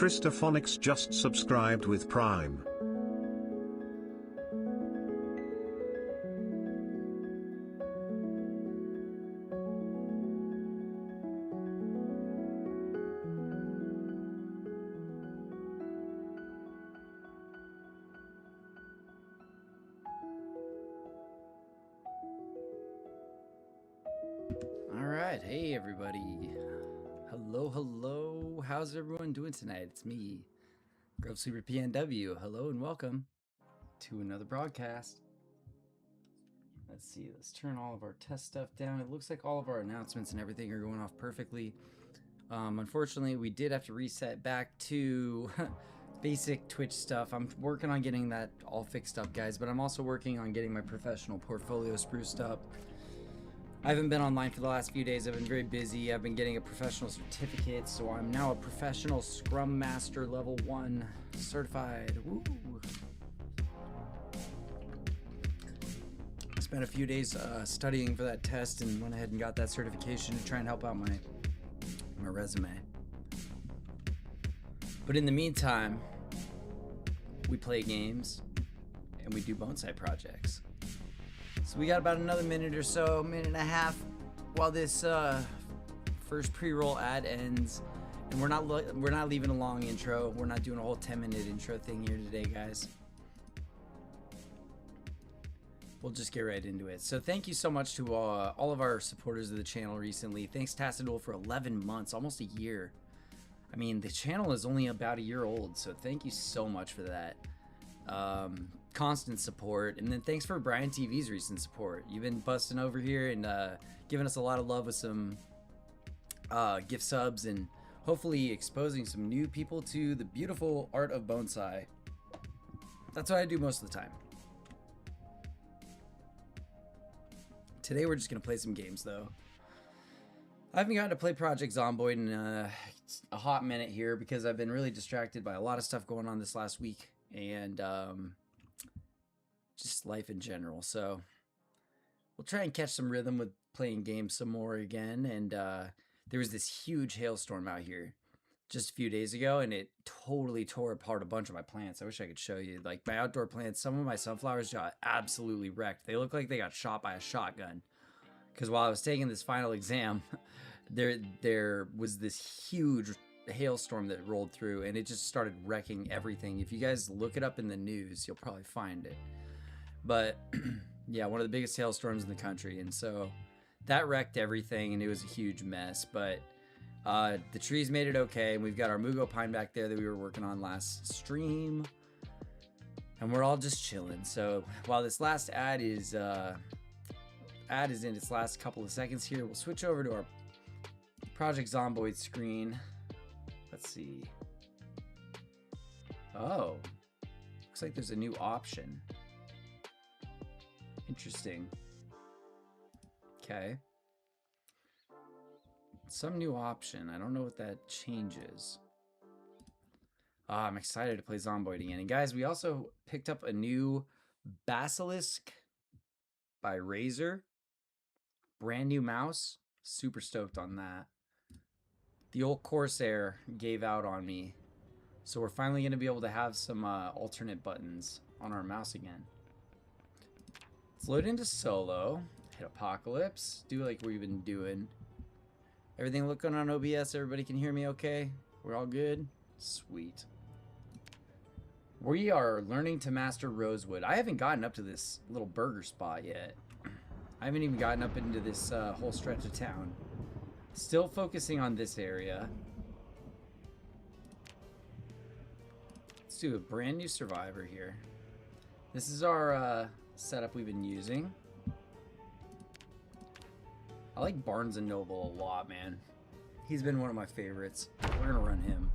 Christophonics just subscribed with Prime. Alright, hey everybody. Hello. How's everyone doing tonight? It's me, Grove Sleeper PNW. Hello and welcome to another broadcast. Let's see, let's turn all of our test stuff down. It looks like all of our announcements and everything are going off perfectly. Unfortunately, we did have to reset back to basic Twitch stuff. I'm working on getting that all fixed up, guys, but I'm also working on getting my professional portfolio spruced up. I haven't been online for the last few days. I've been very busy. I've been getting a professional certificate, so I'm now a professional Scrum Master level 1 certified. Woo! I spent a few days studying for that test and went ahead and got that certification to try and help out my resume. But in the meantime, we play games and we do bonsai projects. So we got about another minute or so, minute and a half, while this first pre-roll ad ends, and we're not leaving a long intro. We're not doing a whole 10-minute intro thing here today, guys. We'll just get right into it. So thank you so much to all of our supporters of the channel recently. Thanks Tassadul for 11 months, almost a year. I mean, the channel is only about a year old, so thank you so much for that. Constant support, and then thanks for Brian TV's recent support. You've been busting over here and giving us a lot of love with some gift subs and hopefully exposing some new people to the beautiful art of bonsai. That's what I do most of the time. Today we're just gonna play some games though. I haven't gotten to play Project Zomboid in a hot minute here because I've been really distracted by a lot of stuff going on this last week and just life in general. So we'll try and catch some rhythm with playing games some more again. And there was this huge hailstorm out here just a few days ago, and it totally tore apart a bunch of my plants. I wish I could show you. Like my outdoor plants, some of my sunflowers got absolutely wrecked. They look like they got shot by a shotgun. Because while I was taking this final exam, there was this huge hailstorm that rolled through, and it just started wrecking everything. If you guys look it up in the news, you'll probably find it. But yeah, one of the biggest hailstorms in the country, and so that wrecked everything, and it was a huge mess. But the trees made it okay, and we've got our Mugo pine back there that we were working on last stream, and we're all just chilling. So while this last ad is in its last couple of seconds here, we'll switch over to our Project Zomboid screen. Let's see. Oh, looks like there's a new option. Interesting. Okay. Some new option. I don't know what that changes. I'm excited to play Zomboid again. And guys, we also picked up a new Basilisk by Razer. Brand new mouse. Super stoked on that. The old Corsair gave out on me. So we're finally going to be able to have some alternate buttons on our mouse again. Let's load into solo, hit Apocalypse, do like we've been doing. Everything looking on OBS, everybody can hear me okay? We're all good? Sweet. We are learning to master Rosewood. I haven't gotten up to this little burger spot yet. I haven't even gotten up into this whole stretch of town. Still focusing on this area. Let's do a brand new survivor here. This is our setup we've been using. I like Barnes & Noble a lot, man. He's been one of my favorites. We're gonna run him.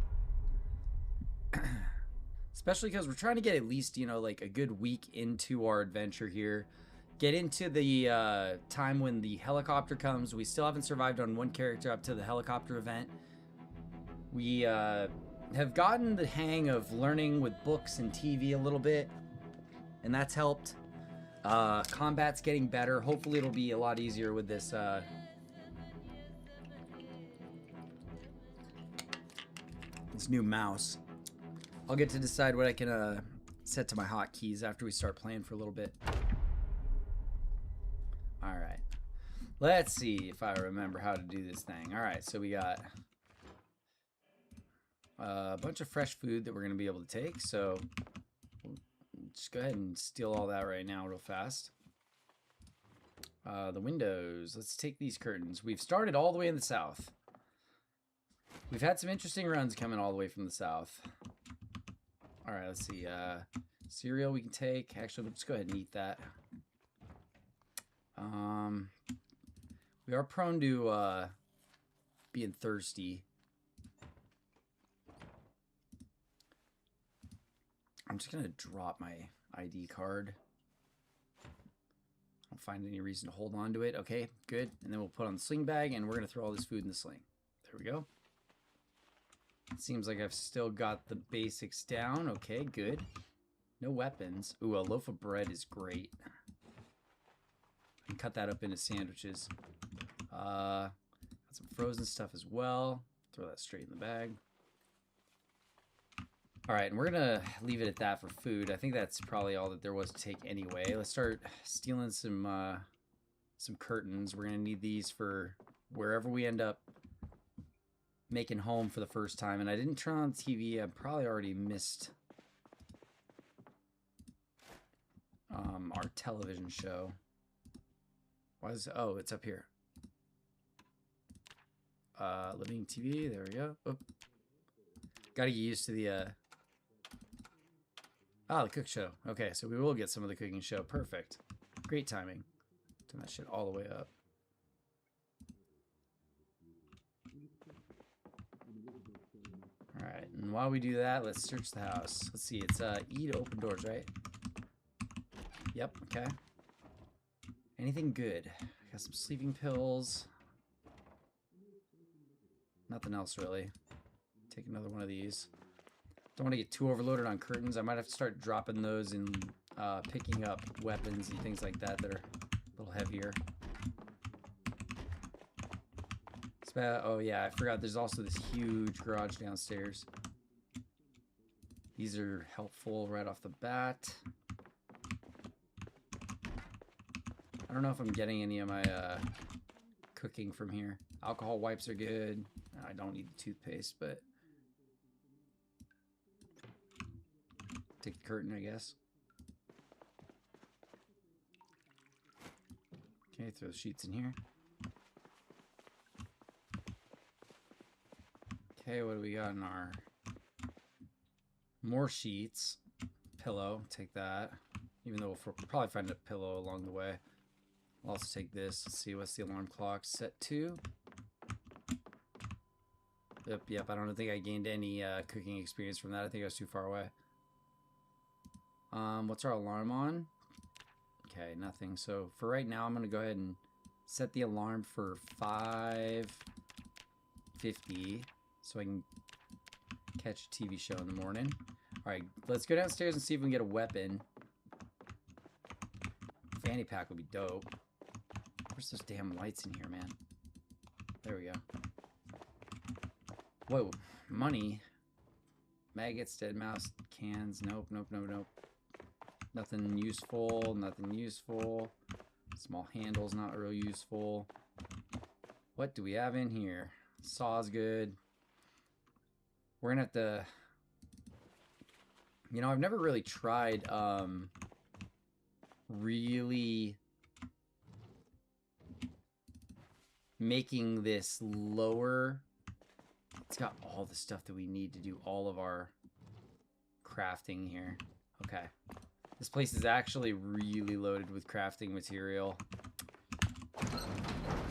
Especially because we're trying to get at least, you know, like a good week into our adventure here. Get into the time when the helicopter comes. We still haven't survived on one character up to the helicopter event. We have gotten the hang of learning with books and TV a little bit, and that's helped. Combat's getting better. Hopefully it'll be a lot easier with this this new mouse. I'll get to decide what I can set to my hotkeys after we start playing for a little bit. All right. Let's see if I remember how to do this thing. All right, so we got a bunch of fresh food that we're going to be able to take. So we'll just go ahead and steal all that right now real fast. The windows. Let's take these curtains. We've started all the way in the south. We've had some interesting runs coming all the way from the south. All right, let's see. Cereal we can take. Actually, we'll just go ahead and eat that. We are prone to being thirsty. I'm just gonna drop my ID card. I don't find any reason to hold on to it. Okay, good. And then we'll put on the sling bag, and we're gonna throw all this food in the sling. There we go. It seems like I've still got the basics down. Okay, good. No weapons. Ooh, a loaf of bread is great. I can cut that up into sandwiches. Got some frozen stuff as well. Throw that straight in the bag. All right, and we're gonna leave it at that for food. I think that's probably all that there was to take anyway. Let's start stealing some curtains. We're gonna need these for wherever we end up making home for the first time. And I didn't turn on the TV. I probably already missed our television show. Why is it? Oh, it's up here. Living TV. There we go. Oh. Gotta get used to the the cook show. Okay, so we will get some of the cooking show. Perfect. Great timing. Turn that shit all the way up. Alright, and while we do that, let's search the house. Let's see, it's E to open doors, right? Yep, okay. Anything good? Got some sleeping pills. Nothing else really. Take another one of these. Don't want to get too overloaded on curtains. I might have to start dropping those and picking up weapons and things like that that are a little heavier. Oh yeah, I forgot there's also this huge garage downstairs. These are helpful right off the bat. I don't know if I'm getting any of my cooking from here. Alcohol wipes are good. I don't need the toothpaste, but take the curtain, I guess. Okay, throw the sheets in here. Okay, what do we got in our... More sheets. Pillow, take that. Even though we'll probably find a pillow along the way. I'll also take this. Let's see, what's the alarm clock set to? Yep, I don't think I gained any cooking experience from that. I think I was too far away. What's our alarm on? Okay, nothing. So for right now, I'm going to go ahead and set the alarm for 5:50 so I can catch a TV show in the morning. All right, let's go downstairs and see if we can get a weapon. Fanny pack would be dope. Where's those damn lights in here, man? There we go. Whoa, money. Maggots, dead mouse, cans. Nope. Nothing useful, nothing useful. Small handles, not real useful. What do we have in here? Saw's good. We're gonna have to... You know, I've never really tried, really making this lower. It's got all the stuff that we need to do all of our crafting here. Okay. This place is actually really loaded with crafting material.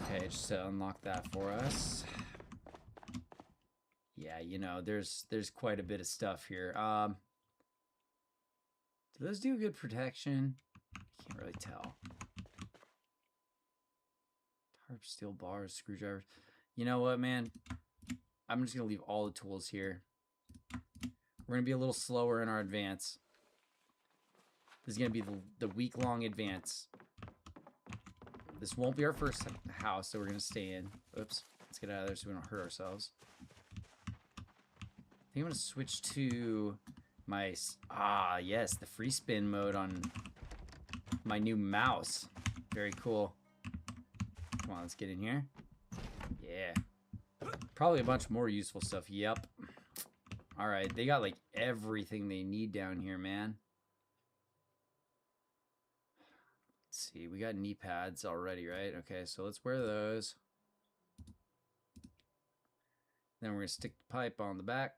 Okay, just to unlock that for us. Yeah, you know, there's quite a bit of stuff here. Do those do good protection? Can't really tell. Tarp, steel bars, screwdrivers. You know what, man? I'm just going to leave all the tools here. We're going to be a little slower in our advance. This is going to be the week-long advance. This won't be our first house that we're going to stay in. Oops. Let's get out of there so we don't hurt ourselves. think I'm gonna switch to my yes, the free spin mode on my new mouse. Very cool. Come on, let's get in here. Yeah. Probably a bunch more useful stuff. Yep. All right, they got like everything they need down here, man. Let's see, we got knee pads already, right? Okay, so let's wear those. Then we're gonna stick the pipe on the back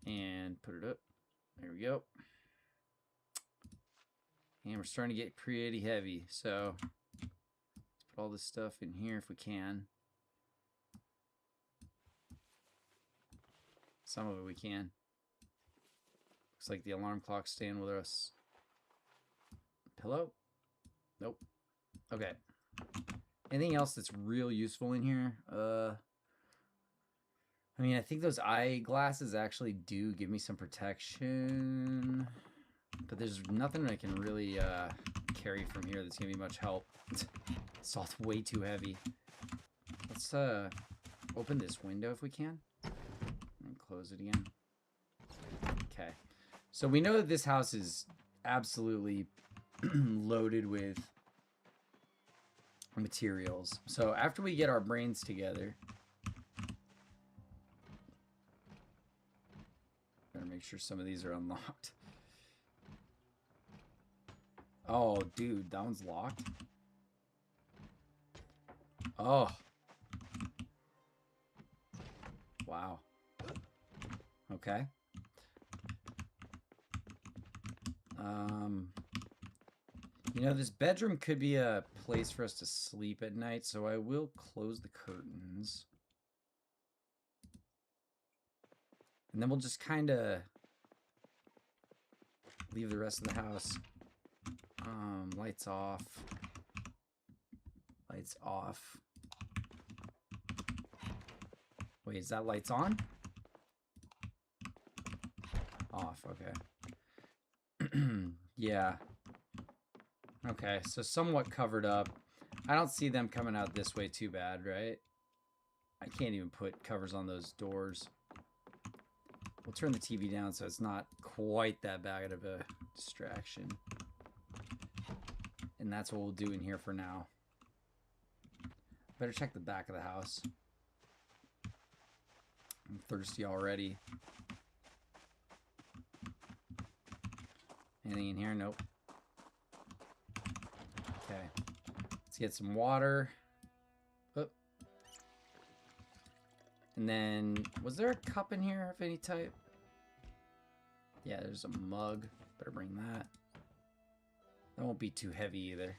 and put it up. There we go. And we're starting to get pretty heavy, so let's put all this stuff in here if we can. Some of it we can. Looks like the alarm clock's staying with us. Pillow? Nope. Okay. Anything else that's real useful in here? I mean, I think those eyeglasses actually do give me some protection, but there's nothing I can really carry from here that's gonna be much help. It's all way too heavy. Let's open this window if we can and close it again. Okay, so we know that this house is absolutely loaded with materials. So after we get our brains together, better make sure some of these are unlocked. Oh, dude, that one's locked. Oh. Wow. Okay. You know, this bedroom could be a place for us to sleep at night, so I will close the curtains. And then we'll just kind of leave the rest of the house. Lights off. Lights off. Wait, is that lights on? Off, okay. Yeah. Okay, so somewhat covered up. I don't see them coming out this way too bad, right? I can't even put covers on those doors. We'll turn the TV down so it's not quite that bad of a distraction. And that's what we'll do in here for now. Better check the back of the house. I'm thirsty already. Anything in here? Nope. Okay. Let's get some water. Oh. And then, was there a cup in here of any type? Yeah, there's a mug. Better bring that. That won't be too heavy either.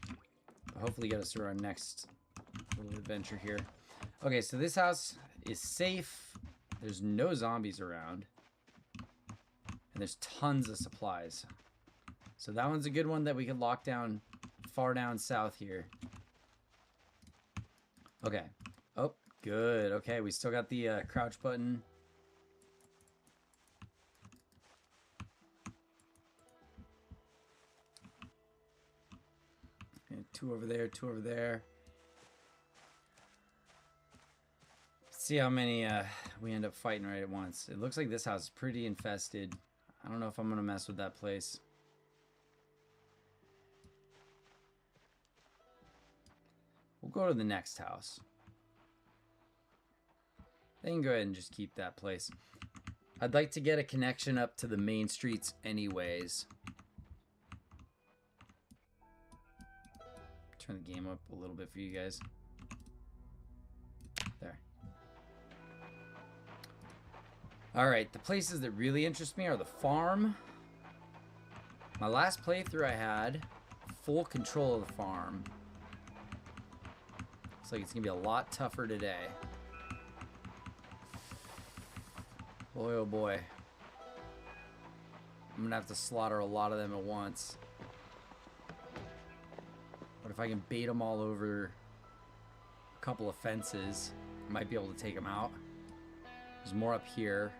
But hopefully get us through our next little adventure here. Okay, so this house is safe. There's no zombies around. And there's tons of supplies. So that one's a good one that we can lock down far down south here. Okay. Oh, good. Okay, we still got the crouch button. And two over there, two over there. See how many we end up fighting right at once. It looks like this house is pretty infested. I don't know if I'm gonna mess with that place. We'll go to the next house. They can go ahead and just keep that place. I'd like to get a connection up to the main streets anyways. Turn the game up a little bit for you guys. There. Alright, the places that really interest me are the farm. My last playthrough I had full control of the farm. Looks like it's gonna be a lot tougher today. Boy, oh boy. I'm gonna have to slaughter a lot of them at once. But if I can bait them all over a couple of fences, I might be able to take them out. There's more up here.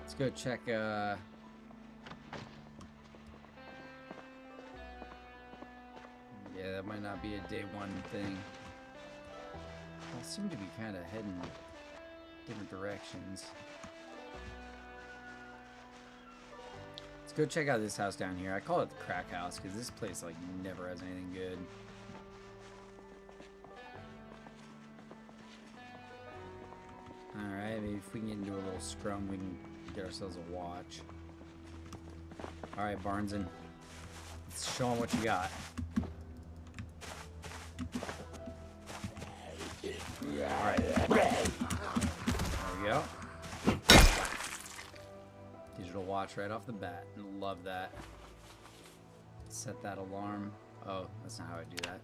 Let's go check, yeah, might not be a day one thing. I seem to be kind of heading different directions. Let's go check out this house down here. I call it the crack house because this place like never has anything good. Alright, maybe if we can get into a little scrum, we can get ourselves a watch. Alright, Barneson. Let's show them what you got. Alright. There we go. Digital watch right off the bat. Love that. Set that alarm. Oh, that's not how I do that.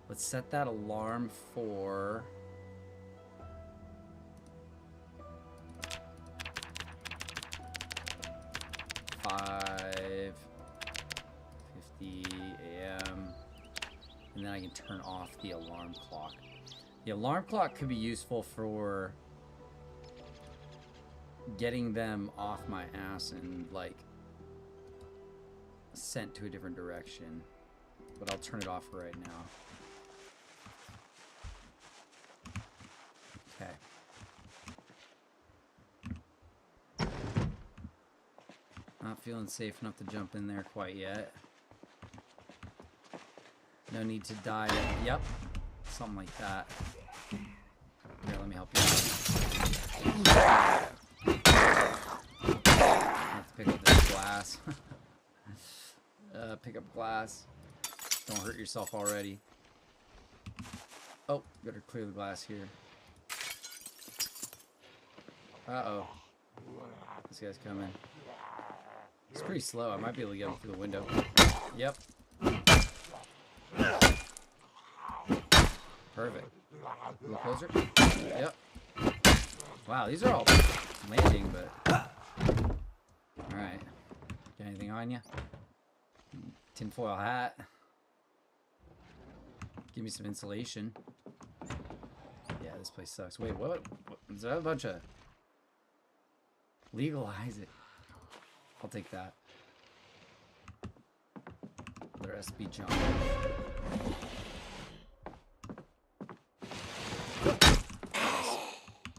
Let's set that alarm for... 5:50 a.m. and then I can turn off the alarm clock. The alarm clock could be useful for getting them off my ass and like sent to a different direction, but I'll turn it off for right now. Okay. Not feeling safe enough to jump in there quite yet. No need to die. Yep. Something like that. Here, let me help you out. I have to pick up this glass. Pick up glass. Don't hurt yourself already. Oh, better clear the glass here. Uh-oh. This guy's coming. It's pretty slow. I might be able to get him through the window. Yep. Perfect. A little closer. Yep. Wow, these are all landing, but... Alright. Got anything on you? Tinfoil hat. Give me some insulation. Yeah, this place sucks. Wait, what? Is that a bunch of... Legalize it. I'll take that. There has to be jump.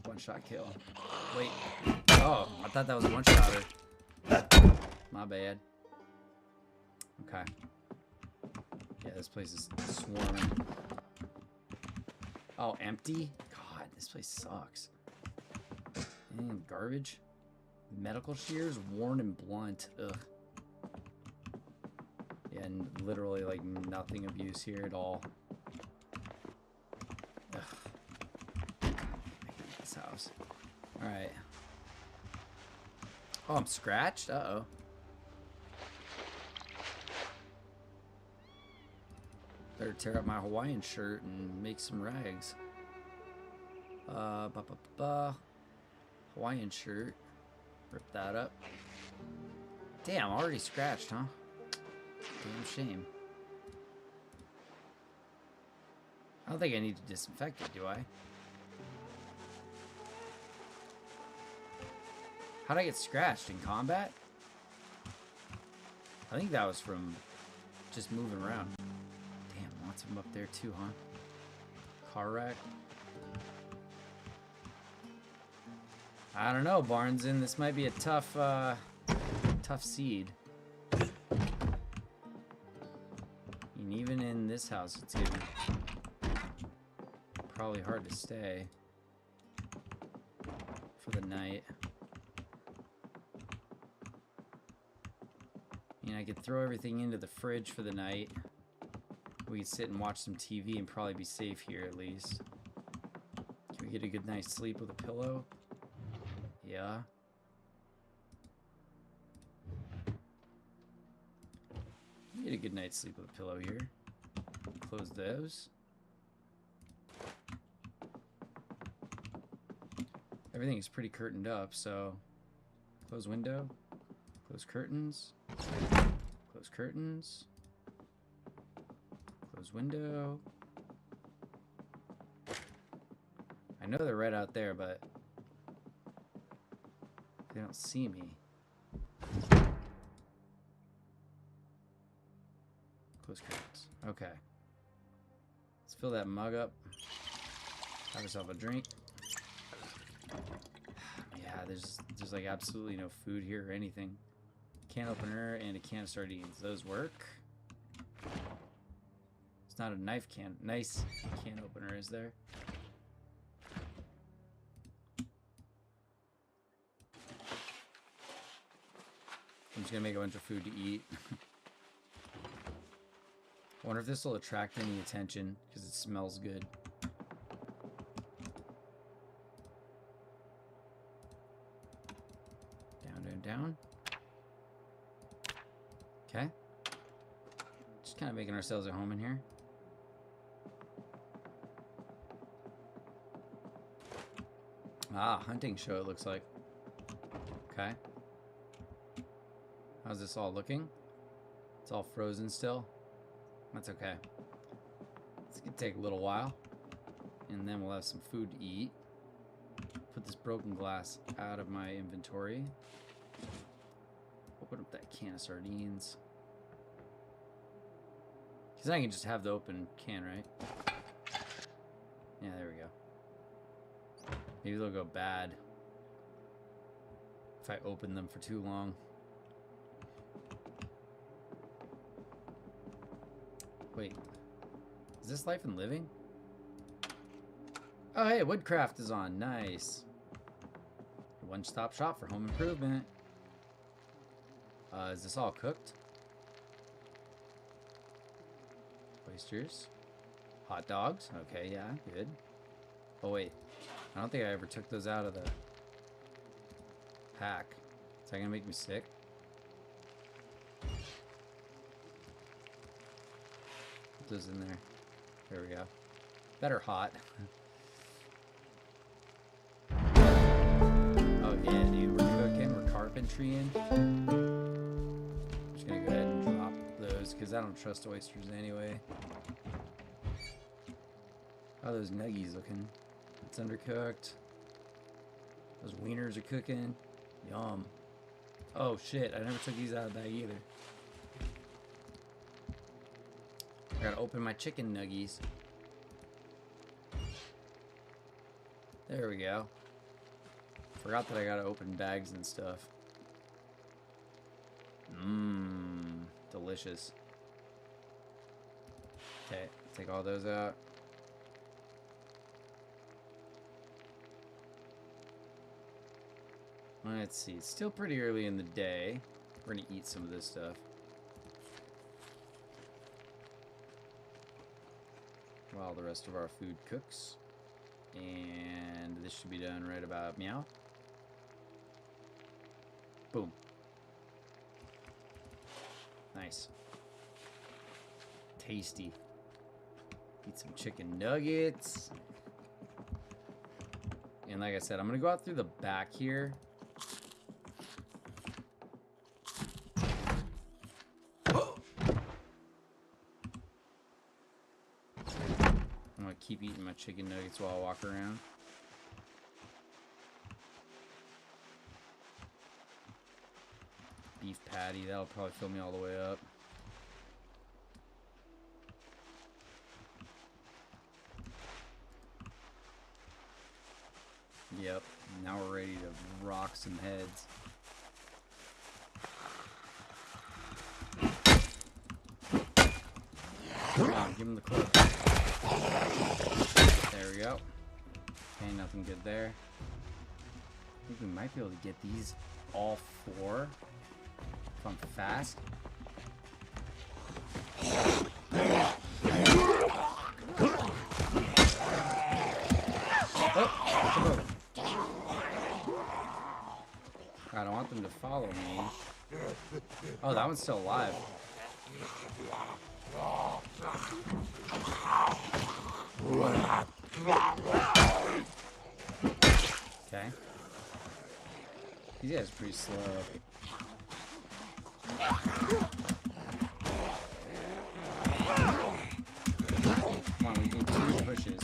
One shot kill. Wait. Oh, I thought that was a one shotter. My bad. Okay. Yeah, this place is swarming. Oh, empty? God, this place sucks. Garbage. Medical shears, worn and blunt. Ugh. Yeah, and literally like nothing of use here at all. Ugh. I hate this house. Alright. Oh, I'm scratched? Uh-oh. Better tear up my Hawaiian shirt and make some rags. Hawaiian shirt. Rip that up. Damn, already scratched, huh? Damn shame. I don't think I need to disinfect it, do I? How'd I get scratched? In combat? I think that was from just moving around. Damn, lots of them up there too, huh? Car wreck. I don't know, Barneson. This might be a tough, tough seed. And even in this house, it's gonna be probably hard to stay for the night. I mean, I could throw everything into the fridge for the night. We could sit and watch some TV and probably be safe here at least. Can we get a good night's sleep with a pillow? Yeah. Get a good night's sleep with a pillow here. Close those. Everything is pretty curtained up, so close window, close curtains, close curtains, close window. I know they're right out there, but they don't see me. close crates. Okay. Let's fill that mug up. Have yourself a drink. Yeah, there's like absolutely no food here or anything. Can opener and a can of sardines. Those work. It's not a nice can opener, is there? I'm just gonna make a bunch of food to eat. I wonder if this will attract any attention because it smells good. Down, down, down. Okay. Just kind of making ourselves at home in here. Ah, hunting show it looks like. Okay. How's this all looking? It's all frozen still. That's okay. It's gonna take a little while. And then we'll have some food to eat. Put this broken glass out of my inventory. Open up that can of sardines. Because I can just have the open can, right? Yeah, there we go. Maybe they'll go bad if I open them for too long. Wait, is this Life and Living? Oh, hey, Woodcraft is on. Nice. One-stop shop for home improvement. Is this all cooked? Oysters. Hot dogs. Okay, yeah, good. Oh, wait. I don't think I ever took those out of the pack. Is that gonna make me sick? Put those in there. There we go. Better hot. Oh yeah, dude, we're cooking, we're carpentrying. I'm just gonna go ahead and drop those because I don't trust oysters anyway. How are those nuggies looking? It's undercooked. Those wieners are cooking. Yum. Oh shit, I never took these out of the bag either. I gotta open my chicken nuggies. There we go. Forgot that I gotta open bags and stuff. Mmm, delicious. Okay, take all those out. Let's see, it's still pretty early in the day. We're gonna eat some of this stuff. While the rest of our food cooks. And this should be done right about meow. Boom. Nice. Tasty. Eat some chicken nuggets. And like I said, I'm gonna go out through the back here. Keep eating my chicken nuggets while I walk around. Beef patty, that'll probably fill me all the way up. Yep, now we're ready to rock some heads. Come on, give him the clip. There we go. Okay, nothing good there. I think we might be able to get these all four if I'm fast. Oh, I don't want them to follow me. Oh, that one's still alive. Okay. These guys are pretty slow. Come on, we need 2 pushes.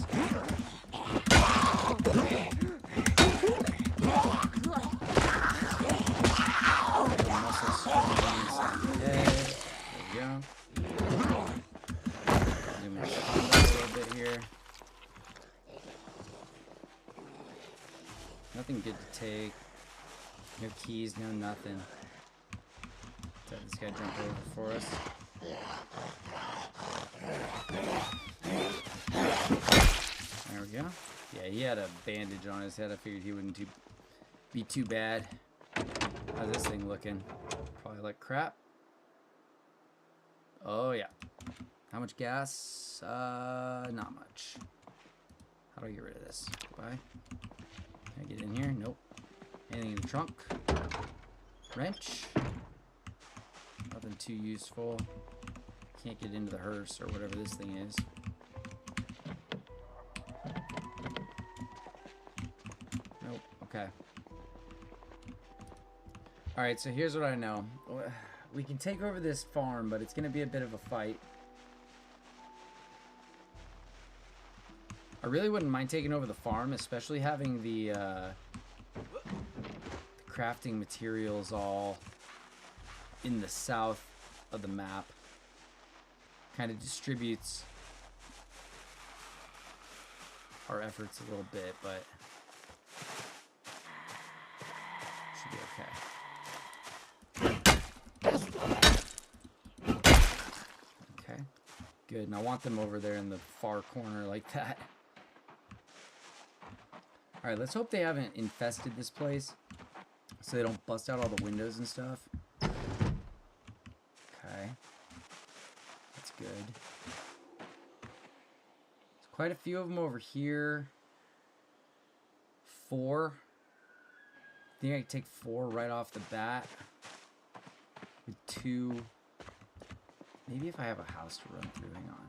Muscle springs. There we go. zoom in a little bit here. Nothing good to take. No keys, no nothing. Let's have this guy jump over for us. There we go. Yeah, he had a bandage on his head. I figured he wouldn't be too bad. How's this thing looking? Probably like crap. Oh, yeah. How much gas? Not much. How do I get rid of this? Goodbye. Can I get in here? Nope. Anything in the trunk? Wrench? Nothing too useful. Can't get into the hearse or whatever this thing is. Nope. Okay. Alright, so here's what I know. We can take over this farm, but it's going to be a bit of a fight. I really wouldn't mind taking over the farm, especially having the crafting materials all in the south of the map. Kind of distributes our efforts a little bit, but should be okay. Okay, good. And I want them over there in the far corner like that. Alright, let's hope they haven't infested this place so they don't bust out all the windows and stuff. Okay. That's good. There's quite a few of them over here. 4. I think I can take 4 right off the bat. With 2. Maybe if I have a house to run through. Hang on.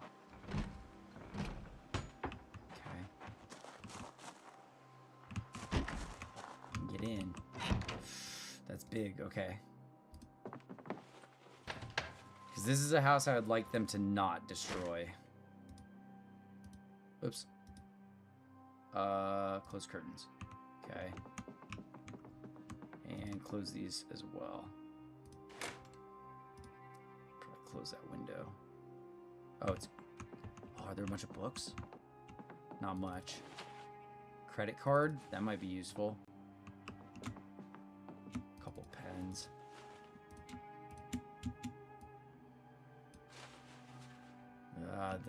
In. That's big, okay. Because this is a house I would like them to not destroy. Oops. Close curtains. Okay. And close these as well. Probably close that window. Oh, it's... Oh, are there a bunch of books? Not much. Credit card? That might be useful.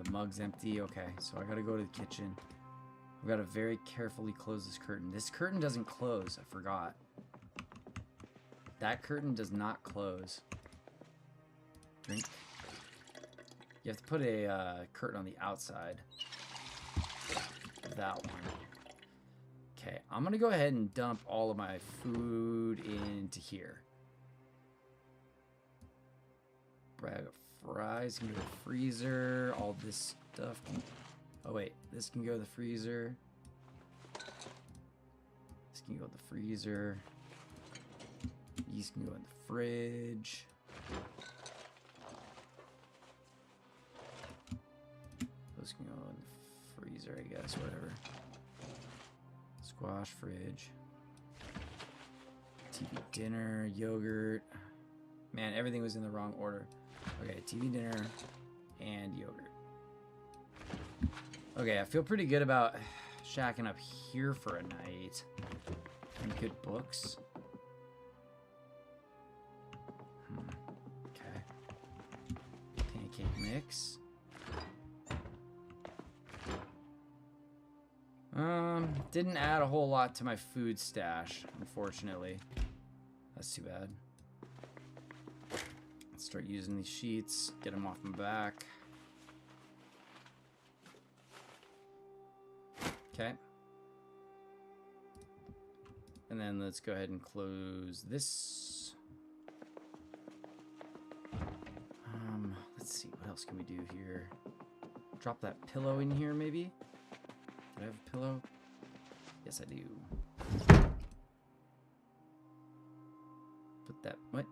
The mug's empty. Okay, so I gotta go to the kitchen. I've got to very carefully close this curtain. This curtain doesn't close. I forgot. That curtain does not close. Drink. You have to put a curtain on the outside of that one. Okay, I'm gonna go ahead and dump all of my food into here. Bag of fries can go to the freezer. All this stuff can... Oh wait, this can go to the freezer. This can go in the freezer. These can go in the fridge. Those can go in the freezer, I guess, whatever. Squash, fridge. TV dinner, yogurt. Man, everything was in the wrong order. Okay, TV dinner and yogurt. Okay, I feel pretty good about shacking up here for a night. And good books. Okay. Pancake mix. Didn't add a whole lot to my food stash, unfortunately. That's too bad. Let's start using these sheets, get them off my back. Okay. And then let's go ahead and close this. Let's see, what else can we do here? Drop that pillow in here, maybe? Do I have a pillow? Yes, I do. Put that... What?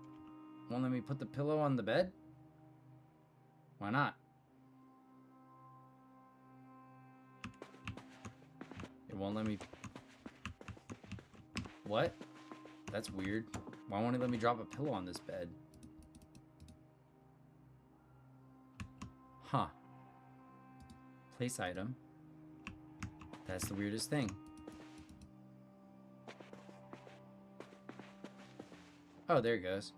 Won't let me put the pillow on the bed? Why not? It won't let me... What? That's weird. Why won't it let me drop a pillow on this bed? Huh. Place item. That's the weirdest thing. Oh, there it goes.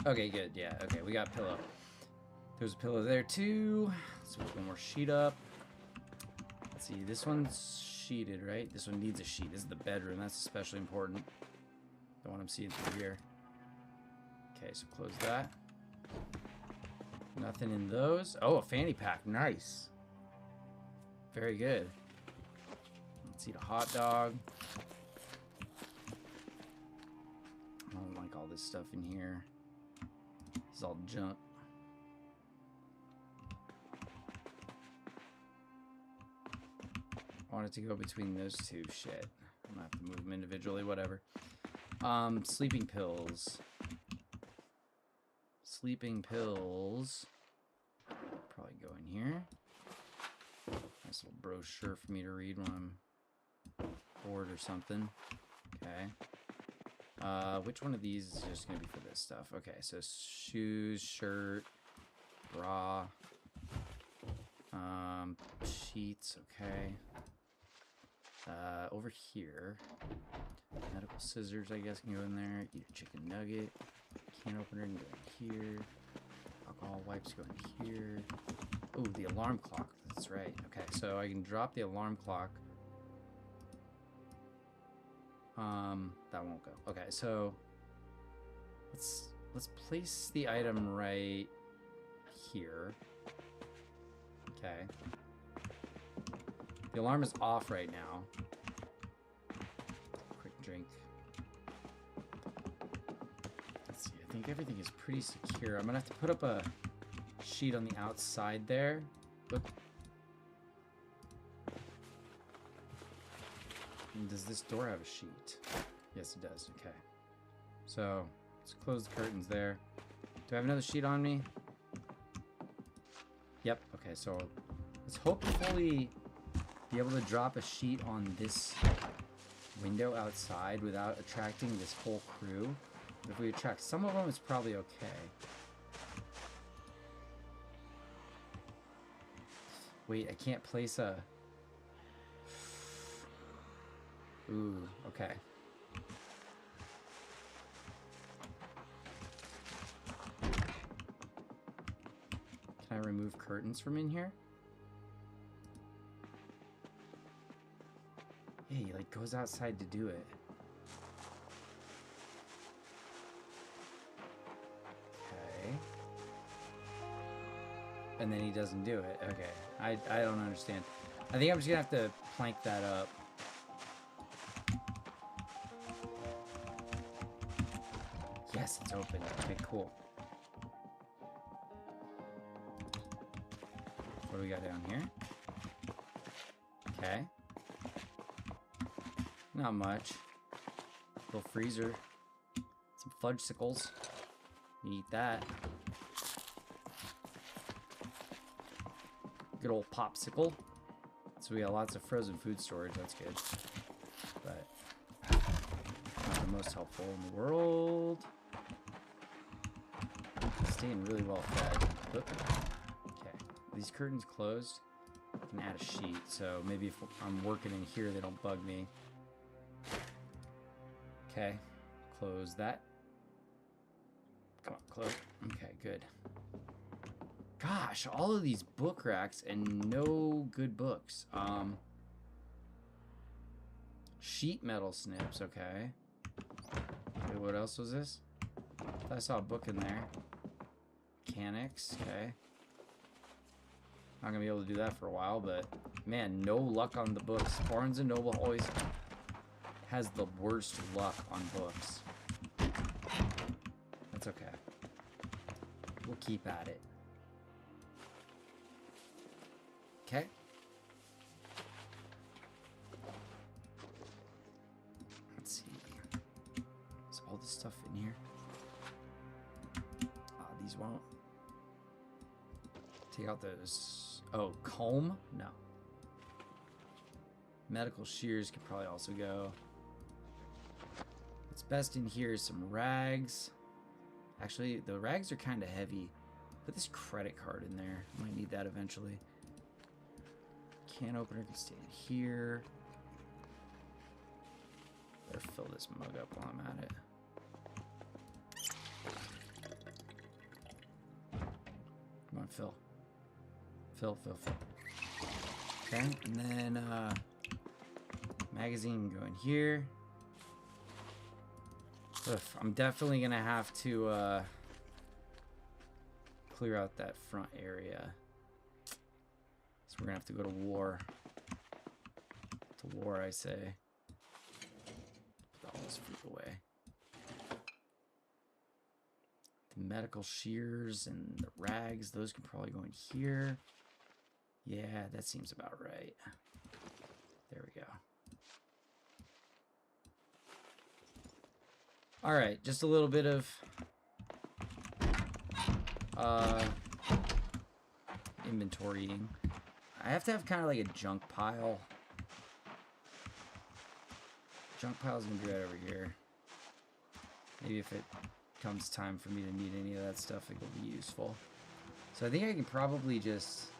Okay, good. Yeah, okay, we got a pillow. There's a pillow there too. Let's put one more sheet up. Let's see, this one's sheeted, right? This one needs a sheet. This is the bedroom. That's especially important. Don't want them seeing through here. Okay, so close that. Nothing in those. Oh, a fanny pack. Nice. Very good. Let's eat a hot dog. I don't like all this stuff in here. This is all junk. I want it to go between those two. Shit. I'm gonna have to move them individually, whatever. Sleeping pills. Sleeping pills. Probably go in here. Nice little brochure for me to read when I'm bored or something. Okay. Which one of these is just gonna be for this stuff? Okay, so shoes, shirt, bra, sheets, okay. Over here, medical scissors, I guess, can go in there. Eat a chicken nugget. Can opener can go in here. Alcohol wipes go in here. Oh, the alarm clock. That's right. Okay, so I can drop the alarm clock. That won't go. Okay, so let's place the item right here. Okay. The alarm is off right now. Quick drink. Let's see, I think everything is pretty secure. I'm gonna have to put up a sheet on the outside there. Oop. And does this door have a sheet? Yes, it does. Okay. So, let's close the curtains there. Do I have another sheet on me? Yep. Okay, so let's hopefully be able to drop a sheet on this window outside without attracting this whole crew. But if we attract some of them, it's probably okay. Wait, I can't place a... Ooh, okay. Can I remove curtains from in here? Yeah, he like goes outside to do it. Okay. And then he doesn't do it. Okay. I don't understand. I think I'm just gonna have to plank that up. Yes, it's open. Okay, cool. What do we got down here? Okay. Not much. Little freezer. Some fudgesicles. You eat that. Good old popsicle. So we got lots of frozen food storage. That's good. But not the most helpful in the world. Staying really well fed. Oop. Okay. These curtains closed. I can add a sheet. So maybe if I'm working in here, they don't bug me. Okay, close that. Come on, close. Okay, good. Gosh, all of these book racks and no good books. Sheet metal snips, okay. Okay, what else was this? I saw a book in there. Mechanics, okay. Not gonna be able to do that for a while, but man, no luck on the books. Barnes & Noble always has the worst luck on books. That's okay. We'll keep at it. Okay. Let's see. Is all this stuff in here? These won't. Take out those. Oh, comb? No. Medical shears could probably also go. What's best in here is some rags. Actually, the rags are kind of heavy. Put this credit card in there. Might need that eventually. Can opener can stay in here. Better fill this mug up while I'm at it. Come on, fill. Fill. Okay, and then magazine can go in here. Oof, I'm definitely gonna have to clear out that front area. So we're gonna have to go to war. To war, I say. Put all this food away. The medical shears and the rags, those can probably go in here. Yeah, that seems about right. There we go. All right, just a little bit of inventorying. I have to have kind of like a junk pile. Junk pile's gonna be right over here. Maybe if it comes time for me to need any of that stuff, it'll be useful. So I think I can probably just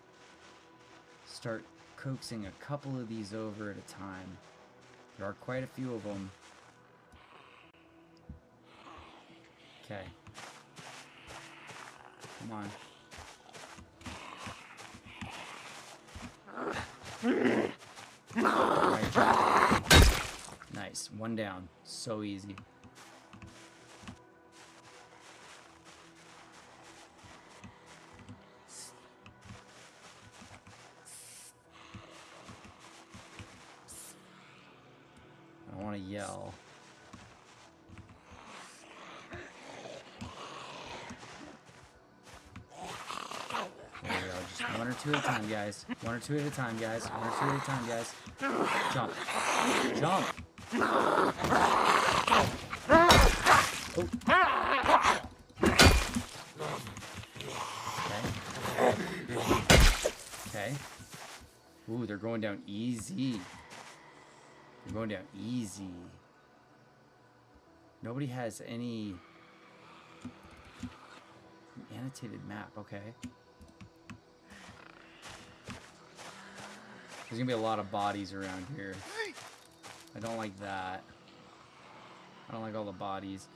start coaxing a couple of these over at a time. There are quite a few of them. Okay. Come on. Right. Nice. One down. So easy. I don't want to yell. One or two at a time, guys. One or two at a time, guys. One or two at a time, guys. Jump. Jump. Oh. Okay. Okay. Ooh, they're going down easy. They're going down easy. Nobody has any annotated map. Okay. There's gonna be a lot of bodies around here. I don't like that. I don't like all the bodies.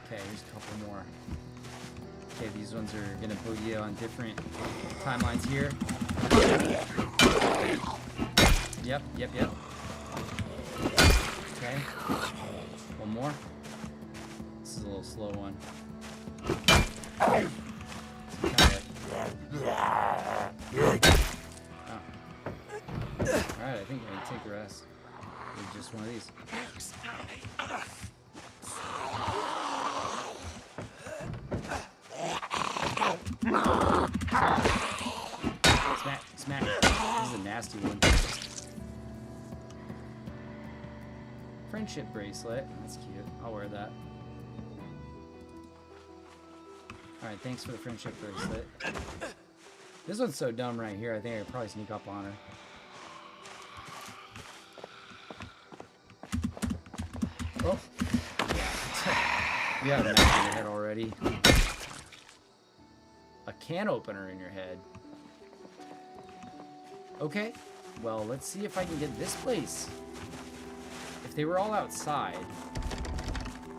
Okay, here's a couple more. Okay, these ones are gonna put you on different timelines here. Yep. Okay. One more. This is a little slow one. Oh. Alright, I think I can take the rest with just one of these. Smack. This is a nasty one. Friendship bracelet. That's cute. I'll wear that. Alright, thanks for the friendship bracelet. This one's so dumb right here. I think I could probably sneak up on her. Oh. Yeah. You have a knife in your head already. A can opener in your head. Okay. Well, let's see if I can get this place. If they were all outside,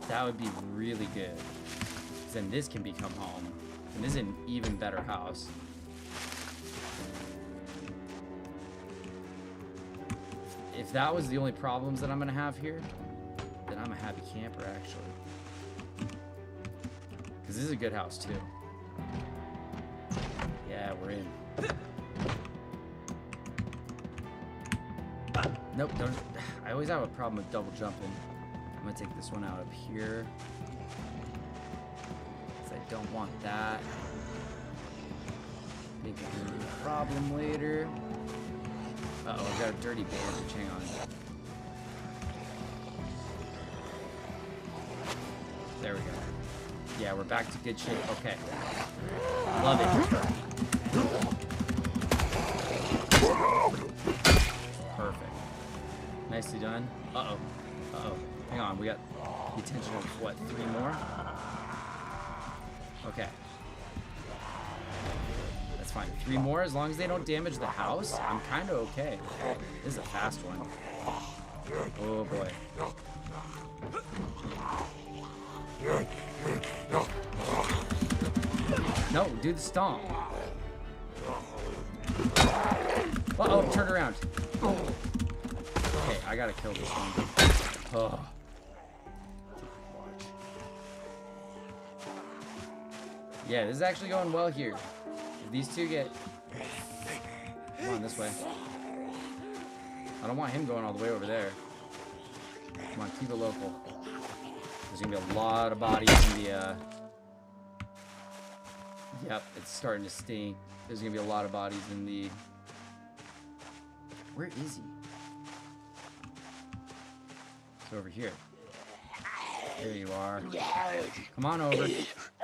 that would be really good. Then this can become home. And this is an even better house. If that was the only problems that I'm gonna have here, then I'm a happy camper, actually. Because this is a good house, too. Yeah, we're in. Nope, don't. I always have a problem with double jumping. I'm gonna take this one out up here. Because I don't want that. Make it a new problem later. Uh-oh, I got a dirty bandage. Hang on. There we go. Yeah, we're back to good shape. Okay. Love it. Perfect. Nicely done. Uh-oh. Uh-oh. Hang on, we got the attention of, what, 3 more? Okay. That's fine. 3 more, as long as they don't damage the house, I'm kind of okay. This is a fast one. Oh, boy. No, do the stomp. Uh-oh, turn around. Okay, I gotta kill this one. Oh. Yeah, this is actually going well here. If these two get... Come on, this way. I don't want him going all the way over there. Come on, keep it local. There's gonna be a lot of bodies in the... Yep, it's starting to stink. There's gonna be a lot of bodies in the... Where is he? It's over here. There you are. Come on over.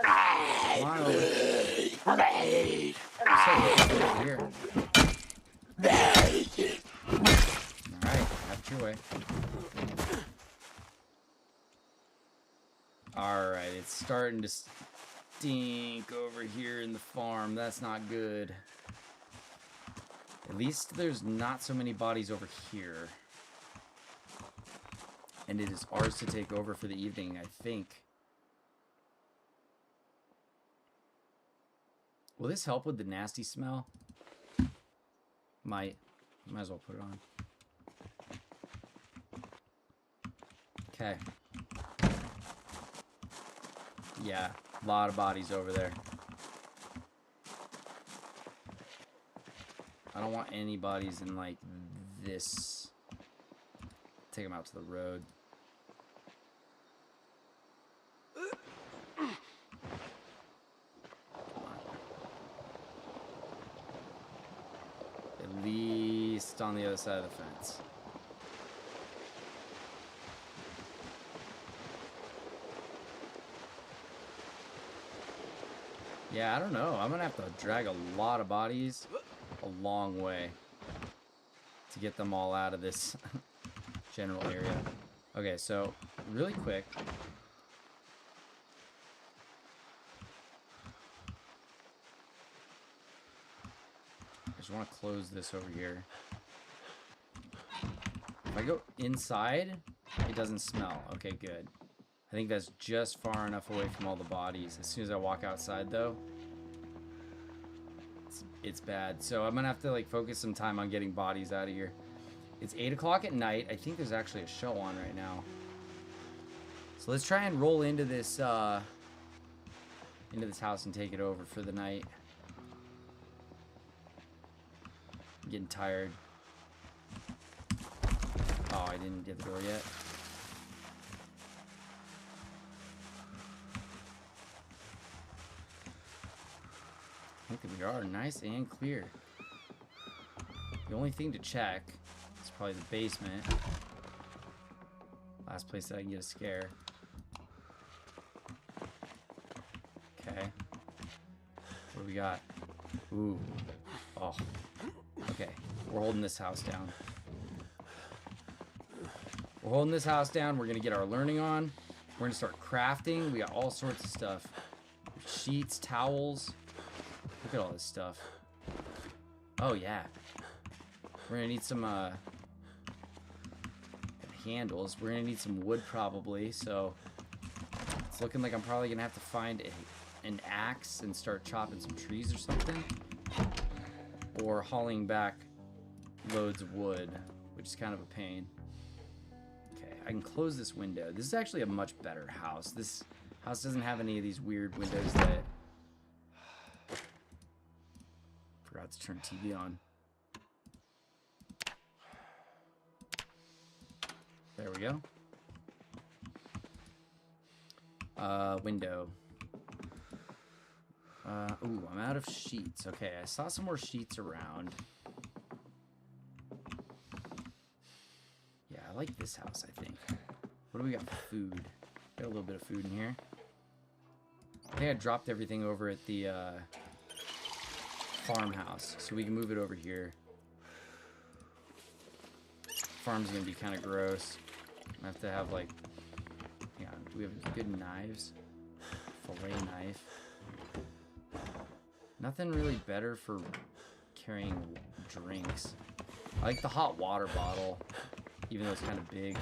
Come on over. Over here. Alright, have it your way. Alright, it's starting to stink over here in the farm. That's not good. At least there's not so many bodies over here. And it is ours to take over for the evening, I think. Will this help with the nasty smell? Might as well put it on. Okay. Yeah, a lot of bodies over there. I don't want any bodies in, like, this. Take them out to the road. At least on the other side of the fence. Yeah, I don't know. I'm gonna have to drag a lot of bodies a long way to get them all out of this general area. Okay, so really quick. I just want to close this over here. If I go inside, it doesn't smell. Okay, good. I think that's just far enough away from all the bodies. As soon as I walk outside, though, it's bad. So I'm gonna have to like focus some time on getting bodies out of here. It's 8 o'clock at night. I think there's actually a show on right now. So let's try and roll into this house and take it over for the night. I'm getting tired. Oh, I didn't get the door yet. I think we are nice and clear. The only thing to check is probably the basement. Last place that I can get a scare. Okay. What do we got? Ooh. Oh. Okay. We're holding this house down. We're holding this house down. We're going to get our learning on. We're going to start crafting. We got all sorts of stuff. Sheets, towels. Look at all this stuff. Oh, yeah. We're going to need some handles. We're going to need some wood probably. So it's looking like I'm probably going to have to find an axe and start chopping some trees or something. Or hauling back loads of wood, which is kind of a pain. Okay, I can close this window. This is actually a much better house. This house doesn't have any of these weird windows that... Forgot to turn TV on. There we go. Window. Ooh, I'm out of sheets. Okay, I saw some more sheets around. Yeah, I like this house, I think. What do we got for food? Got a little bit of food in here. I think I dropped everything over at the farmhouse, so we can move it over here. farm's gonna be kind of gross. I have to have like, yeah. Do we have good knives? Fillet knife. Nothing really better for carrying drinks. I like the hot water bottle, even though it's kind of big.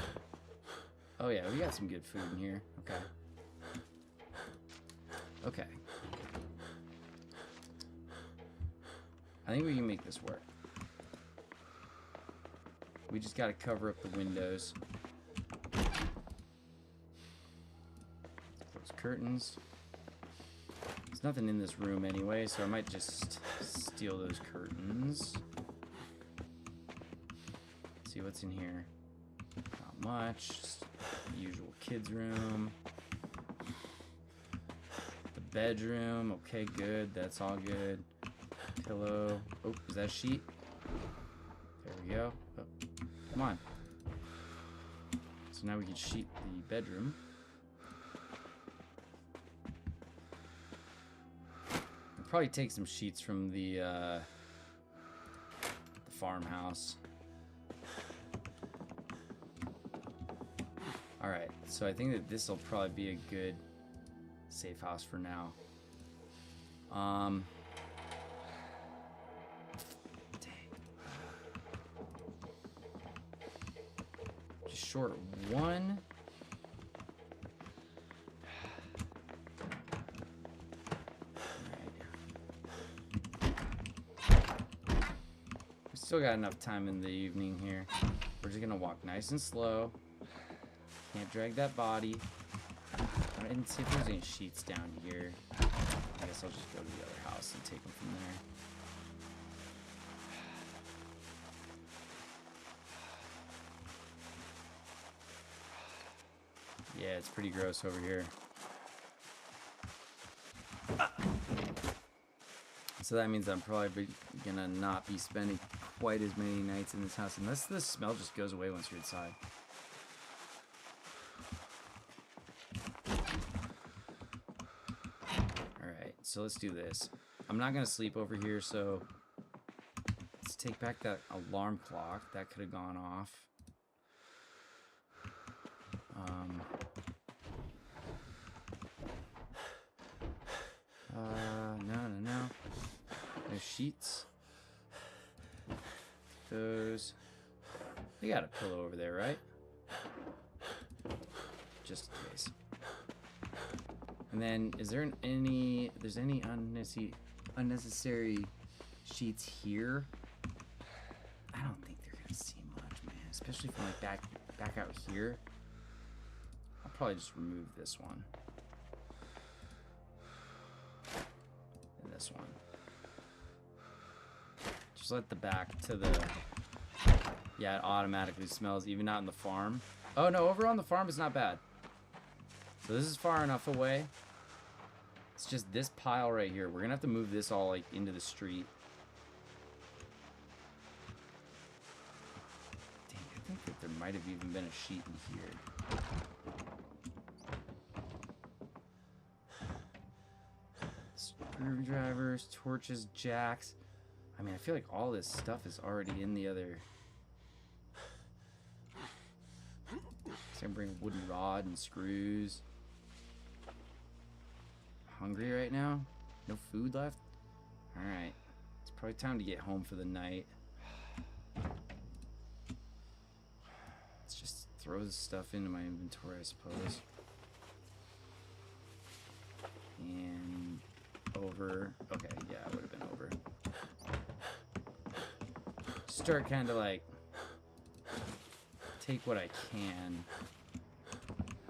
Oh yeah, we got some good food in here. Okay. Okay. I think we can make this work. We just gotta cover up the windows. Close curtains. There's nothing in this room anyway, so I might just steal those curtains. See what's in here. Not much. Just the usual kids' room. The bedroom. Okay, good. That's all good. Pillow. Oh, is that a sheet? There we go. Oh, come on. So now we can sheet the bedroom. I'll probably take some sheets from the farmhouse. Alright, so I think that this will probably be a good safe house for now. Dang. Just short one. We still got enough time in the evening here. We're just gonna walk nice and slow. Can't drag that body. I didn't see if there's any sheets down here. I guess I'll just go to the other house and take them from there. Yeah, it's pretty gross over here. So that means I'm probably gonna not be spending quite as many nights in this house unless the smell just goes away once you're inside. So let's do this. I'm not gonna sleep over here, so let's take back that alarm clock. That could have gone off. No. No sheets. Those. We got a pillow over there, right? Just in case. And then, is there any unnecessary sheets here? I don't think they're gonna see much, man. Especially from like back out here. I'll probably just remove this one. And this one. Just let the back to the... Yeah, it automatically smells even out in the farm. Oh no, over on the farm it's not bad. So this is far enough away. It's just this pile right here. We're gonna have to move this all like into the street. Dang, I think that there might have even been a sheet in here. Screwdrivers, torches, jacks. I mean, I feel like all this stuff is already in the other. So I'm gonna bring a wooden rod and screws. Hungry right now? No food left? Alright. It's probably time to get home for the night. Let's just throw this stuff into my inventory, I suppose. And over. Okay, yeah, it would have been over. Start kind of like take what I can.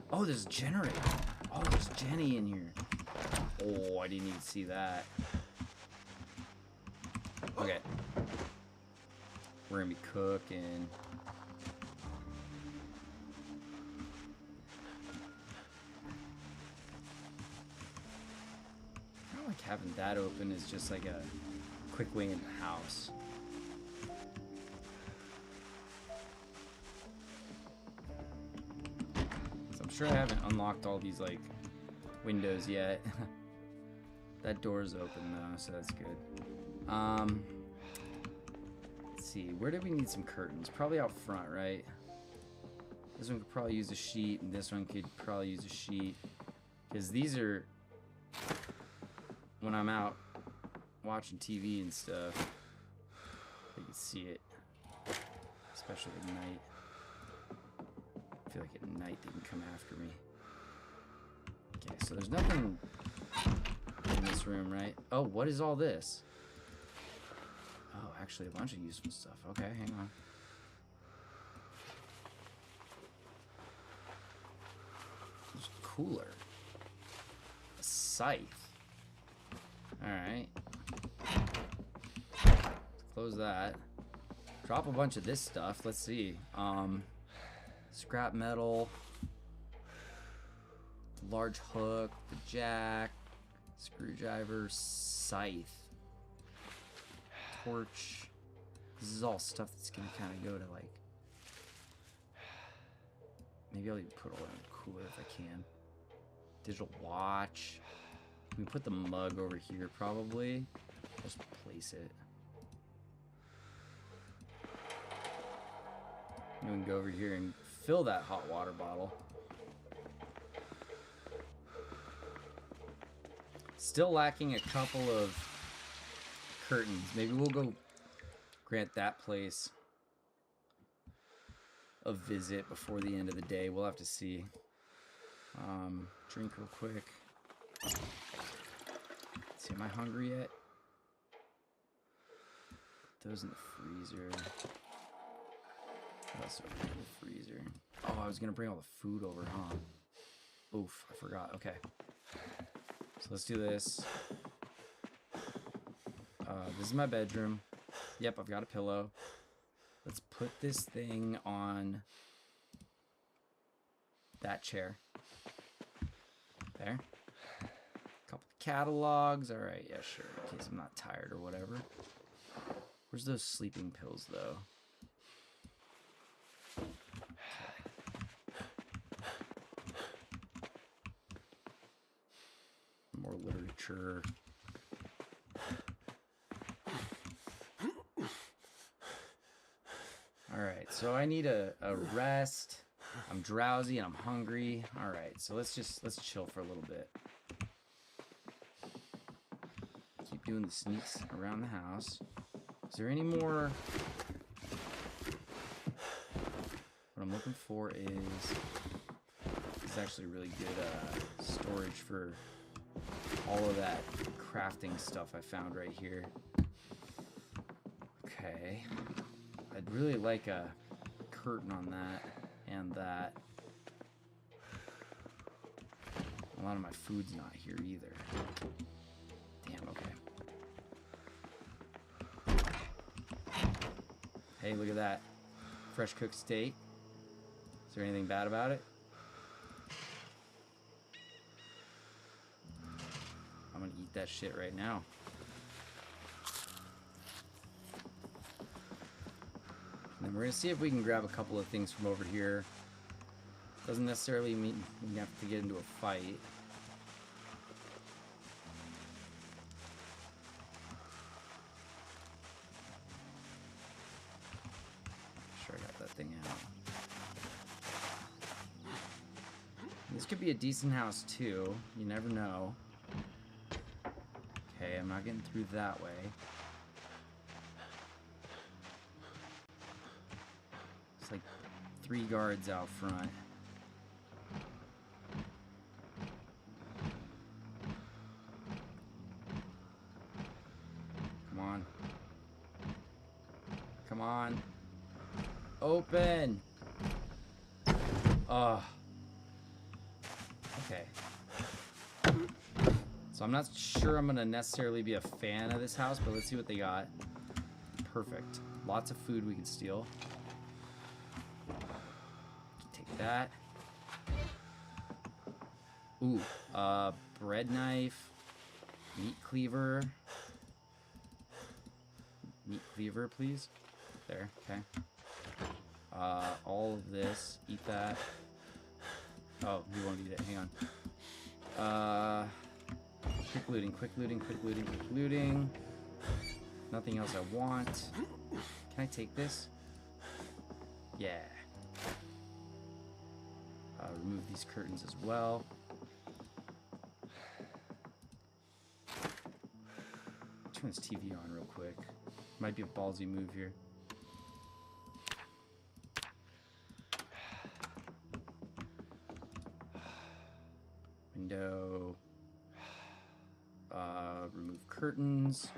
Oh, there's a generator. Oh, there's Jenny in here. Oh, I didn't even see that. Okay. We're gonna be cooking. I don't like having that open is just like a quick way in the house. So I'm sure I haven't unlocked all these like windows yet. That door is open though, so that's good. Let's Let's see. Where do we need some curtains? Probably out front, right? This one could probably use a sheet, and this one could probably use a sheet. Because these are... When I'm out watching TV and stuff, you can see it. Especially at night. I feel like at night they can come after me. Okay, so there's nothing in this room, right? Oh, what is all this? Oh, actually a bunch of useful stuff. Okay, hang on. There's a cooler. A scythe. Alright. Close that. Drop a bunch of this stuff. Let's see. Scrap metal. Large hook. The jack. Screwdriver. Scythe. Torch. This is all stuff that's gonna kind of go to like... Maybe I'll even put all that in the cooler if I can. Digital watch. We put the mug over here probably. Just place it. And we can go over here and fill that hot water bottle. Still lacking a couple of curtains. Maybe we'll go grant that place a visit before the end of the day. We'll have to see. Drink real quick. Let's see, am I hungry yet? Put those in the freezer. What else do I have in the freezer? Oh, I was gonna bring all the food over, huh? Oof, I forgot. Okay. So let's do this. This is my bedroom. Yep, I've got a pillow. Let's put this thing on that chair. There. Couple of catalogs. Alright, yeah, sure. In case I'm not tired or whatever. Where's those sleeping pills, though? More literature. Alright, so I need a rest. I'm drowsy and I'm hungry. Alright, so let's chill for a little bit. Keep doing the sneaks around the house. Is there any more? What I'm looking for is actually really good storage for all of that crafting stuff I found right here. Okay. I'd really like a curtain on that and that. A lot of my food's not here either. Damn, okay. Hey, look at that. Fresh cooked steak. Is there anything bad about it? I'm gonna eat that shit right now. And then we're gonna see if we can grab a couple of things from over here. Doesn't necessarily mean we have to get into a fight. Sure, I got that thing out. This could be a decent house too. You never know. Okay, I'm not getting through that way. It's like 3 guards out front. Come on. Come on. Open! Ugh. Okay. So I'm not sure I'm gonna necessarily be a fan of this house, but let's see what they got. Perfect. Lots of food we can steal. Take that. Ooh, bread knife, meat cleaver. Meat cleaver, please. There, okay. All of this. Eat that. Oh, you won't eat it. Hang on. Quick looting, quick looting, quick looting, quick looting. Nothing else I want. Can I take this? Yeah. Remove these curtains as well. Turn this TV on real quick. Might be a ballsy move here. Window. Remove curtains.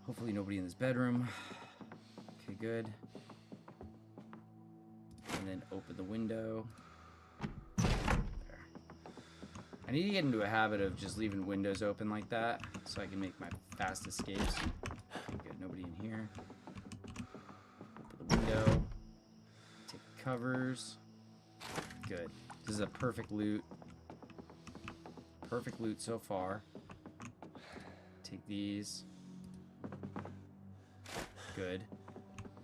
Hopefully nobody in this bedroom. Okay, good. And then open the window. There. I need to get into a habit of just leaving windows open like that so I can make my fast escapes. Okay, good. Nobody in here. Open the window. Take the covers. Good. This is a perfect loot. Perfect loot so far. Take these. Good.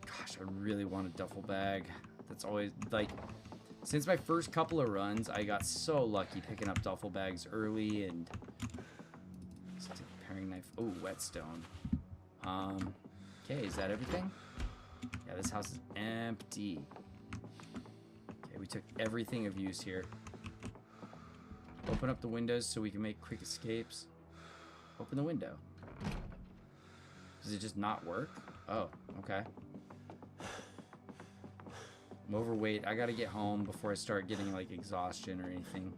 Gosh, I really want a duffel bag. That's always, like, since my first couple of runs, I got so lucky picking up duffel bags early, and let's take a paring knife. Oh, whetstone. Okay, is that everything? Yeah, this house is empty. Okay, we took everything of use here. Open up the windows so we can make quick escapes. Open the window. Does it just not work? Oh, okay. I'm overweight. I gotta get home before I start getting, like, exhaustion or anything.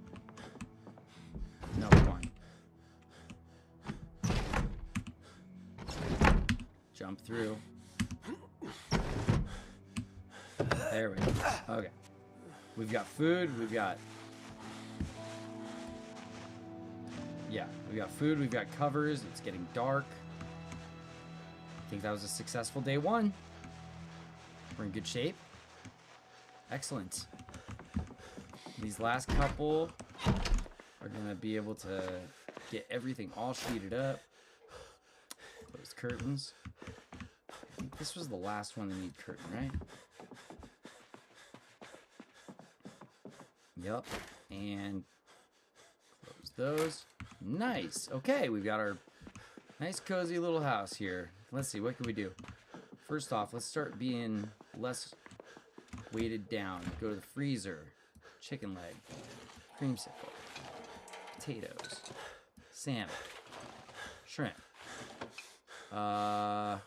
No, come on. Jump through. There we go. Okay. We've got food. We've got... Yeah, we got food. We've got covers. It's getting dark. I think that was a successful day one. We're in good shape. Excellent. These last couple are going to be able to get everything all sheeted up. Close curtains. I think this was the last one that needed curtain, right? Yep. And close those. Nice. Okay, we've got our nice cozy little house here. Let's see, what can we do? First off, let's start being less weighted down. Go to the freezer. Chicken leg. Creamsicle. Potatoes. Salmon. Shrimp. What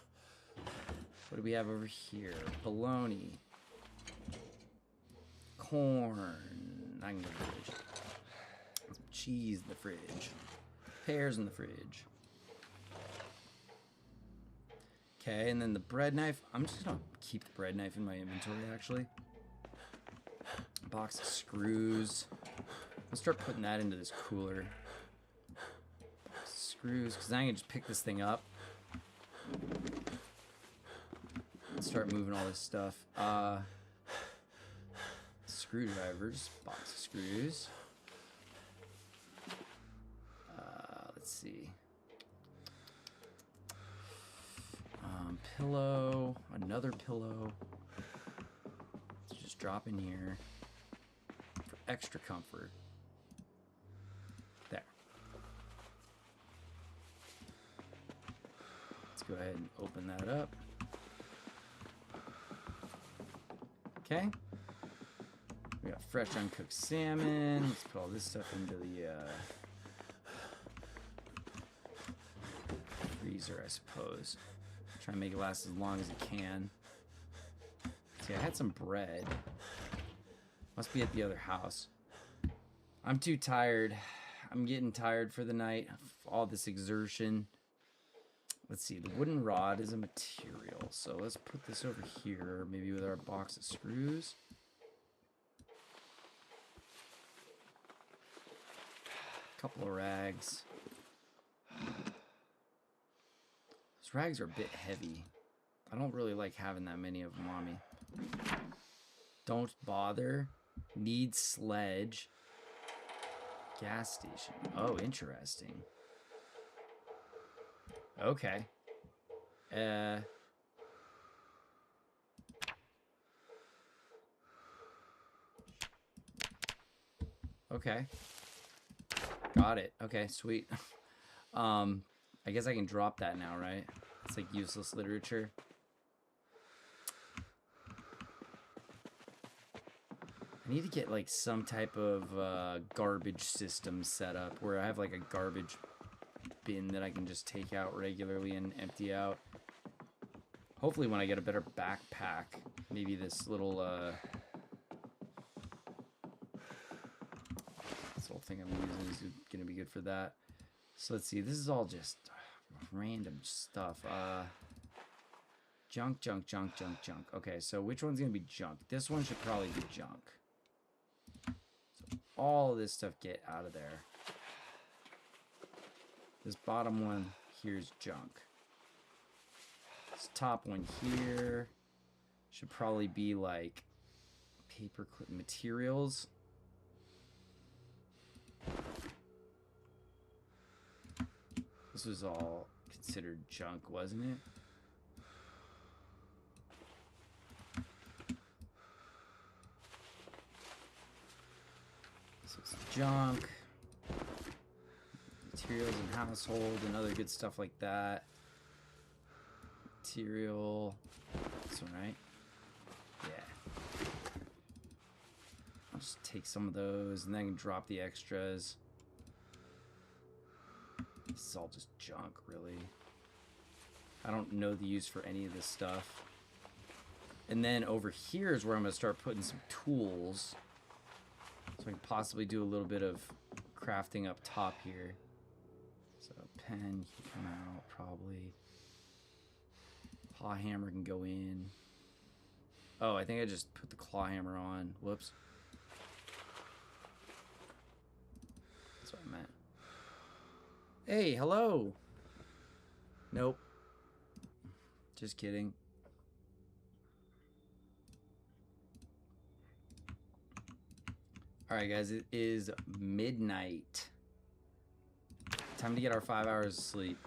do we have over here? Bologna. Corn. I can go to the fridge. Some cheese in the fridge. Pears in the fridge. Okay, and then the bread knife. I'm just gonna keep the bread knife in my inventory, actually. A box of screws. Let's start putting that into this cooler. Box of screws, because now I can just pick this thing up. And start moving all this stuff. Screwdrivers. Box of screws. Let's see. Pillow, another pillow. Let's just drop in here for extra comfort. There. Let's go ahead and open that up. Okay. We got fresh uncooked salmon. Let's put all this stuff into the freezer, I suppose. Try and make it last as long as it can. See, I had some bread. Must be at the other house. I'm too tired. I'm getting tired for the night. All this exertion. Let's see, the wooden rod is a material. So let's put this over here, maybe with our box of screws. Couple of rags. These rags are a bit heavy. I don't really like having that many of them on me. Don't bother. Need sledge. Gas station. Oh, interesting. Okay. Okay. Got it. Okay, sweet. I guess I can drop that now, right? It's like useless literature. I need to get like some type of garbage system set up where I have like a garbage bin that I can just take out regularly and empty out. Hopefully when I get a better backpack, maybe this little thing I'm using is going to be good for that. So let's see, this is all just random stuff. Junk. Okay, so which one's going to be junk? This one should probably be junk. So all of this stuff get out of there. This bottom one here is junk. This top one here should probably be like paperclip materials. This was all considered junk, wasn't it? So it's junk. Materials and household and other good stuff like that. Material. This one, right? Yeah. I'll just take some of those and then I can drop the extras. This is all just junk, really. I don't know the use for any of this stuff. And then over here is where I'm going to start putting some tools. So I can possibly do a little bit of crafting up top here. So pen can come out, probably. Claw hammer can go in. Oh, I think I just put the claw hammer on. Whoops. That's what I meant. Hey, hello. Nope. Just kidding. Alright guys, it is midnight. Time to get our 5 hours of sleep.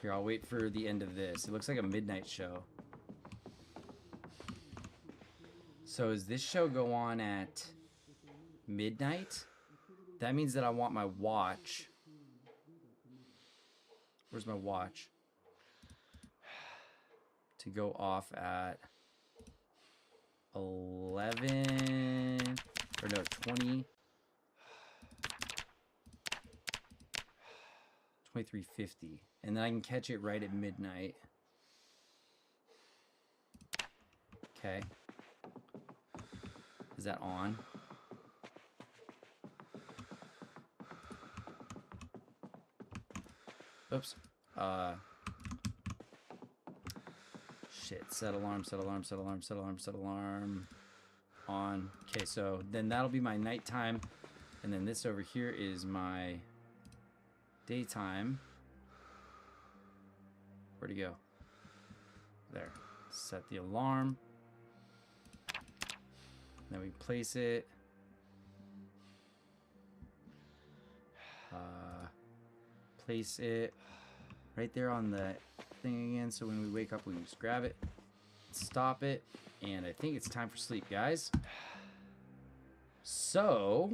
Here, I'll wait for the end of this. It looks like a midnight show. So does this show go on at midnight? That means that I want my watch. Where's my watch? To go off at 11 or no 20 23:50, and then I can catch it right at midnight. Okay, is that on? Oops. Shit. Set alarm, set alarm, set alarm, set alarm, set alarm. On. Okay, so then that'll be my nighttime. And then this over here is my daytime. Where'd he go? There. Set the alarm. Then we place it. Place it right there on the thing again, so when we wake up we can just grab it, stop it, and I think it's time for sleep, guys. So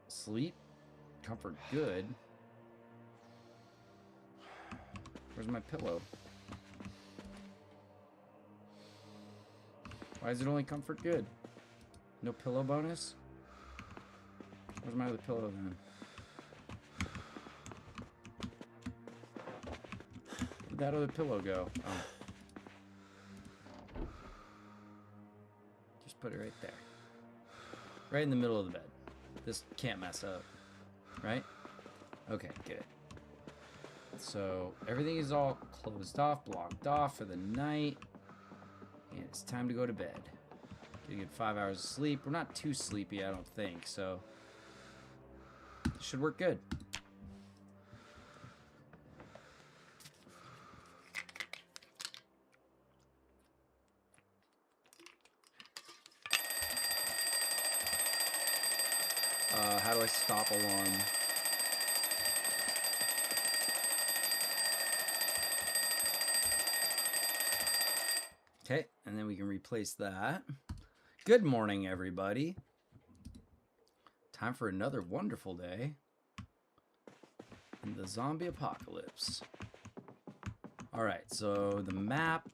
sleep, comfort, good. Where's my pillow? Why is it only comfort good? No pillow bonus? Where's my other pillow then? Where'd that other pillow go? Oh. Just put it right there. Right in the middle of the bed. This can't mess up. Right? Okay, good. So everything is all closed off, blocked off for the night. And it's time to go to bed. Get a good 5 hours of sleep. We're not too sleepy, I don't think, so it should work good. How do I stop alarm? Okay, and then we can replace that. Good morning, everybody. Time for another wonderful day. in the zombie apocalypse. Alright, so the map,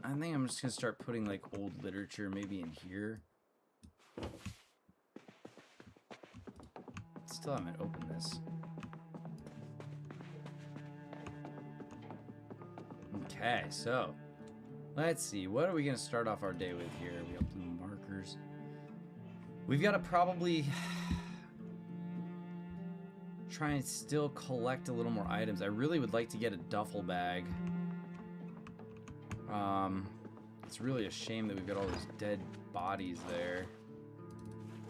I think I'm just going to start putting like old literature maybe in here. Still haven't opened this. Okay, so let's see. What are we going to start off our day with here? We have blue markers. We've got to probably try and still collect a little more items. I really would like to get a duffel bag. It's really a shame that we've got all those dead bodies there.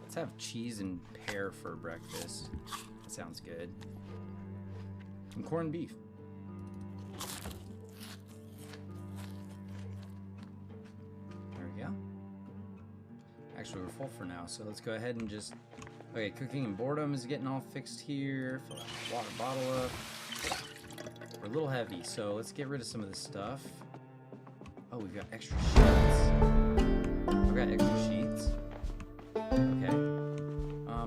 Let's have cheese and pear for breakfast. That sounds good. And corned beef. There we go. Actually, we're full for now, so let's go ahead and just... Okay, cooking and boredom is getting all fixed here. Fill that water bottle up. We're a little heavy, so let's get rid of some of this stuff. Oh, we've got extra sheets. I've got extra sheets. Okay.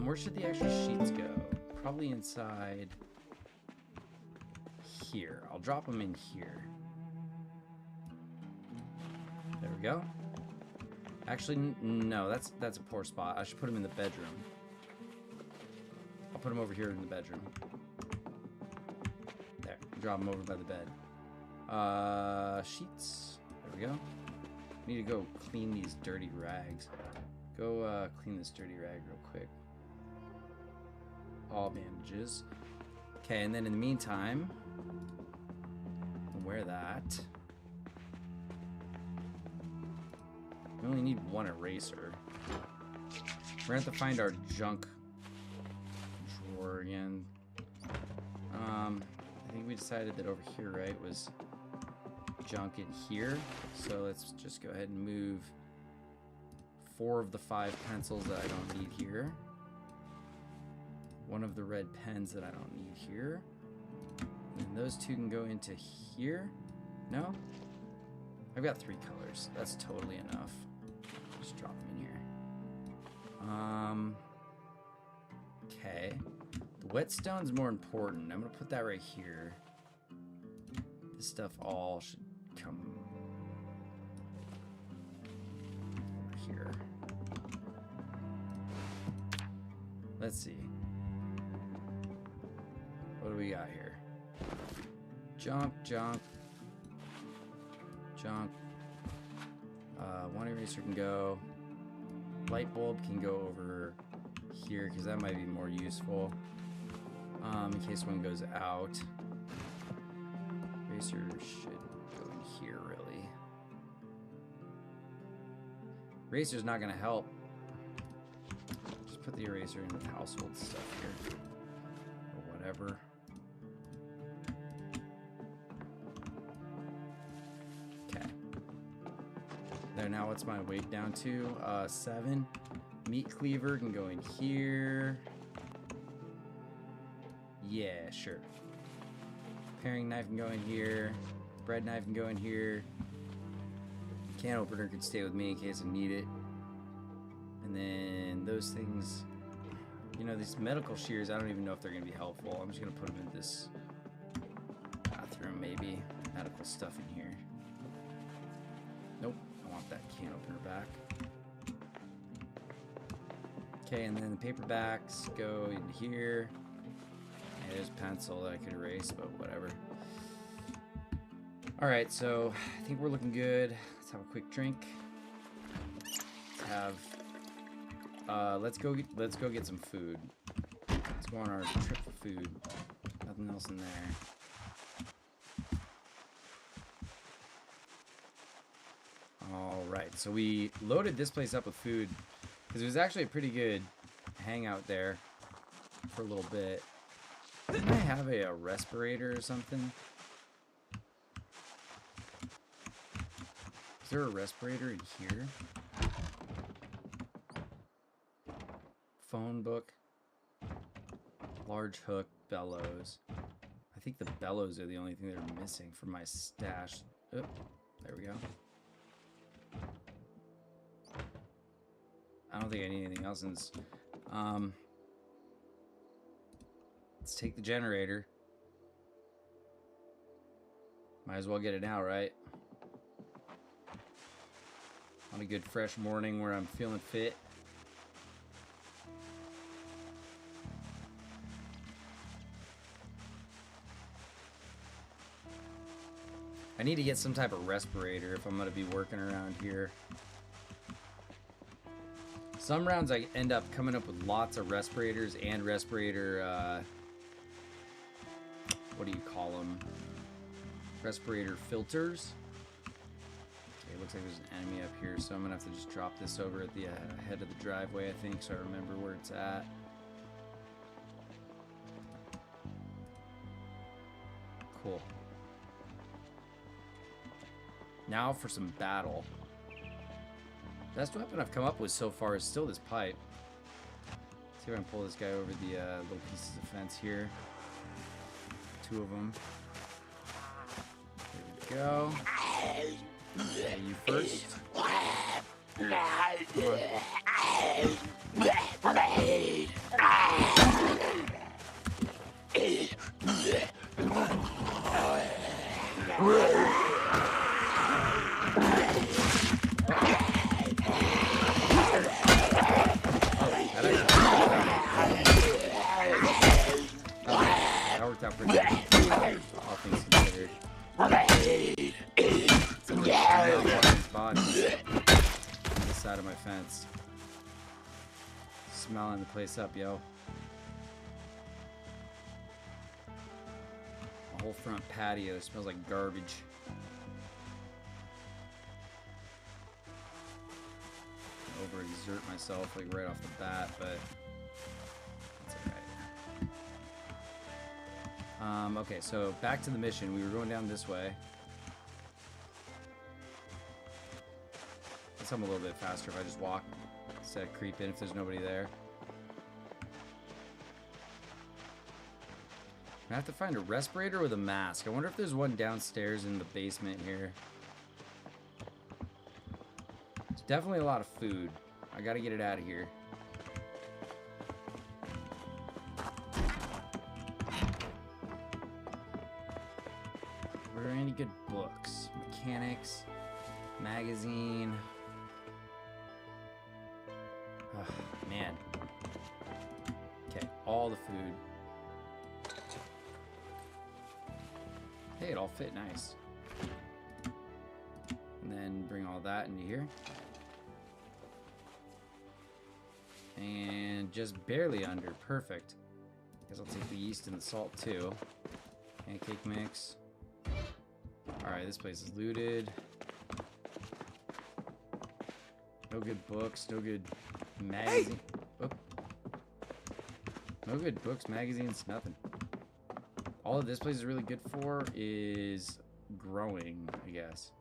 Where should the extra sheets go? Probably inside here. I'll drop them in here. There we go. Actually, no, that's a poor spot. I should put them in the bedroom. I'll put them over here in the bedroom. There. Drop them over by the bed. Sheets. There we go. Need to go clean these dirty rags. Go clean this dirty rag real quick. All bandages. Okay, and then in the meantime, we'll wear that. We only need one eraser. We're gonna have to find our junk drawer again. I think we decided that over here, right, was junk in here. So let's just go ahead and move 4 of the 5 pencils that I don't need here. 1 of the red pens that I don't need here. And those 2 can go into here. No? I've got 3 colors. That's totally enough. Just drop them in here. Okay. The whetstone's more important. I'm gonna put that right here. This stuff all should come over here. Let's see. What do we got here? Junk, junk, junk. 1 eraser can go. Light bulb can go over here because that might be more useful. In case one goes out. Eraser should go in here, really. Eraser's not going to help. Just put the eraser in the household stuff here. Or whatever. Okay. There, now what's my weight down to? 7. Meat cleaver can go in here. Yeah, sure. Paring knife can go in here. Bread knife can go in here. Can opener can stay with me in case I need it. And then those things, you know, these medical shears, I don't even know if they're going to be helpful. I'm just going to put them in this bathroom, maybe. Medical stuff in here. Nope, I want that can opener back. Okay, and then the paperbacks go in here. Yeah, there's a pencil that I could erase, but whatever. All right, so I think we're looking good. Let's have a quick drink. Let's go get some food. Let's go on our trip for food. Nothing else in there. All right, so we loaded this place up with food because it was actually a pretty good hangout there for a little bit. Didn't I have a respirator or something? Is there a respirator in here? Phone book. Large hook, bellows. I think the bellows are the only thing that are missing from my stash. Oh, there we go. I don't think I need anything else in this. Let's take the generator. Might as well get it now, right? On a good fresh morning where I'm feeling fit. I need to get some type of respirator if I'm going to be working around here. Some rounds I end up coming up with lots of respirators and respirator, what do you call them? Respirator filters. Okay, it looks like there's an enemy up here, so I'm going to have to just drop this over at the head of the driveway, I think, so I remember where it's at. Cool. Now for some battle. Best weapon I've come up with so far is still this pipe. Let's see if I can pull this guy over the little pieces of fence here. 2 of them. There we go. Okay, you first. Come on. That worked out pretty good, all things considered. Somebody's body on this side of my fence. Smelling the place up, yo. The whole front patio smells like garbage. Overexert myself like right off the bat, but that's alright. Okay, so back to the mission. We were going down this way. Guess I'm a little bit faster if I just walk instead of creep in if there's nobody there. I have to find a respirator with a mask. I wonder if there's one downstairs in the basement here. There's definitely a lot of food. I gotta get it out of here. Were there any good books? Mechanics, magazine. Oh, man. Okay, all the food. Hey, it all fit nice. And then bring all that into here. And just barely under. Perfect. Guess I'll take the yeast and the salt too. Pancake mix. Alright, this place is looted. No good books, no good magazine. Oh. No good books, magazines, nothing. All of this place is really good for is growing, I guess.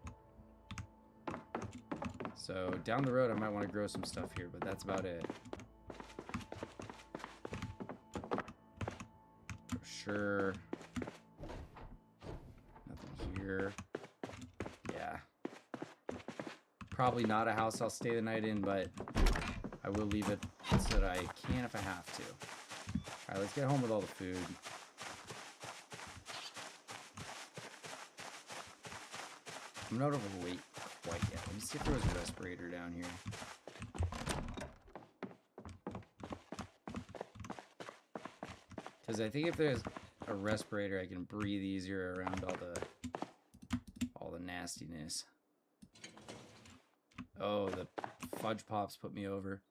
So down the road I might want to grow some stuff here, but that's about it. For sure. Nothing here. Yeah. Probably not a house I'll stay the night in, but I will leave it so that I can if I have to. Alright, let's get home with all the food. I'm not overweight quite yet. Let me see if there was a respirator down here. Because I think if there's a respirator, I can breathe easier around all the nastiness. Oh, the fudge pops put me over.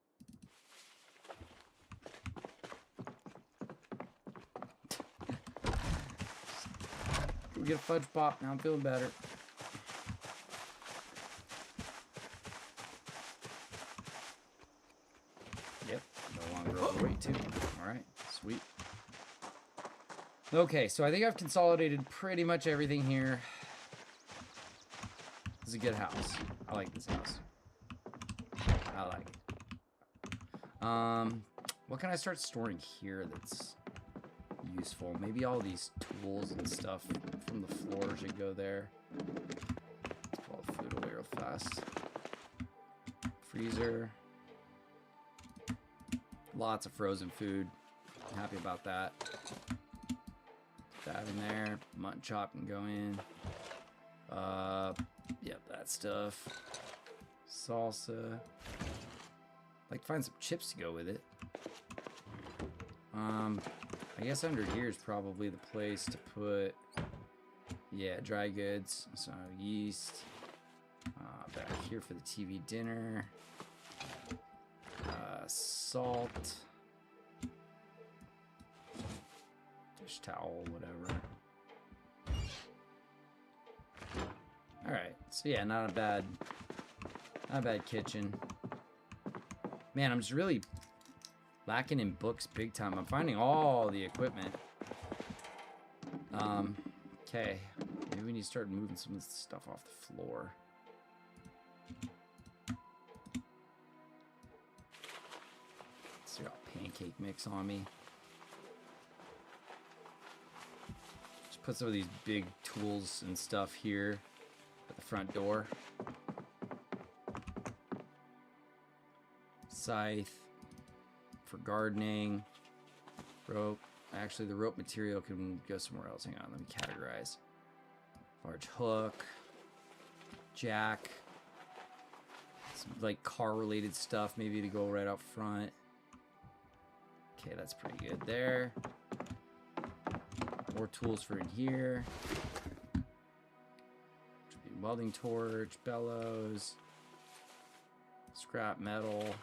We get a fudge pop. Now I'm feeling better. Yep, no longer overweight too. Alright, sweet. Okay, so I think I've consolidated pretty much everything here. This is a good house. I like this house. I like it. What can I start storing here that's useful? Maybe all these tools and stuff from the floor should go there. Let's pull the food away real fast. Freezer. Lots of frozen food. I'm happy about that. That in there. Mutton chop can go in. Yep, that stuff. Salsa. Like to find some chips to go with it. I guess under here is probably the place to put, yeah, dry goods. So yeast. Back here for the TV dinner. Salt. Dish towel, whatever. Alright, so yeah, not a bad kitchen. Man, I'm just really lacking in books big time. I'm finding all the equipment. Okay. Maybe we need to start moving some of this stuff off the floor. So I got pancake mix on me. Just put some of these big tools and stuff here at the front door. Scythe for gardening. Rope. Actually, the rope material can go somewhere else. Hang on, let me categorize. Large hook. Jack. Some like car-related stuff, maybe to go right up front. Okay, that's pretty good there. More tools for in here. Welding torch, bellows, scrap metal,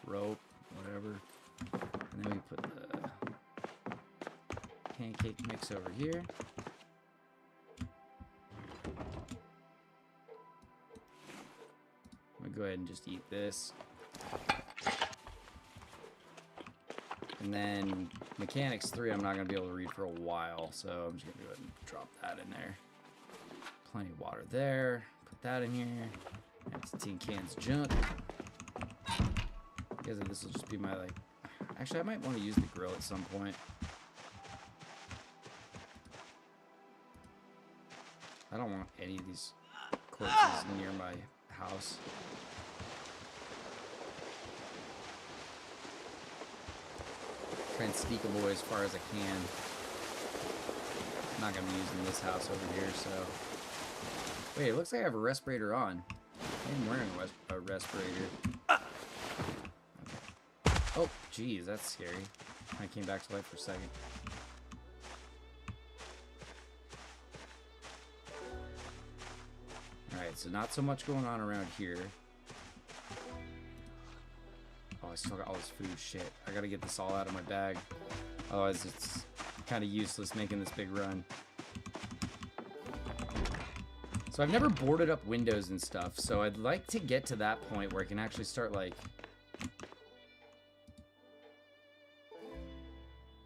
rope, whatever. And then we put the pancake mix over here. I'm gonna go ahead and just eat this. And then Mechanics 3 I'm not gonna be able to read for a while, so I'm just gonna go ahead and drop that in there. Plenty of water there. Put that in here. Empty tin cans junk. I guess this will just be my, like... Actually, I might want to use the grill at some point. I don't want any of these corpses near my house. Try and sneak them away as far as I can. I'm not going to be using this house over here, so... Wait, it looks like I have a respirator on. I'm wearing a respirator. Okay. Oh, geez, that's scary. I came back to life for a second. Alright, so not so much going on around here. Oh, I still got all this food. Shit. I gotta get this all out of my bag. Otherwise, it's kind of useless making this big run. So I've never boarded up windows and stuff, so I'd like to get to that point where I can actually start, like,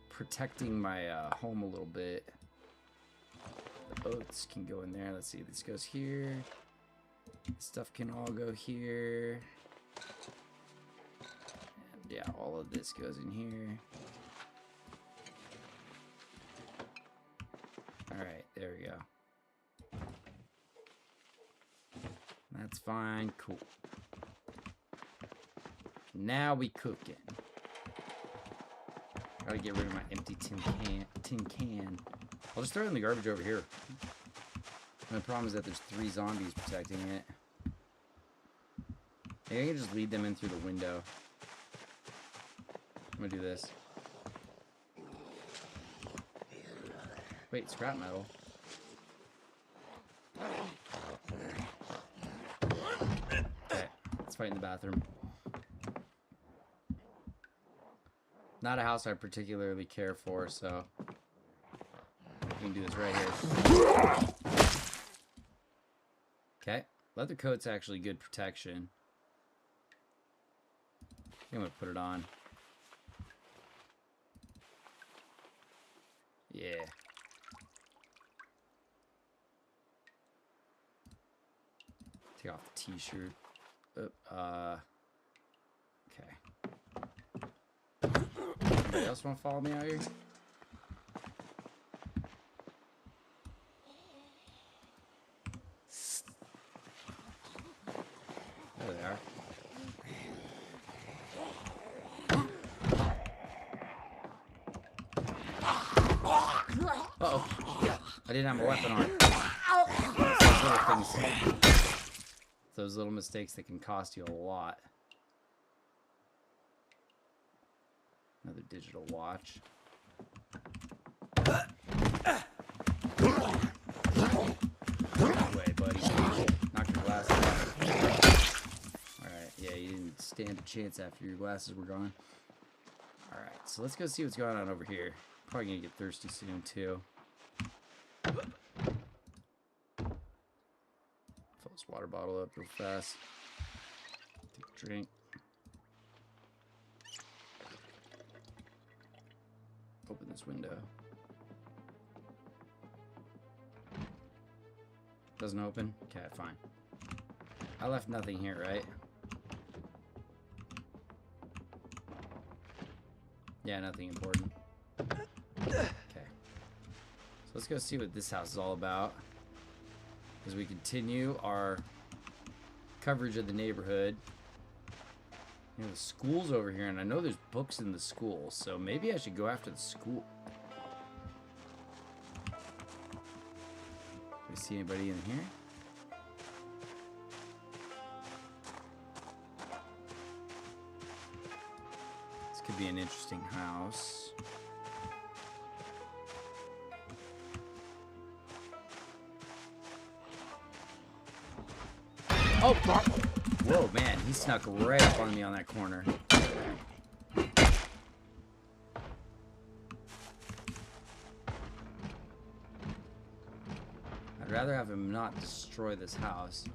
protecting my home a little bit. The oats can go in there. Let's see, this goes here. This stuff can all go here. And yeah, all of this goes in here. Alright, there we go. That's fine, cool. Now we cooking. Gotta get rid of my empty tin can. I'll just throw it in the garbage over here. The problem is that there's 3 zombies protecting it. Maybe I can just lead them in through the window. I'm gonna do this. Wait, scrap metal. Okay, let's fight in the bathroom. Not a house I particularly care for, so we can do this right here. Okay, leather coat's actually good protection. I'm gonna put it on. Yeah. Take off the t-shirt. Okay. Anybody else want to follow me out here? There they are. Uh-oh. I didn't have a weapon on. little things, those little mistakes that can cost you a lot. Another digital watch. Way, buddy. Knock your glasses off. Alright, yeah, you didn't stand a chance after your glasses were gone. Alright, so let's go see what's going on over here. Probably gonna get thirsty soon, too. Fill this water bottle up real fast. Take a drink. Open this window. Doesn't open? Okay, fine. I left nothing here, right? Yeah, nothing important. Okay. So let's go see what this house is all about. As we continue our coverage of the neighborhood. You know, the school's over here, and I know there's books in the school, so maybe I should go after the school. Do we see anybody in here? This could be an interesting house. Oh! Whoa, man, he snuck right up on me on that corner. I'd rather have him not destroy this house.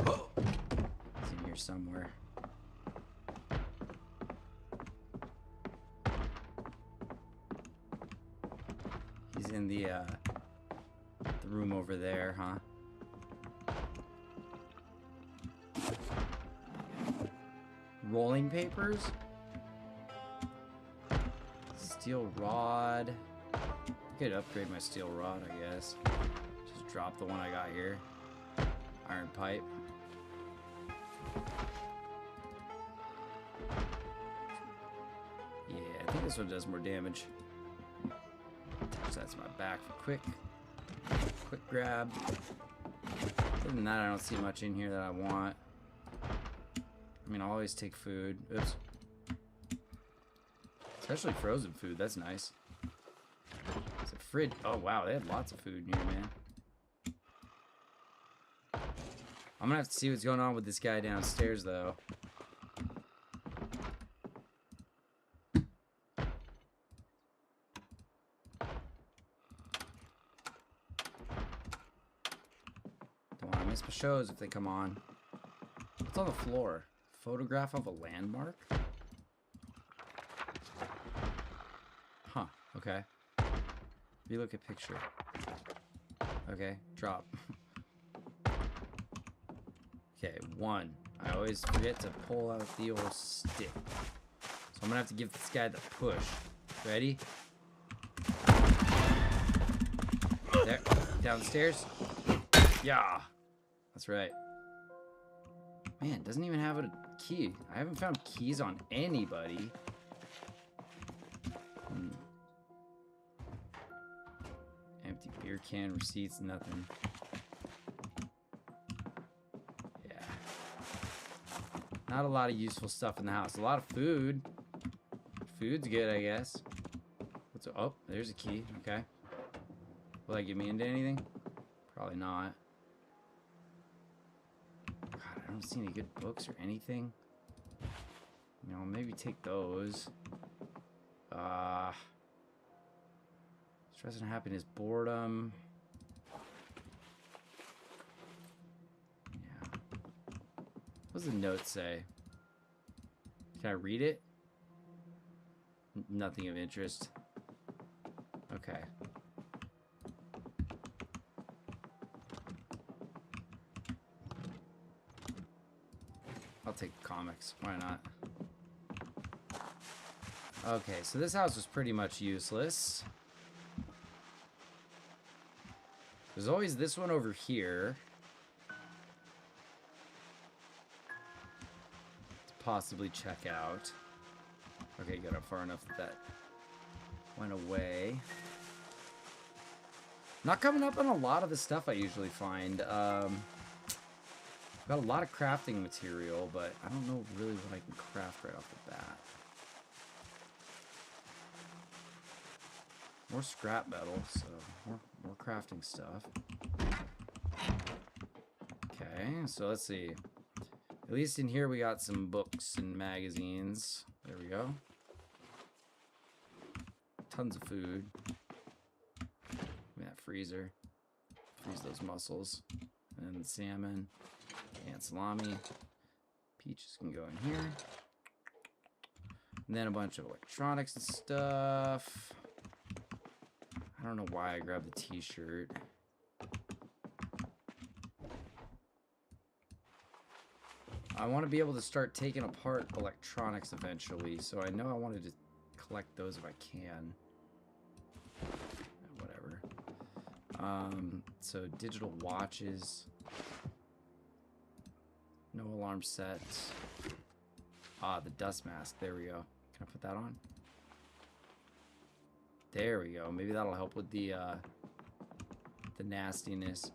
He's in here somewhere. He's in the room over there, huh? Rolling papers? Steel rod. I could upgrade my steel rod, I guess. Just drop the one I got here. Iron pipe. Yeah, I think this one does more damage. That's my back for quick grab. Other than that, I don't see much in here that I want. I mean, I'll always take food. Oops. Especially frozen food. That's nice. It's a fridge. Oh, wow. They have lots of food in here, man. I'm gonna have to see what's going on with this guy downstairs, though. Miss my shows if they come on. What's on the floor? Photograph of a landmark? Huh, okay. Relook at picture. Okay, drop. Okay, 1. I always forget to pull out the old stick. So I'm gonna have to give this guy the push. Ready? There, downstairs. Yeah. That's right. Man, doesn't even have a key. I haven't found keys on anybody. Empty beer can, receipts, nothing. Yeah. Not a lot of useful stuff in the house. A lot of food. Food's good, I guess. Oh, there's a key. Okay. Will that get me into anything? Probably not. I don't see any good books or anything. You know, maybe take those. Stress and happiness, boredom. Yeah. What does the note say? Can I read it? Nothing of interest. Okay. I'll take the comics. Why not? Okay, so this house was pretty much useless. There's always this one over here. To possibly check out. Okay, got up far enough that that went away. Not coming up on a lot of the stuff I usually find. Got a lot of crafting material, but I don't know really what I can craft right off the bat. More scrap metal, so more crafting stuff. Okay, so let's see. At least in here we got some books and magazines. There we go. Tons of food. That freezer. Freeze those mussels. And salmon. And salami. Peaches can go in here. And then a bunch of electronics and stuff. I don't know why I grabbed the t-shirt. I want to be able to start taking apart electronics eventually, so I know I wanted to collect those if I can. Whatever. So digital watches. No alarm set. Ah, the dust mask. There we go. Can I put that on? There we go. Maybe that'll help with the nastiness.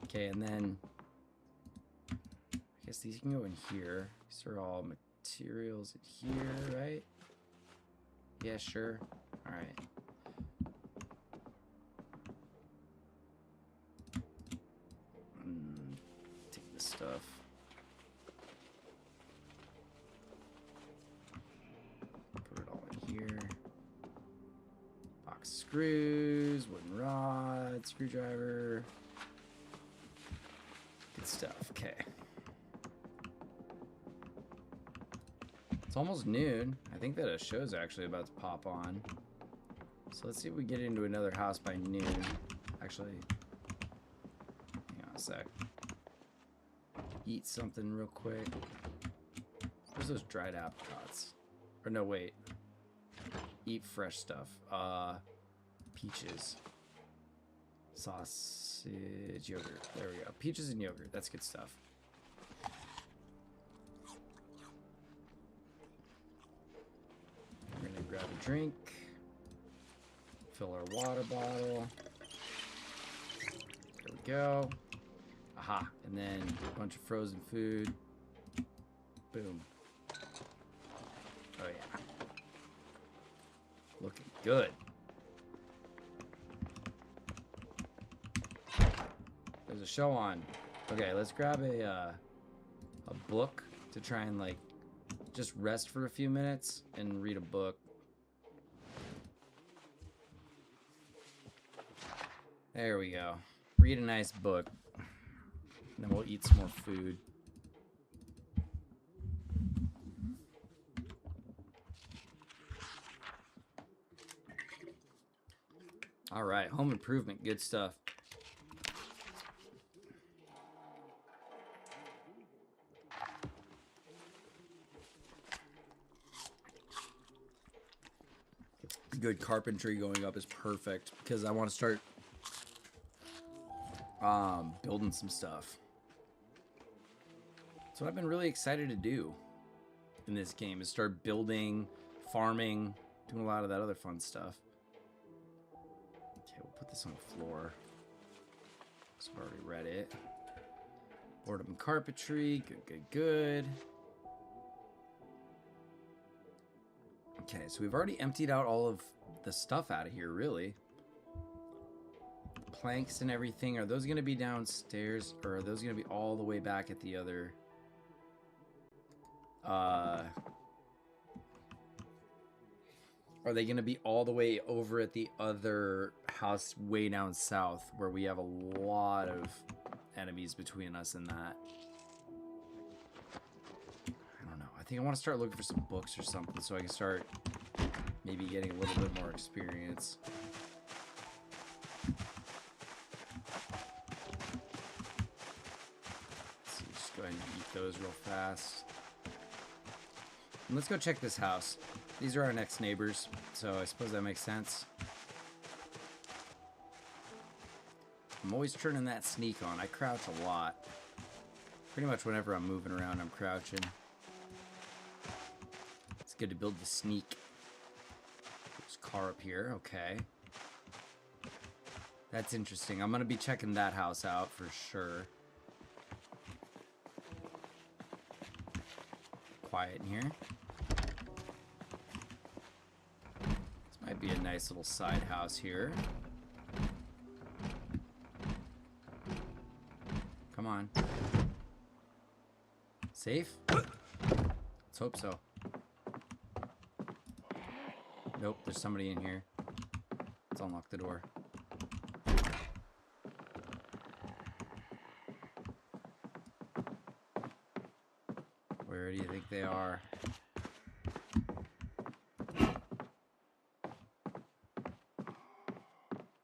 Okay, and then I guess these can go in here. These are all materials in here, right? Yeah, sure. All right. Take this stuff. Put it all in here. Box screws, wooden rod, screwdriver. Good stuff. Okay. It's almost noon. I think that a show's actually about to pop on. So let's see if we get into another house by noon. Actually, hang on a sec. Eat something real quick. Where's those dried apricots? Or no, wait. Eat fresh stuff. Peaches. Sausage, yogurt. There we go. Peaches and yogurt. That's good stuff. We're gonna grab a drink. Fill our water bottle. There we go. Aha. And then a bunch of frozen food. Boom. Oh yeah. Looking good. There's a show on. Okay, let's grab a book to try and like just rest for a few minutes and read a book. There we go. Read a nice book. And then we'll eat some more food. All right, home improvement, good stuff. Good carpentry going up is perfect because I want to start building some stuff. So what I've been really excited to do in this game is start building, farming, doing a lot of that other fun stuff. Okay, we'll put this on the floor. So I've already read it. Board up and carpentry, good. Okay, so we've already emptied out all of the stuff out of here, really. Planks and everything, are those going to be downstairs, or are those going to be all the way back at the other... Are they going to be all the way over at the other house way down south, where we have a lot of enemies between us and that? I don't know. I think I want to start looking for some books or something so I can start maybe getting a little bit more experience. Let's see, just go ahead and eat those real fast. And let's go check this house. These are our next neighbors, so I suppose that makes sense. I'm always turning that sneak on. I crouch a lot. Pretty much whenever I'm moving around, I'm crouching. Let's good to build the sneak. There's a car up here. Okay. That's interesting. I'm going to be checking that house out for sure. Quiet in here. This might be a nice little side house here. Come on. Safe? Let's hope so. Nope, there's somebody in here. Let's unlock the door. Where do you think they are?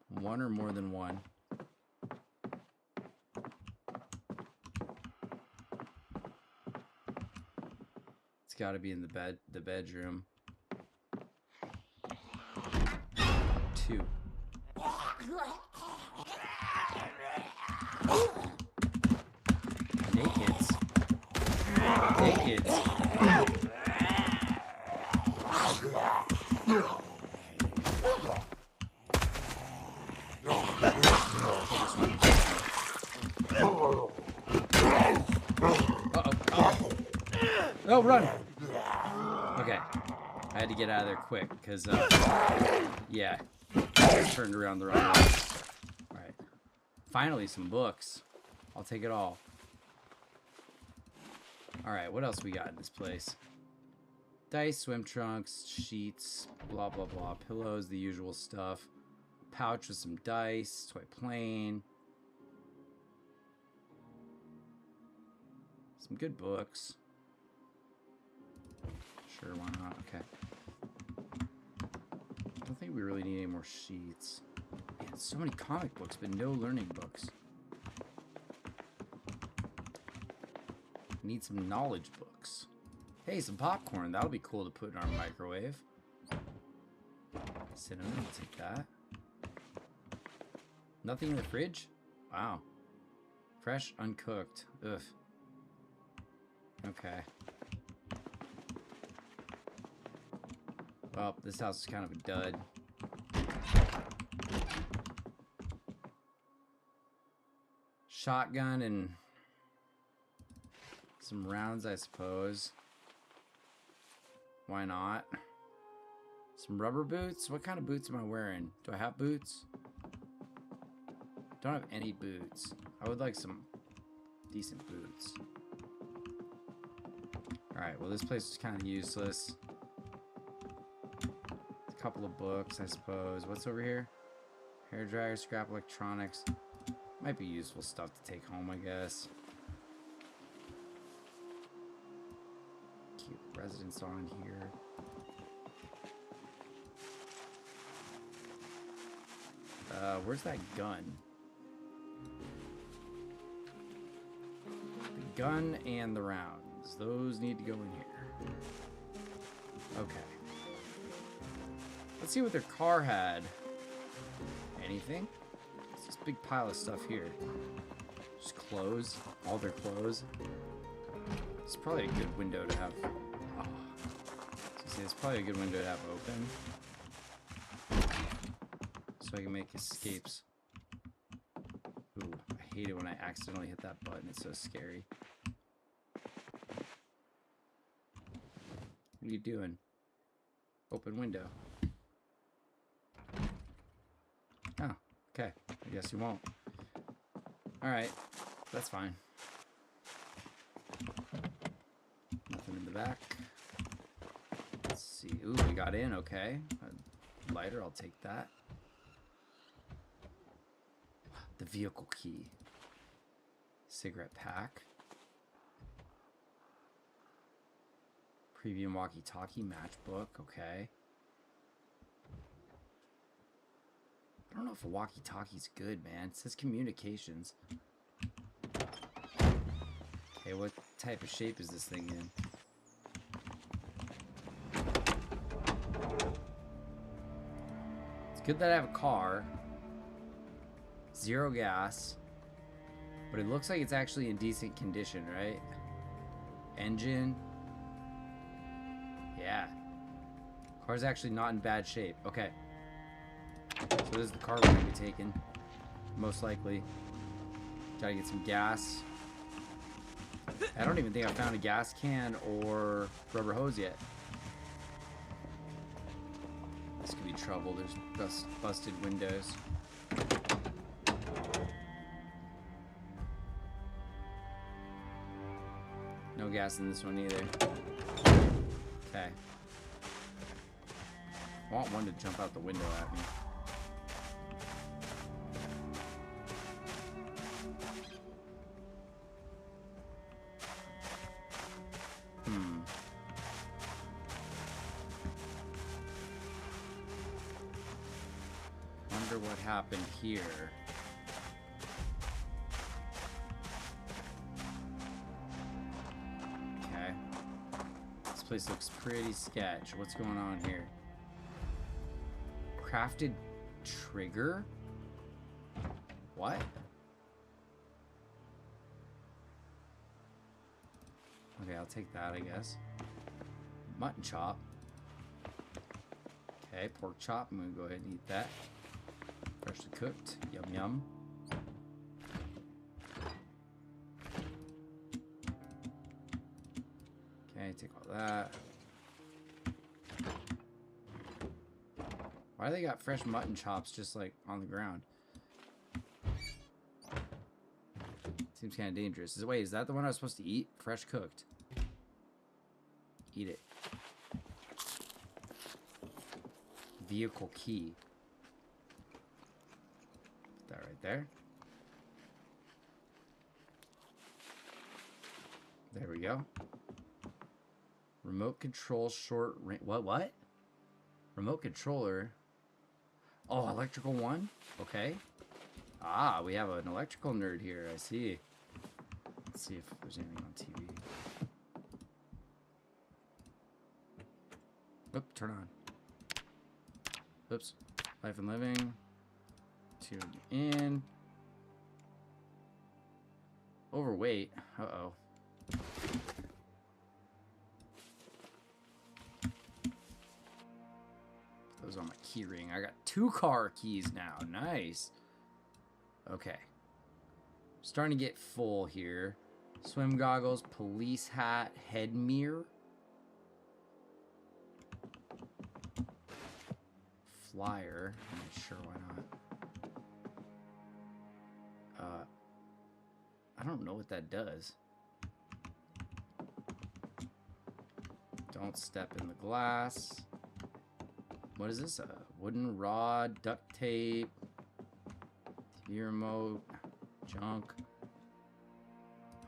One or more than one? It's got to be in the bedroom. 2. Nakeds. Nakeds. Oh, run! Okay. I had to get out of there quick, because, yeah. I turned around the wrong way. Alright. Finally, some books. I'll take it all. Alright, what else we got in this place? Dice, swim trunks, sheets, blah, blah, blah. Pillows, the usual stuff. Pouch with some dice, toy plane. Some good books. Sure, why not? Okay. I don't think we really need any more sheets. Man, so many comic books, but no learning books. Need some knowledge books. Hey, some popcorn. That'll be cool to put in our microwave. Cinnamon, I'll take that. Nothing in the fridge? Wow. Fresh, uncooked. Ugh. Okay. Well, this house is kind of a dud. Shotgun and some rounds, I suppose. Why not? Some rubber boots? What kind of boots am I wearing? Do I have boots? Don't have any boots. I would like some decent boots. Alright, well this place is kind of useless. A couple of books, I suppose. What's over here? Hairdryer, scrap electronics. Might be useful stuff to take home, I guess. Cute residence on here. Where's that gun? The gun and the rounds. Those need to go in here. Okay. Let's see what their car had. Anything? It's this big pile of stuff here. Just clothes. All their clothes. It's probably a good window to have. Oh. So it's probably a good window to have open. So I can make escapes. Ooh, I hate it when I accidentally hit that button. It's so scary. What are you doing? Open window. Oh, okay. I guess you won't. Alright, that's fine. Nothing in the back. Let's see. Ooh, we got in, okay. A lighter, I'll take that. The vehicle key. Cigarette pack. Premium walkie-talkie matchbook. Okay. I don't know if a walkie-talkie's good, man. It says communications. Okay, what type of shape is this thing in? It's good that I have a car. 0 gas. But it looks like it's actually in decent condition, right? Engine. Yeah, Car's actually not in bad shape. Okay. So this is the car we're going to be taking. Most likely. Gotta get some gas. I don't even think I found a gas can or rubber hose yet. This could be trouble. There's busted windows. No gas in this one either. Okay. I want one to jump out the window at me. Wonder what happened here. Okay. This place looks pretty sketch. What's going on here? Crafted trigger? What? Okay, I'll take that, I guess. Mutton chop. Okay, pork chop. I'm gonna go ahead and eat that. Freshly cooked. Yum yum. Okay, take all that. Why do they got fresh mutton chops just like on the ground? Seems kind of dangerous. Wait, is that the one I was supposed to eat? Fresh cooked. Eat it. Vehicle key. Put that right there. There we go. Remote control short range. What? Remote controller. Oh, electrical one? Okay. Ah, we have an electrical nerd here. I see. Let's see if there's anything on TV. Oop, turn on. Oops. Life and living. Tune in. Overweight. Uh-oh. Those on my key ring. I got 2 car keys now. Nice. Okay. Starting to get full here. Swim goggles, police hat, head mirror. Flyer. I'm not sure why not. I don't know what that does. Don't step in the glass. What is this? A wooden rod, duct tape, TV remote, junk.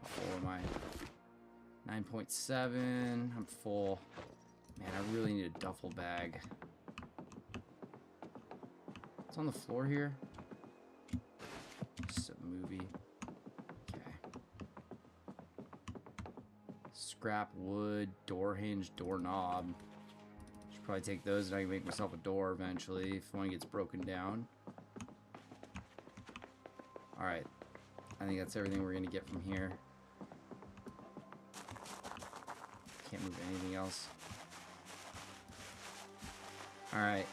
How full am I? 9.7. I'm full. Man, I really need a duffel bag. What's on the floor here? Just a movie. Okay. Scrap wood, door hinge, doorknob. Should probably take those and I can make myself a door eventually if one gets broken down. Alright. I think that's everything we're going to get from here. Can't move anything else. Alright.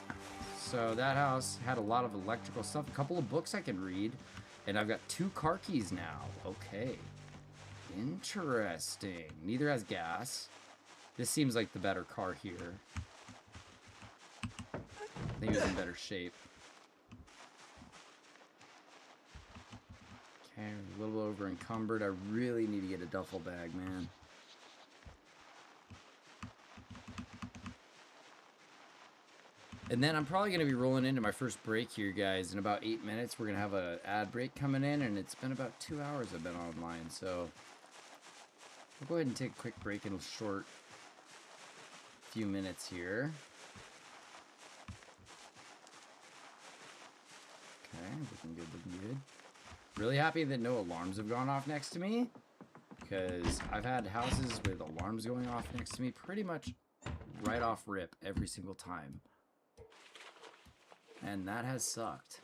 So that house had a lot of electrical stuff. A couple of books I can read. And I've got 2 car keys now. Okay. Interesting. Neither has gas. This seems like the better car here. I think it's in better shape. Okay, a little over encumbered. I really need to get a duffel bag, man. And then I'm probably going to be rolling into my first break here, guys. In about 8 minutes, we're going to have an ad break coming in, and it's been about 2 hours I've been online, so we'll go ahead and take a quick break in a short few minutes here. Okay, looking good, looking good. Really happy that no alarms have gone off next to me, because I've had houses with alarms going off next to me pretty much right off rip every single time. And that has sucked.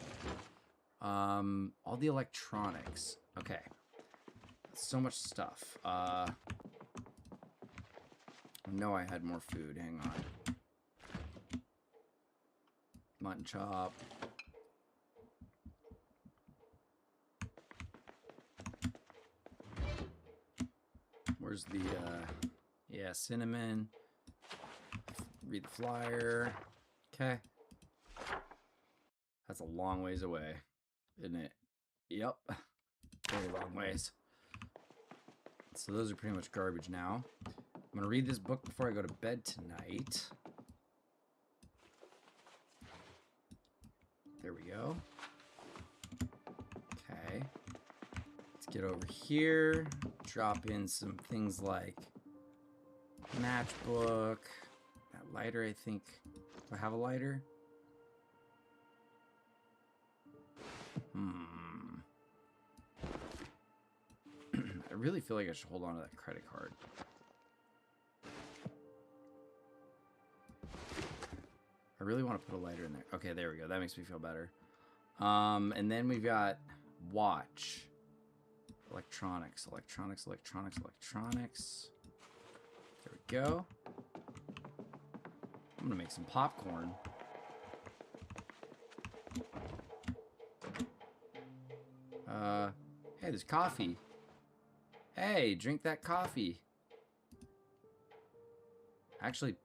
All the electronics. Okay. So much stuff. I know I had more food. Hang on. Mutton chop. Where's the, yeah, cinnamon. Read the flyer. Okay. That's a long ways away, isn't it? Yep. Very long ways. So those are pretty much garbage now. I'm going to read this book before I go to bed tonight. There we go. Okay. Let's get over here. Drop in some things like matchbook. That lighter, I think. Do I have a lighter? I really feel like I should hold on to that credit card. I really want to put a lighter in there. Okay, there we go. That makes me feel better. And then we've got watch. Electronics. There we go. I'm going to make some popcorn. Hey, there's coffee. Hey, drink that coffee. Actually,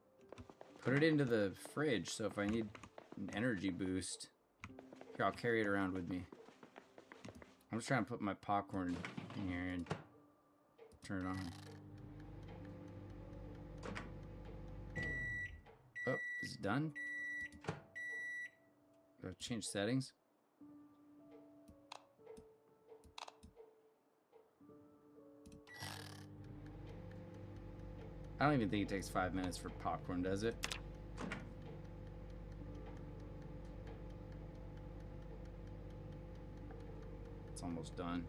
put it into the fridge, so if I need an energy boost, here, I'll carry it around with me. I'm just trying to put my popcorn in here and turn it on. Oh, is it done? Go change settings. I don't even think it takes 5 minutes for popcorn, does it? It's almost done.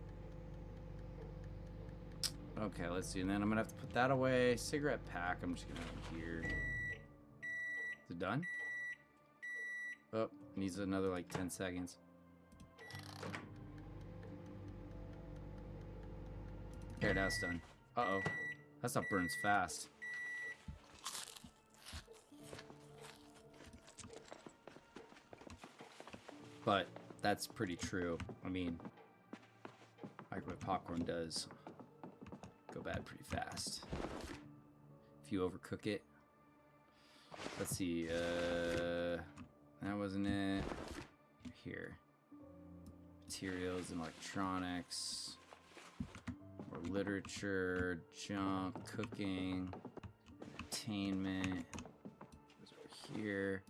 Okay, let's see. And then I'm gonna have to put that away. Cigarette pack, I'm just gonna have it here. Is it done? Oh, needs another like 10 seconds. There, now it's done. Uh-oh. That stuff burns fast. But that's pretty true. I mean, microwave popcorn does go bad pretty fast if you overcook it. Let's see. That wasn't it. Here. Materials and electronics. More literature, junk, cooking, entertainment. Goes over here.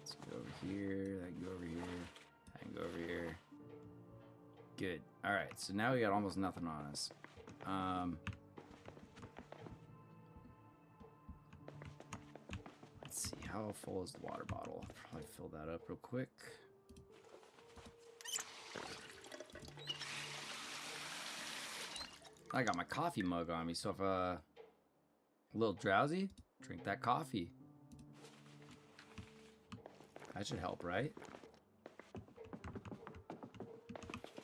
Let's go over here. That can go over here. That can go over here. Good. Alright, so now we got almost nothing on us. Let's see, how full is the water bottle? I'll probably fill that up real quick. I got my coffee mug on me, so if a little drowsy, drink that coffee. That should help, right?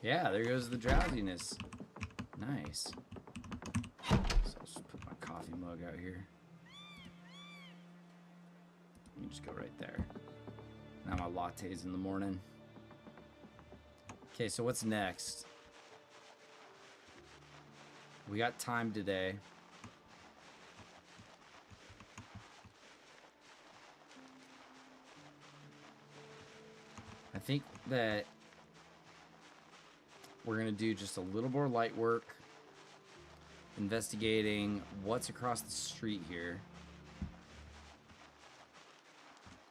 Yeah, there goes the drowsiness. Nice. So I'll just put my coffee mug out here. You just go right there. Now my lattes in the morning. Okay, so what's next? We got time today. I think that we're going to do just a little more light work, investigating what's across the street here.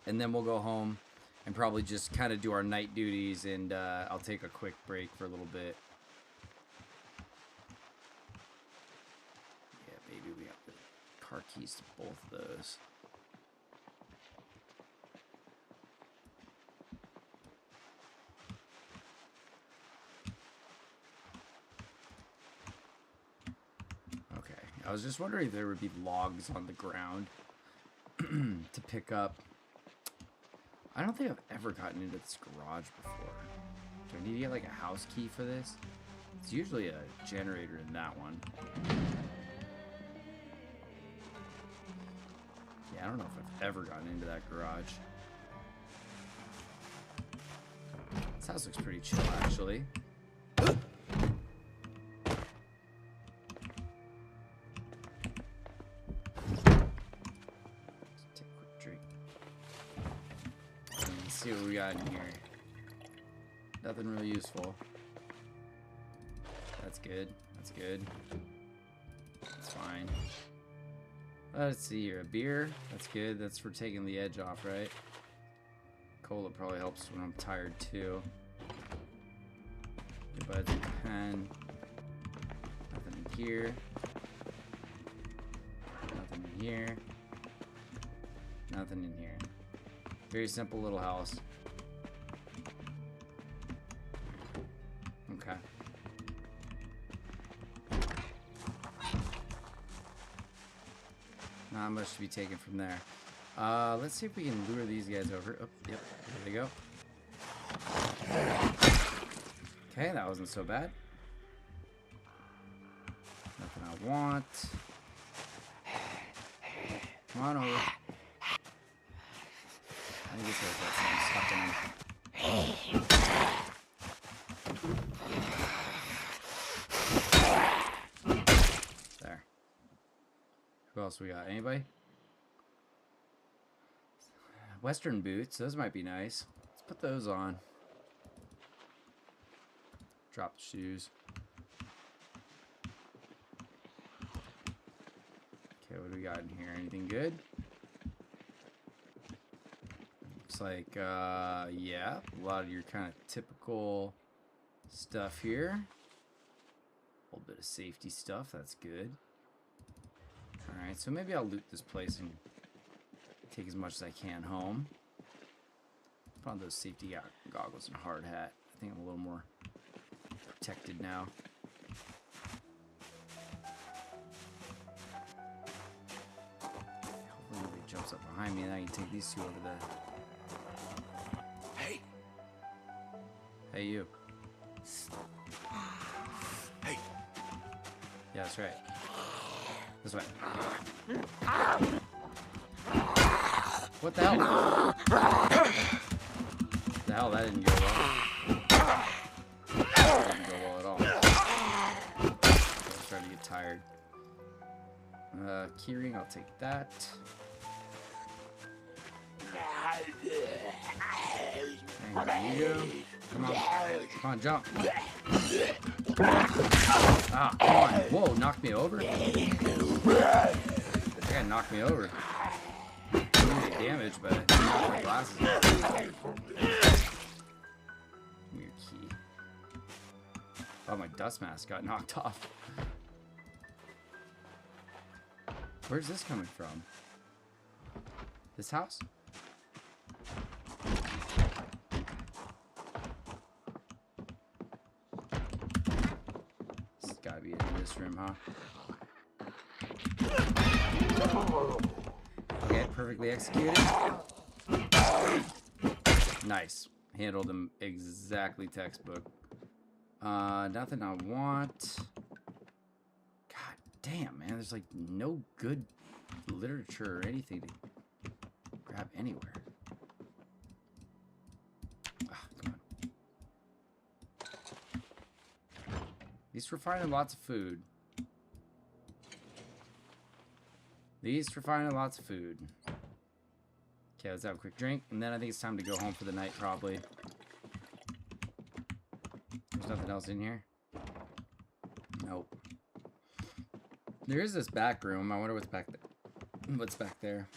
And then we'll go home and probably just kind of do our night duties, and I'll take a quick break for a little bit. Yeah, baby, we got the car keys to both of those. I was just wondering if there would be logs on the ground to pick up. I don't think I've ever gotten into this garage before. Do I need to get like a house key for this? It's usually a generator in that one. Yeah, I don't know if I've ever gotten into that garage. This house looks pretty chill, actually. See what we got in here. Nothing really useful. That's good. That's good. That's fine. Let's see here. A beer. That's good. That's for taking the edge off, right? Cola probably helps when I'm tired too. Goodbye to the pen. Nothing in here. Nothing in here. Nothing in here. Very simple little house. Okay. Not much to be taken from there. Let's see if we can lure these guys over. Oh, yep, there they go. Okay, that wasn't so bad. Nothing I want. Come on over. I think this guy's got something stuck in him. There. Who else we got? Anybody? Western boots. Those might be nice. Let's put those on. Drop the shoes. Okay, what do we got in here? Anything good? Looks like, yeah, a lot of your kind of typical stuff here. A little bit of safety stuff. That's good. Alright, so maybe I'll loot this place and take as much as I can home. Put on those safety goggles and a hard hat. I think I'm a little more protected now. Hopefully nobody jumps up behind me and I can take these two over there. Hey! Hey, you. Hey! Yeah, that's right. This way. What the hell? The hell, that didn't go well. That didn't go well at all. I'm starting to get tired. Keyring, I'll take that. There you go. Come on. Come on, jump. Ah, come on. Whoa, knocked me over? That guy knocked me over. Didn't get damage, but I knocked my glasses off. Give me your key. Oh, my dust mask got knocked off. Where's this coming from? This house? This has gotta be in this room, huh? Okay, perfectly executed. Nice. Handled him exactly textbook. Nothing I want. God damn, man. There's like no good literature or anything to grab anywhere. Ah, come on. At least we're finding lots of food. These for finding lots of food. Okay, let's have a quick drink, and then I think it's time to go home for the night, probably. There's nothing else in here? Nope. There is this back room. I wonder what's back there. What's back there?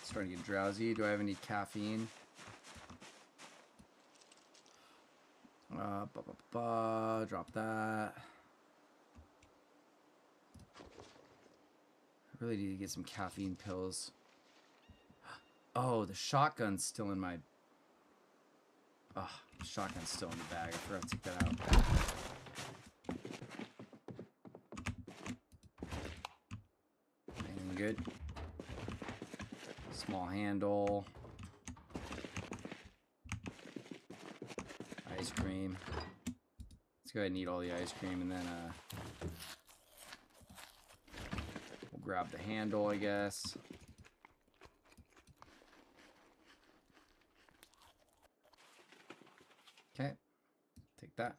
Starting to get drowsy. Do I have any caffeine? Drop that. I really need to get some caffeine pills. Oh, the shotgun's still in my... Oh, the shotgun's still in the bag. I forgot to take that out. Anything good? Small handle. Ice cream. Let's go ahead and eat all the ice cream and then we'll grab the handle, I guess. Take that.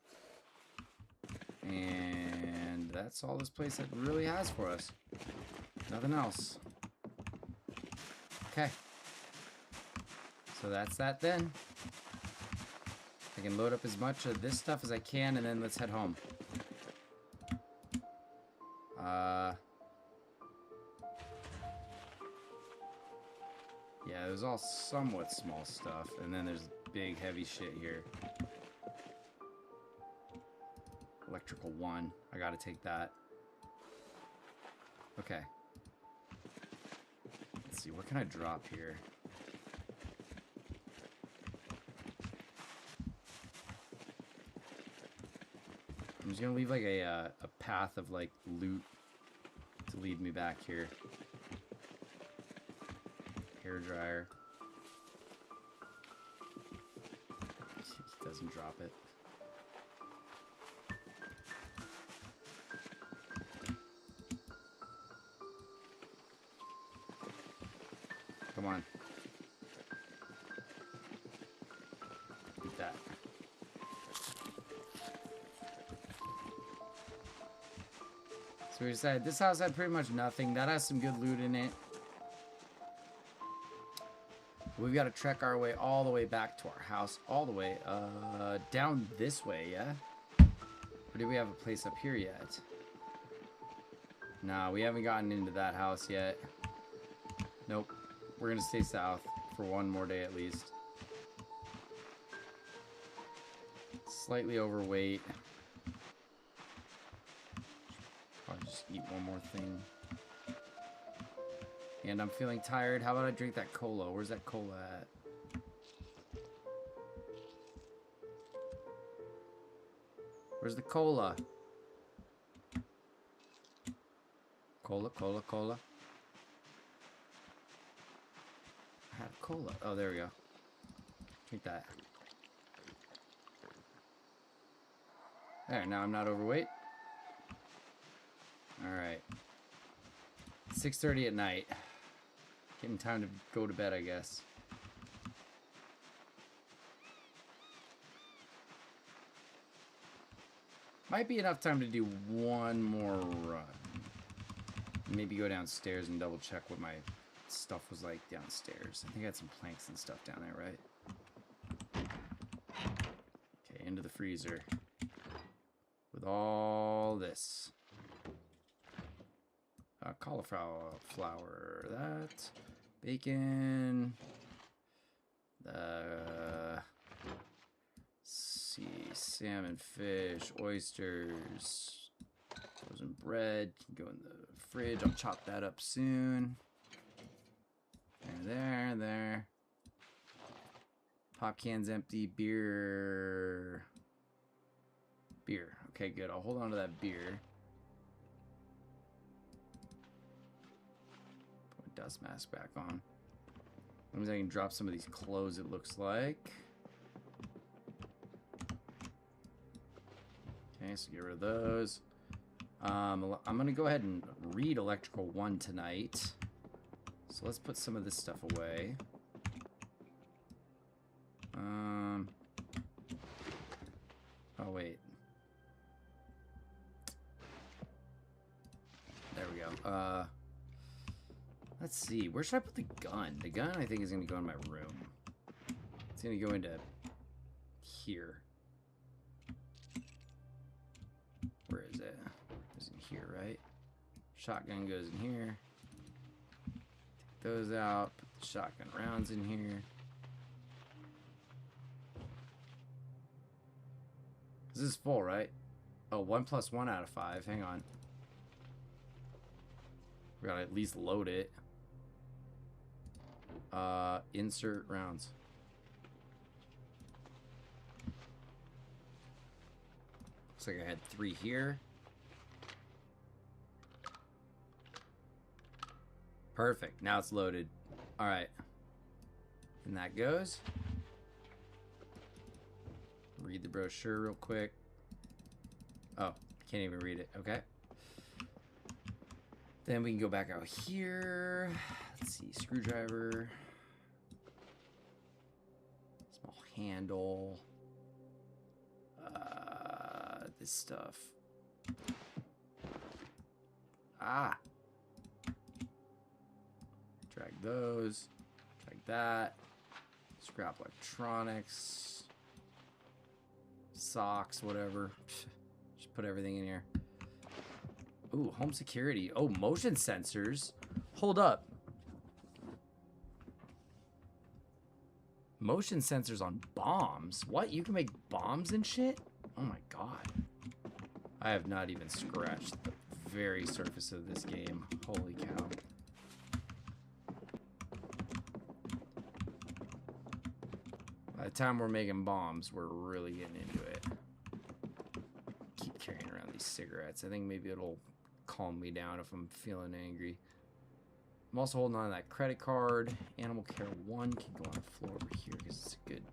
And that's all this place really has for us. Nothing else. Okay. So that's that then. I can load up as much of this stuff as I can, and then let's head home. Yeah, there's all somewhat small stuff, and then there's big heavy shit here. Electrical 1. I gotta take that. Okay. Let's see, what can I drop here? I'm just gonna leave like a path of like loot to lead me back here. Hair dryer. He doesn't drop it. Come on. Eat that. So we decided this house had pretty much nothing. That has some good loot in it. We've got to trek our way all the way back to our house. All the way down this way, yeah? Or do we have a place up here yet? Nah, we haven't gotten into that house yet. Nope. We're going to stay south for one more day at least. Slightly overweight. I'll just eat one more thing. And I'm feeling tired. How about I drink that cola? Where's that cola at? Where's the cola? Cola, cola, cola. I had cola. Oh, there we go. Drink that. There, now I'm not overweight. Alright. 6:30 at night. Getting time to go to bed, I guess. Might be enough time to do one more run. Maybe go downstairs and double check what my stuff was like downstairs. I think I had some planks and stuff down there, right? Okay, into the freezer. With all this. Cauliflower, that. Bacon. See, salmon, fish, oysters, frozen bread. Can go in the fridge. I'll chop that up soon. There. Pop cans empty. Beer. Okay, good. I'll hold on to that beer. Put my dust mask back on. That means I can drop some of these clothes, it looks like. Okay, so get rid of those. I'm going to go ahead and read Electrical 1 tonight. So let's put some of this stuff away. Oh, wait. There we go. Let's see. Where should I put the gun? The gun, I think, is going to go in my room. It's going to go into here. Where is it? It's in here, right? Shotgun goes in here. Take those out. Put the shotgun rounds in here. This is full, right? Oh, 1 + 1 out of 5. Hang on. We gotta at least load it. Insert rounds. Looks like I had 3 here. Perfect. Now it's loaded. All right. And that goes. Read the brochure real quick. Oh, can't even read it. Okay. Then we can go back out here. Let's see. Screwdriver. Small handle. this stuff. Ah. Drag those. Drag that. Scrap electronics. Socks, whatever. Just put everything in here. Ooh, home security. Oh, motion sensors. Hold up. Motion sensors on bombs? What? You can make bombs and shit? Oh my god. I have not even scratched the very surface of this game. Holy cow. By the time we're making bombs, we're really getting into it. Keep carrying around these cigarettes. I think maybe it'll calm me down if I'm feeling angry. I'm also holding on to that credit card. Animal Care 1 can go on the floor over here because it's good.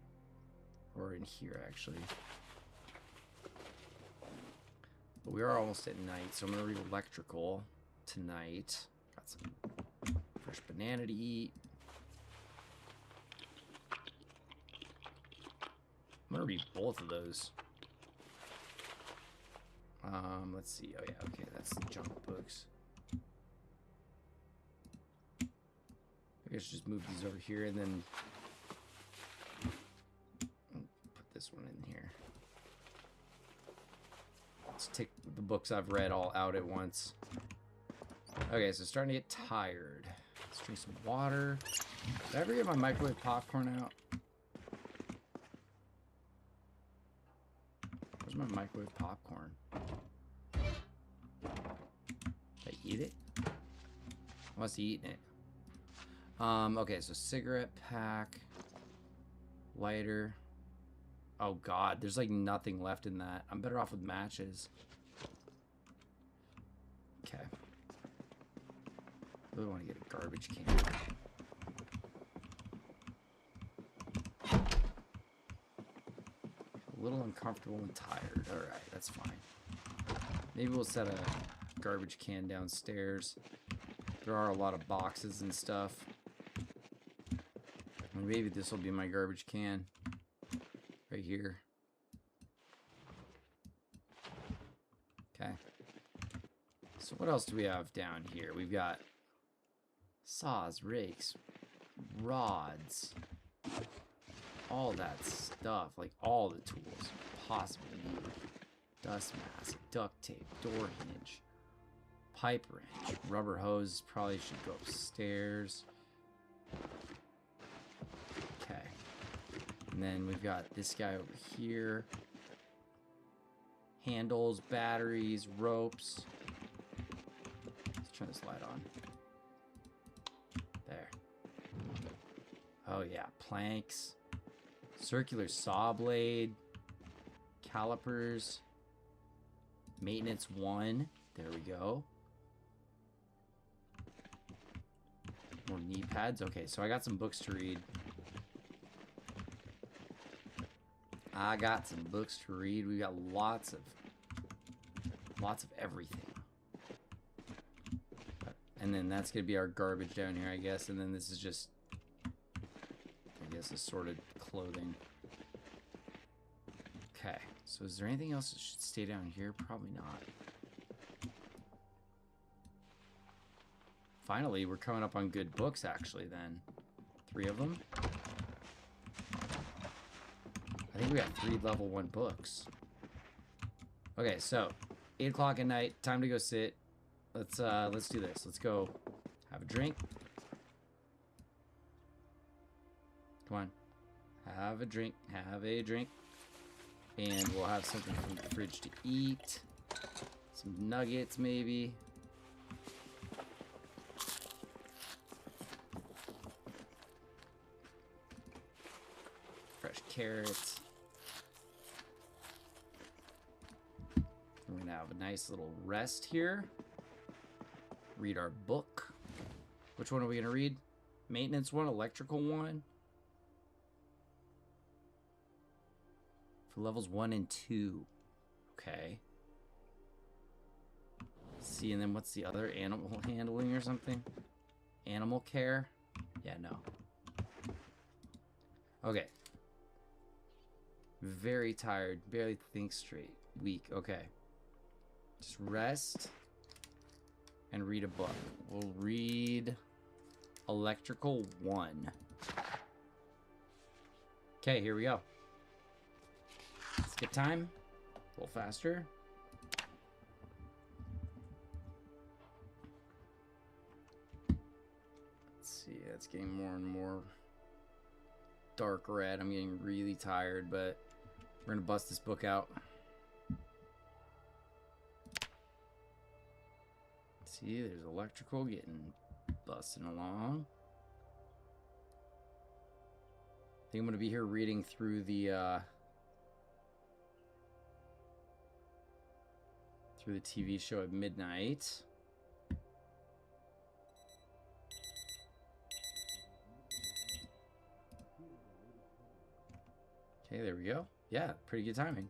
Or in here, actually. But we are almost at night, so I'm going to read electrical tonight. Got some fresh banana to eat. I'm going to read both of those. Let's see. Oh, yeah, okay, that's the junk books. I guess just move these over here and then put this one in here. Let's take the books I've read all out at once. Okay, so starting to get tired. Let's drink some water. Did I ever get my microwave popcorn out? Where's my microwave popcorn? Did I eat it? I must have eaten it. Okay, so cigarette pack, lighter. Oh god, there's like nothing left in that. I'm better off with matches. Okay. Really want to get a garbage can. A little uncomfortable and tired. Alright, that's fine. Maybe we'll set a garbage can downstairs. There are a lot of boxes and stuff. Maybe this will be my garbage can. Right here. Okay. So what else do we have down here? We've got saws, rakes, rods. All that stuff. Like all the tools possibly need. Dust mask, duct tape, door hinge, pipe wrench, rubber hose probably should go upstairs. Okay. And then we've got this guy over here. Handles, batteries, ropes. Let's turn this light on. There. Oh yeah, planks. Circular saw blade. Calipers. Maintenance 1. There we go. More knee pads. Okay, so I got some books to read. We got lots of everything. And then that's gonna be our garbage down here, I guess. And then this is just, I guess, assorted clothing. Okay, so is there anything else that should stay down here? Probably not. Finally, we're coming up on good books, actually, then. 3 of them. I think we got 3 level 1 books. Okay, so 8 o'clock at night, time to go sit. Let's do this. Let's go have a drink. Come on. Have a drink. Have a drink. And we'll have something from the fridge to eat. Some nuggets, maybe. Fresh carrots. We're gonna have a nice little rest here. Read our book. Which one are we gonna read? Maintenance 1, electrical 1. For levels 1 and 2. Okay. See, and then what's the other? Animal handling or something? Animal care? Yeah, no. Okay. Very tired. Barely think straight. week. Okay. Just rest and read a book. We'll read Electrical 1. Okay, here we go. Skip time. A little faster. Let's see, that's getting more and more dark red. I'm getting really tired, but we're gonna bust this book out. See, there's electrical getting busting along. I think I'm gonna be here reading through the TV show at midnight. Okay, there we go. Yeah, pretty good timing.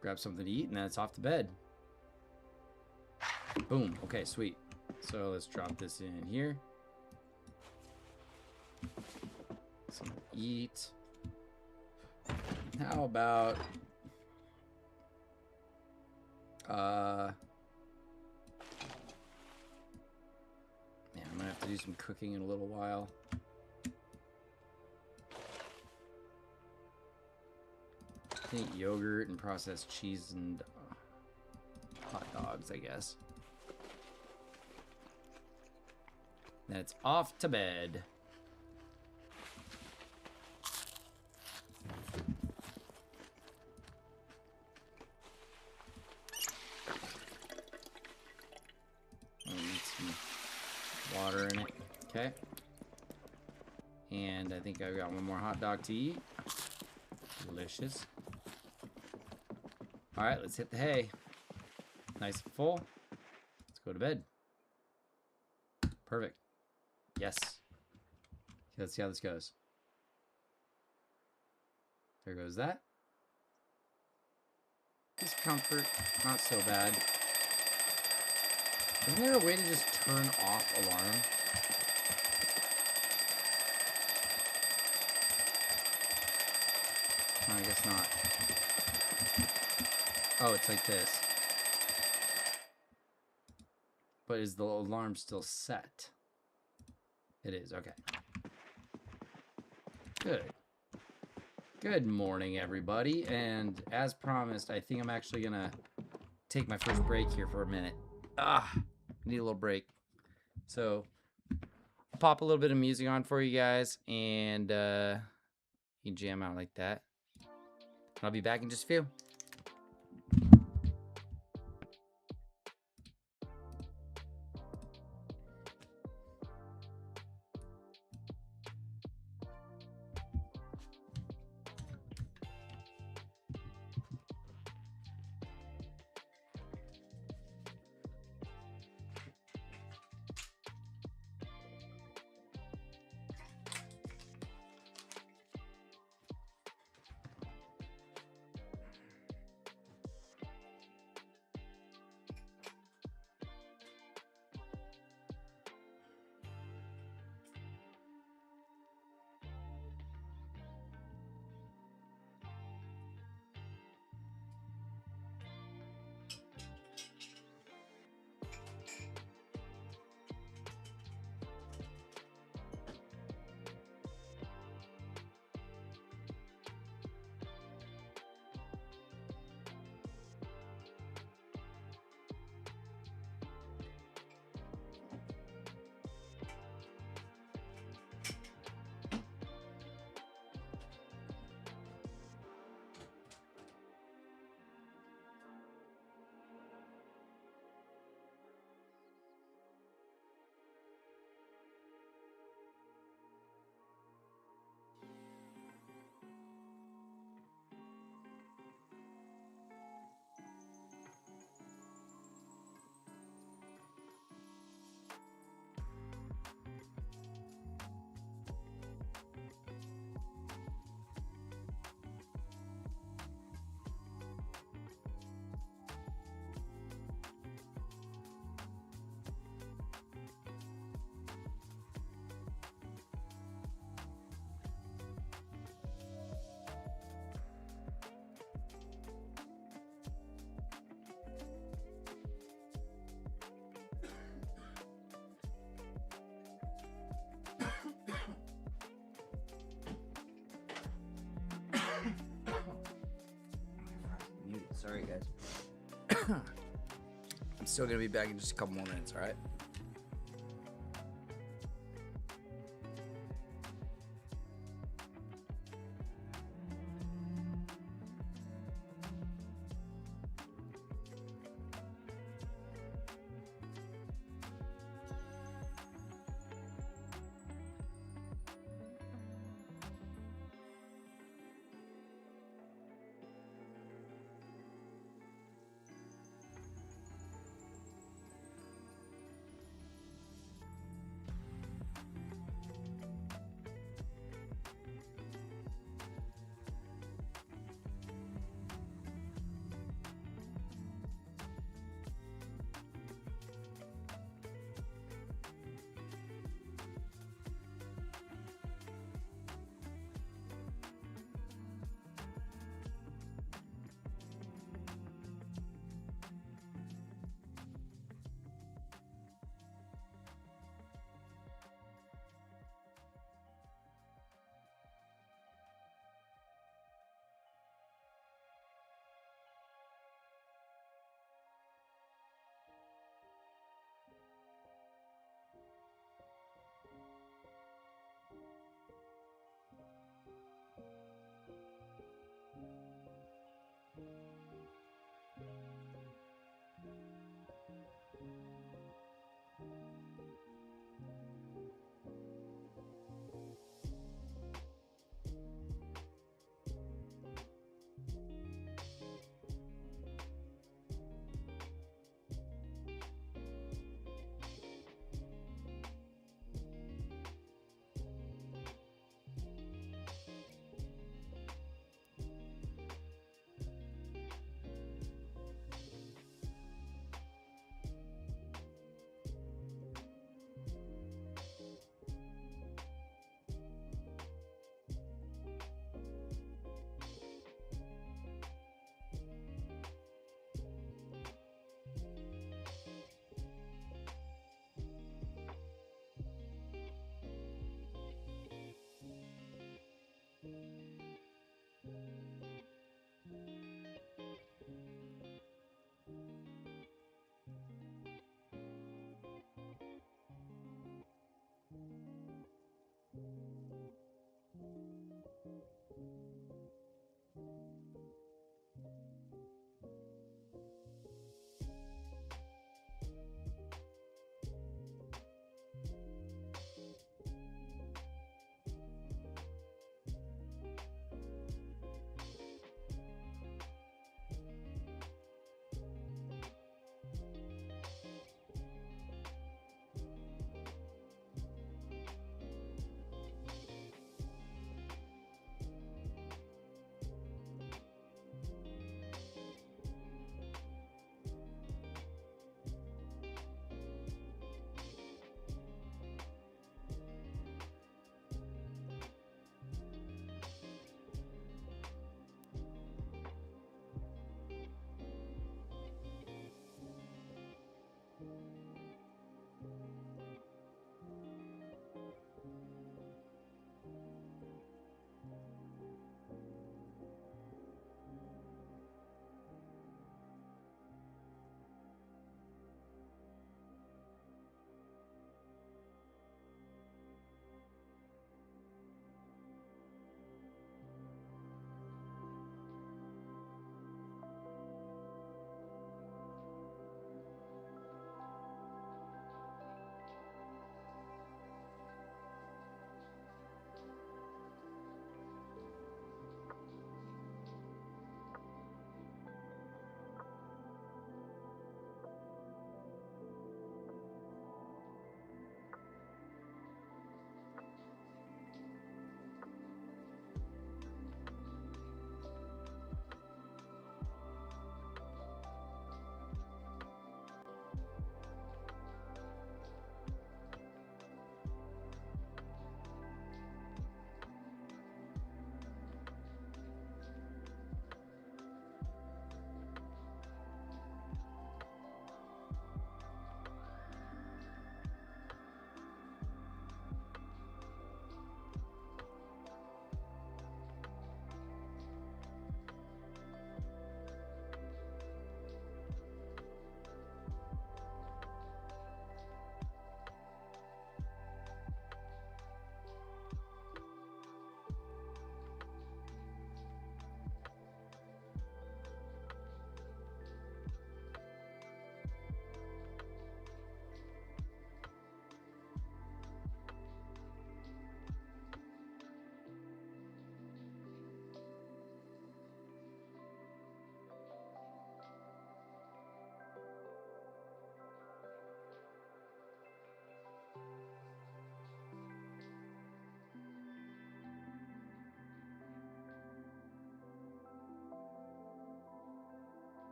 Grab something to eat, and then it's off to bed. Boom. Okay, sweet. So let's drop this in here. Something to eat. How about man, I'm gonna have to do some cooking in a little while. I think yogurt and processed cheese and hot dogs, I guess. Then it's off to bed. Water in it. Okay. And I think I've got one more hot dog to eat. Delicious. Alright, let's hit the hay. Nice and full. Let's go to bed. Perfect. Yes. Okay, let's see how this goes. There goes that. Discomfort. Not so bad. Isn't there a way to just turn off alarm? No, I guess not. Oh, it's like this. But is the alarm still set? It is, okay. Good. Good morning, everybody. And as promised, I think I'm actually gonna take my first break here for a minute. Need a little break. So, I'll pop a little bit of music on for you guys, and you can jam out like that. I'll be back in just a few. Sorry, guys. I'm still gonna be back in just a couple more minutes, all right?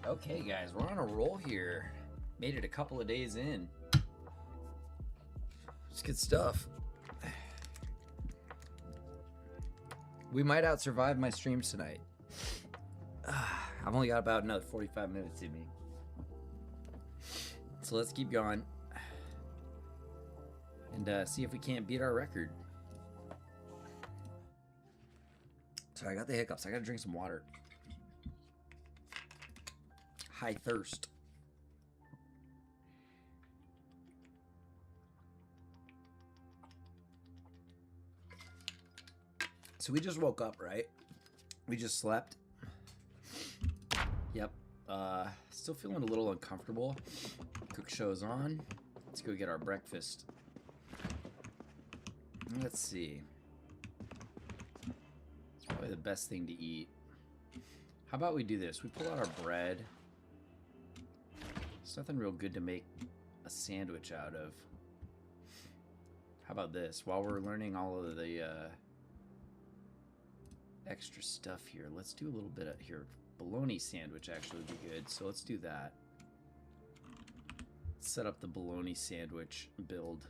Okay, guys, we're on a roll here. Made it a couple of days in. It's good stuff. We might out-survive my streams tonight. I've only got about another 45 minutes in me. So let's keep going. And see if we can't beat our record. Sorry, I got the hiccups. I gotta drink some water. High thirst. So we just woke up, right? We just slept. Yep. Still feeling a little uncomfortable. Cook show's on. Let's go get our breakfast. Let's see. It's probably the best thing to eat. How about we do this? We pull out our bread. It's nothing real good to make a sandwich out of. How about this? While we're learning all of the extra stuff here, let's do a little bit of here. Bologna sandwich actually would be good, so let's do that. Set up the bologna sandwich build.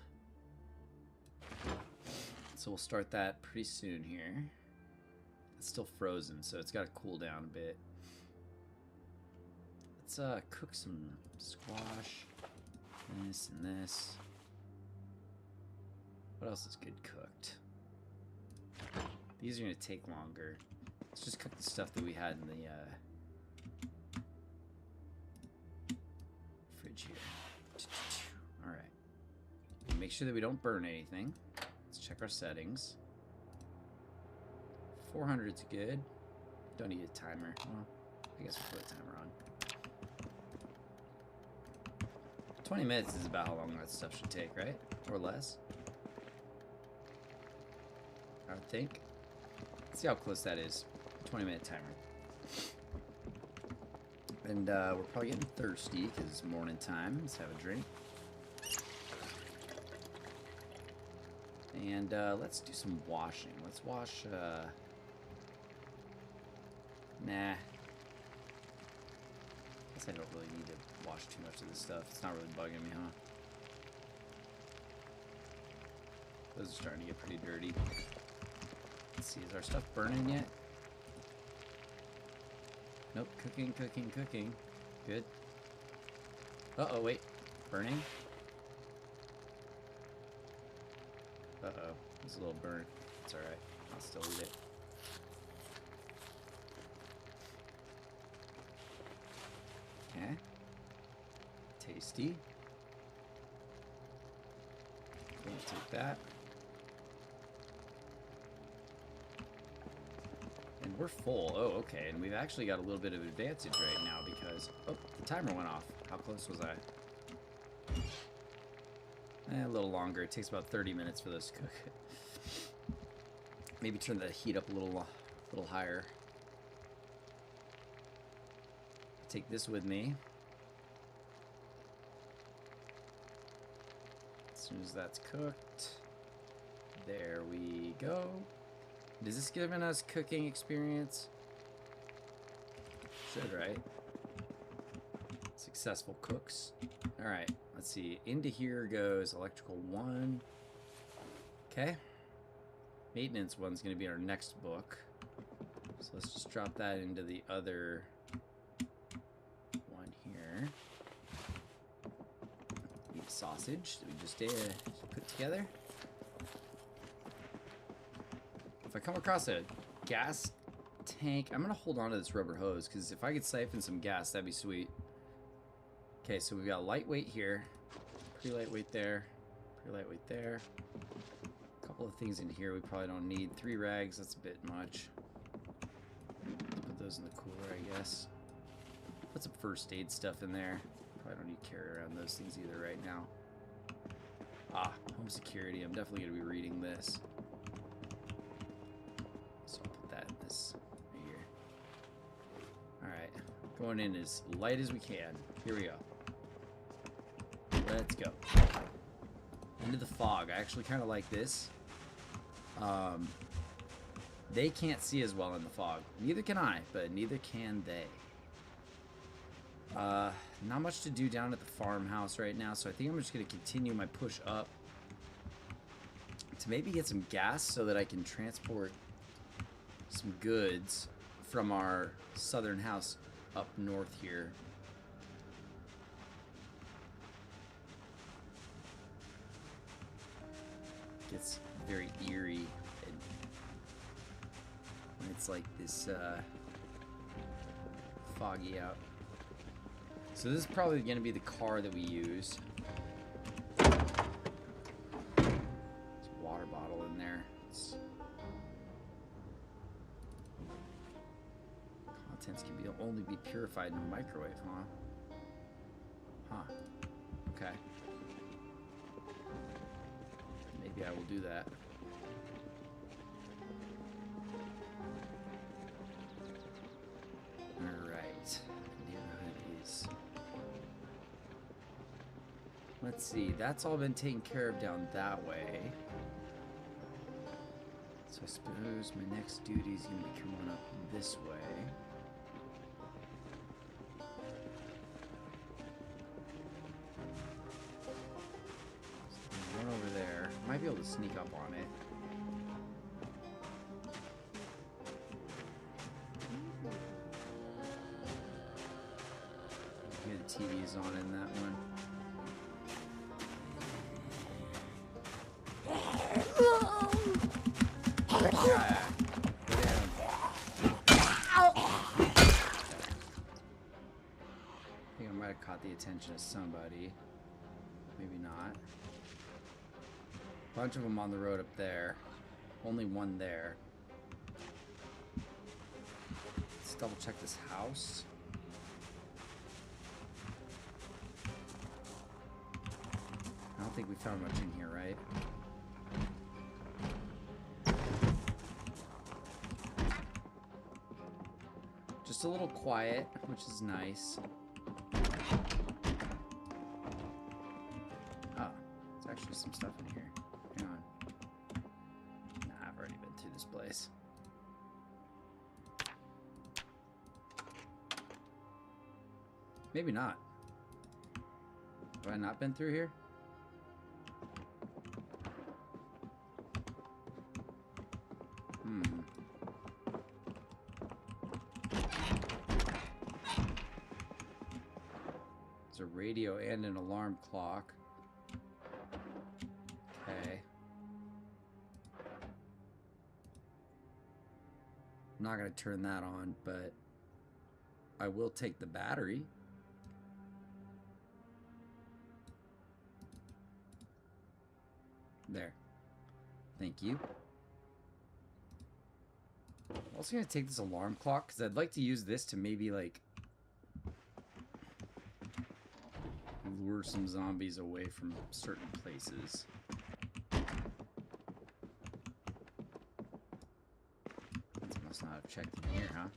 So we'll start that pretty soon here. It's still frozen, so it's got to cool down a bit. Let's cook some squash. This and this. What else is good cooked? These are going to take longer. Let's just cook the stuff that we had in the fridge here. Alright. Make sure that we don't burn anything. Let's check our settings. 400's good. Don't need a timer. Well, I guess we'll put a timer on. 20 minutes is about how long that stuff should take, right? Or less. I would think. Let's see how close that is. 20-minute timer. And we're probably getting thirsty because it's morning time. Let's have a drink. And let's do some washing. Let's wash, nah. Guess I don't really need to wash too much of this stuff. It's not really bugging me, huh? Those are starting to get pretty dirty. Let's see, is our stuff burning yet? Nope, cooking, cooking, cooking. Good. Uh-oh, wait. Burning? Uh-oh, it's a little burnt. It's alright. I'll still eat it. Okay. Tasty. We'll take that. And we're full. Oh, okay. And we've actually got a little bit of advantage right now because... Oh, the timer went off. How close was I? A little longer. It takes about 30 minutes for those to cook. Maybe turn the heat up a little higher. Take this with me. As soon as that's cooked, there we go. Is this giving us cooking experience? Should, right? Successful cooks. Alright, let's see. Into here goes electrical 1. Okay. Maintenance 1's going to be our next book. So let's just drop that into the other one here. Need a sausage that we just put together. If I come across a gas tank, I'm going to hold on to this rubber hose, because if I could siphon some gas, that'd be sweet. Okay, so we've got lightweight here. Pretty lightweight there. Pretty lightweight there. A couple of things in here we probably don't need. 3 rags, that's a bit much. Put those in the cooler, I guess. Put some first aid stuff in there. Probably don't need to carry around those things either right now. Ah, home security. I'm definitely going to be reading this. So I'll put that in this right here. Alright, going in as light as we can. Here we go. Let's go. Into the fog. I actually kind of like this. They can't see as well in the fog. Neither can I, but neither can they. Not much to do down at the farmhouse right now, so I think I'm just going to continue my push up to maybe get some gas so that I can transport some goods from our southern house up north here. Gets very eerie when it's like this foggy out. So this is probably going to be the car that we use. There's a water bottle in there. Contents can only be purified in a microwave, huh? Huh. Okay. Maybe I will do that. Alright. Neighborhood is... Let's see. That's all been taken care of down that way. So I suppose my next duty is going to be coming up this way. Over there. Might be able to sneak up on it. Yeah, the TV's on in that one. Yeah. Go down. I think I might have caught the attention of somebody. Maybe not. Bunch of them on the road up there. Only one there. Let's double check this house. I don't think we found much in here, right? Just a little quiet, which is nice. Oh, there's actually some stuff in here. Hang on. Nah, I've already been through this place. Maybe not. Have I not been through here? There's a radio and an alarm clock. Okay. I'm not going to turn that on, but I will take the battery. There. Thank you. I'm also going to take this alarm clock because I'd like to use this to maybe like lure some zombies away from certain places. I must not have checked in here, huh?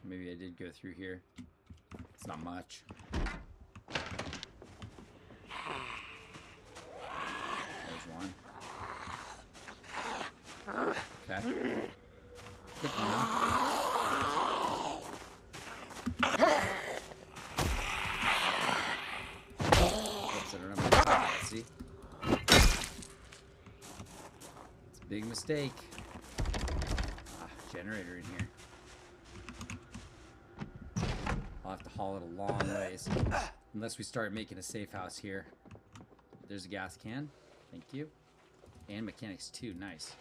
Maybe I did go through here. It's not much. There's one. Okay. Good one. Oops, I don't have my power, see? It's a big mistake. Generator in here. I'll have to haul it a long ways. Unless we start making a safe house here. There's a gas can. Thank you. And mechanics too. Nice.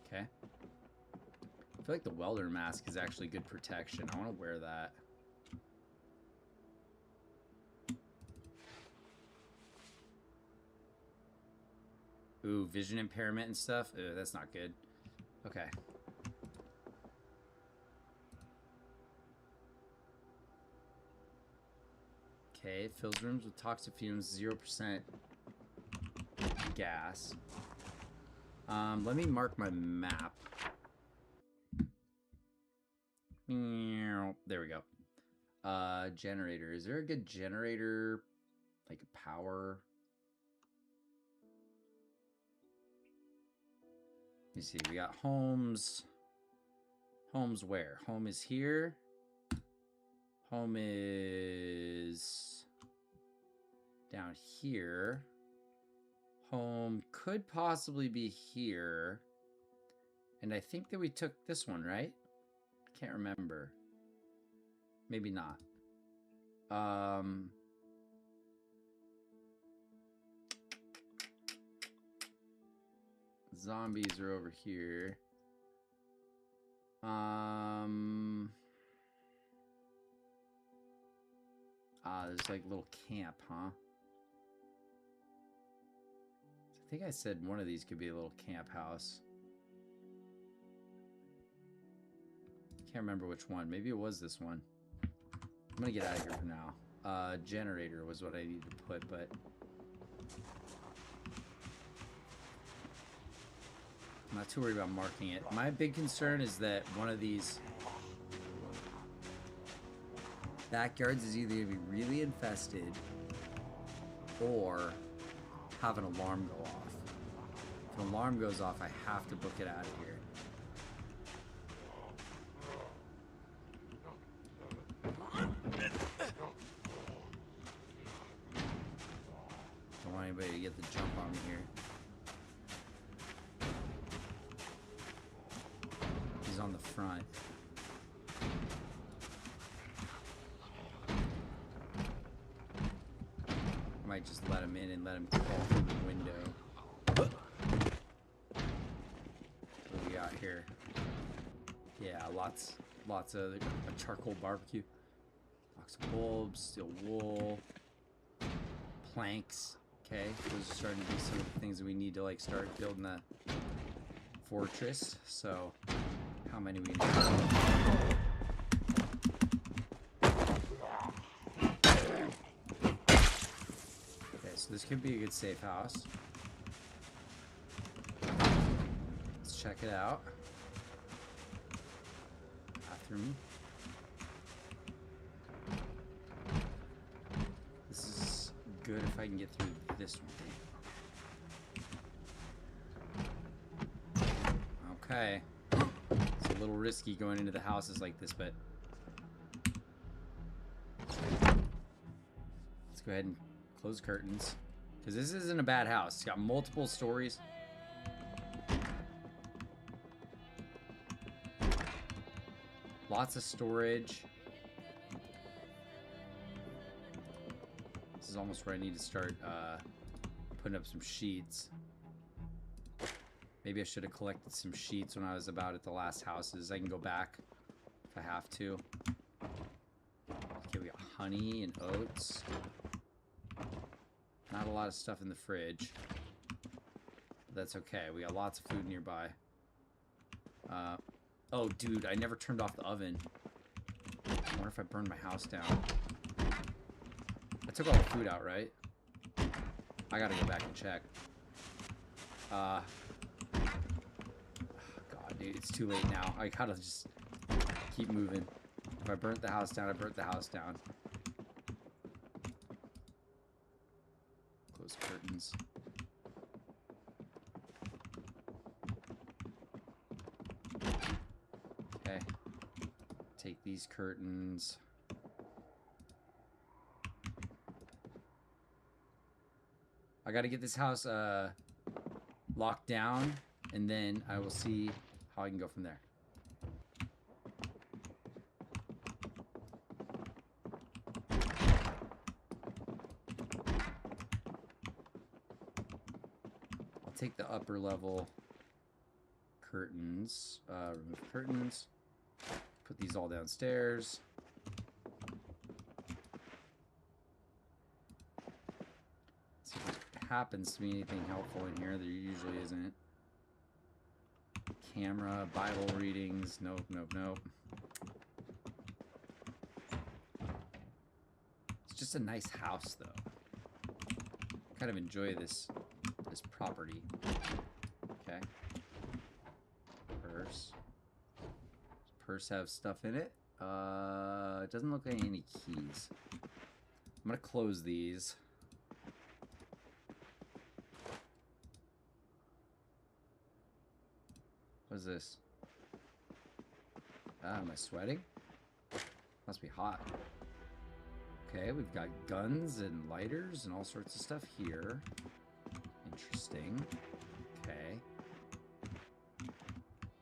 Okay. I feel like the welder mask is actually good protection. I want to wear that. Ooh, vision impairment and stuff. Ew, that's not good. Okay. Okay, it fills rooms with toxic fumes, 0% gas. Let me mark my map. There we go. Generator. Is there a good generator, like power? me see. We got homes. Home's where? Home is here. Home is down here. Home could possibly be here. And I think that we took this one, right? I can't remember. Maybe not. Zombies are over here. There's like a little camp, huh? I think I said one of these could be a little camp house. Can't remember which one. Maybe it was this one. I'm gonna get out of here for now. Generator was what I needed to put, but I'm not too worried about marking it. My big concern is that one of these backyards is either going to be really infested or have an alarm go off. If an alarm goes off, I have to book it out of here. Don't want anybody to get the jump on me here. He's on the front. Might just let him in and let him crawl through the window. What do we got here? Yeah, lots of a charcoal barbecue. Box of bulbs, steel wool, planks. Okay, those are starting to be some of the things that we need to like start building a fortress. So, how many we need? So this could be a good safe house. Let's check it out. Bathroom. This is good if I can get through this one. Okay. It's a little risky going into the houses like this, but let's go ahead and close curtains, because this isn't a bad house. It's got multiple stories. Lots of storage. This is almost where I need to start putting up some sheets. Maybe I should have collected some sheets when I was about at the last houses. I can go back if I have to. Okay, we got honey and oats. Not a lot of stuff in the fridge. But that's okay. We got lots of food nearby. Oh, dude, I never turned off the oven. I wonder if I burned my house down. I took all the food out, right? I gotta go back and check. God, dude, it's too late now. I gotta just keep moving. If I burnt the house down, I burnt the house down. Close curtains. Okay. Take these curtains. I gotta get this house locked down, and then I will see how I can go from there. Take the upper level curtains, remove curtains, put these all downstairs. See if there happens to be anything helpful in here. There usually isn't. Camera, Bible readings, nope, nope, nope. It's just a nice house though. Kind of enjoy this property. Okay. Purse. Does purse have stuff in it? It doesn't look like any keys. I'm gonna close these. What is this? Am I sweating? Must be hot. Okay, we've got guns and lighters and all sorts of stuff here. Interesting. Okay.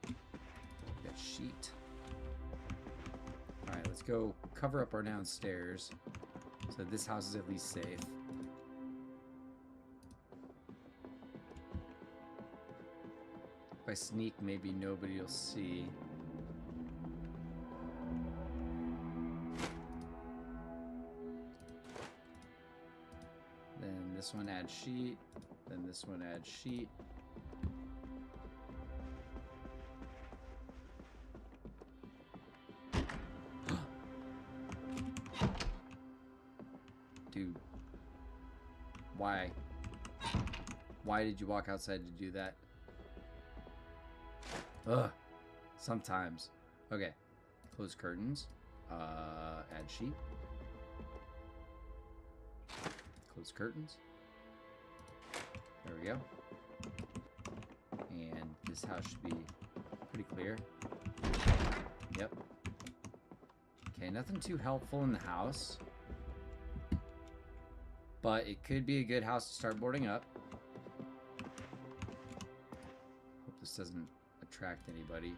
We've got sheet. Alright, let's go cover up our downstairs so this house is at least safe. If I sneak, maybe nobody will see. Then this one adds sheet. Then this one adds sheet. Dude. Why? Why did you walk outside to do that? Ugh. Sometimes. Okay. Close curtains. Add sheet. Close curtains. There we go. And this house should be pretty clear. Yep. Okay, nothing too helpful in the house. But it could be a good house to start boarding up. Hope this doesn't attract anybody.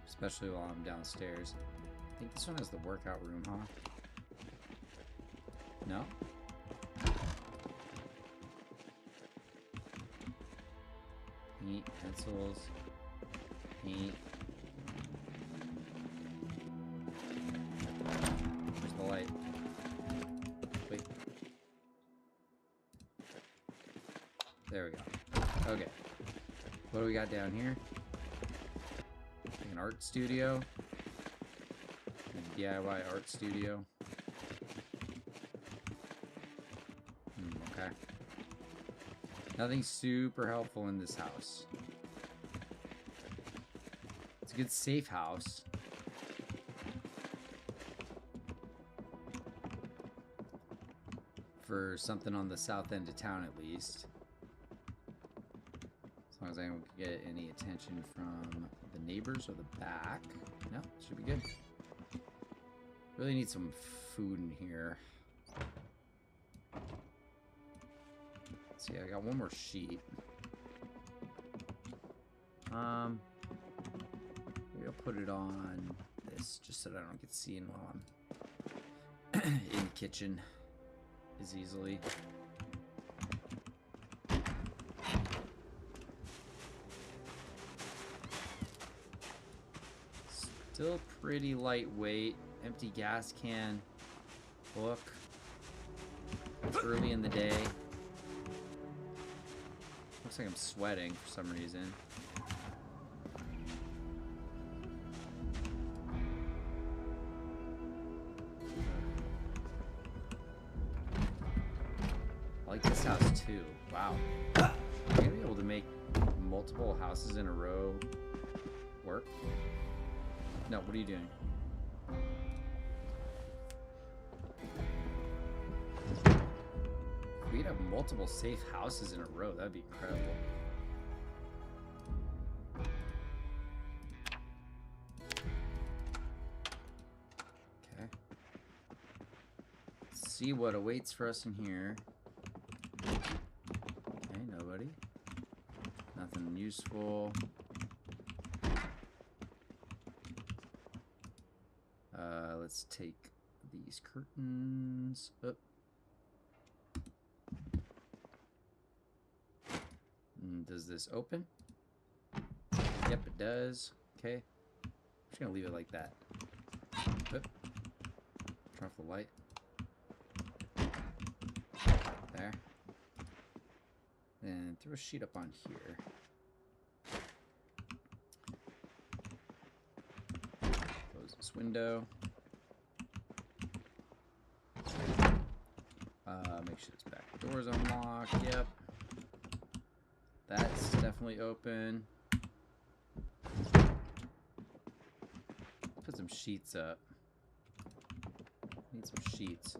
Especially while I'm downstairs. I think this one has the workout room, huh? No? Paint, pencils, paint. Where's the light? Wait. There we go. Okay. What do we got down here? An art studio. A DIY art studio. Okay. Nothing super helpful in this house. It's a good safe house. For something on the south end of town at least. As long as I don't get any attention from the neighbors or the back. No, should be good. Really need some food in here. Let's see, I got one more sheet. Maybe I'll put it on this just so that I don't get seen while I'm in the kitchen as easily. Still pretty lightweight. Empty gas can. Book. It's early in the day. Looks like I'm sweating for some reason. I like this house too. Wow. I'm gonna be able to make multiple houses in a row work. No, what are you doing? If we'd have multiple safe houses in a row, that'd be incredible. Okay. Let's see what awaits for us in here. Okay, nobody. Nothing useful. Let's take these curtains up. Does this open? Yep, it does. Okay. I'm just gonna leave it like that. Oop. Turn off the light. There. And throw a sheet up on here. Close this window. Make sure this back door's unlocked. Yep. That's definitely open. Put some sheets up. Need some sheets.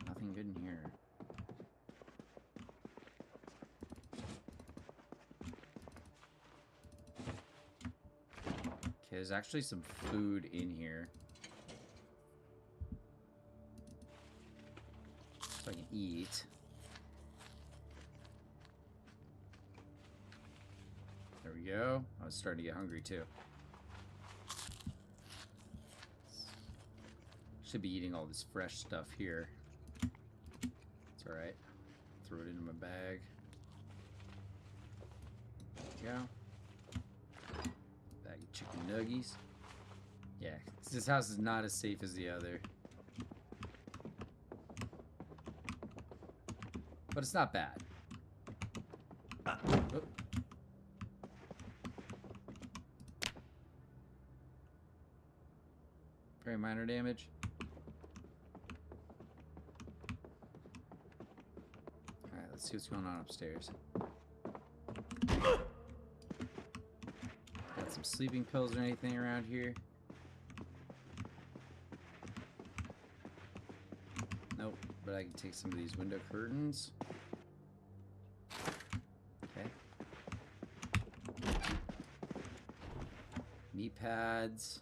Nothing good in here. Okay, there's actually some food in here. So I can eat. There we go. I was starting to get hungry too. Should be eating all this fresh stuff here. It's alright. Throw it into my bag. There we go. Bag of chicken nuggies. Yeah, this house is not as safe as the other. But it's not bad. Oop. Very minor damage. Alright, let's see what's going on upstairs. Got some sleeping pills or anything around here? Nope, but I can take some of these window curtains. Okay. Knee pads.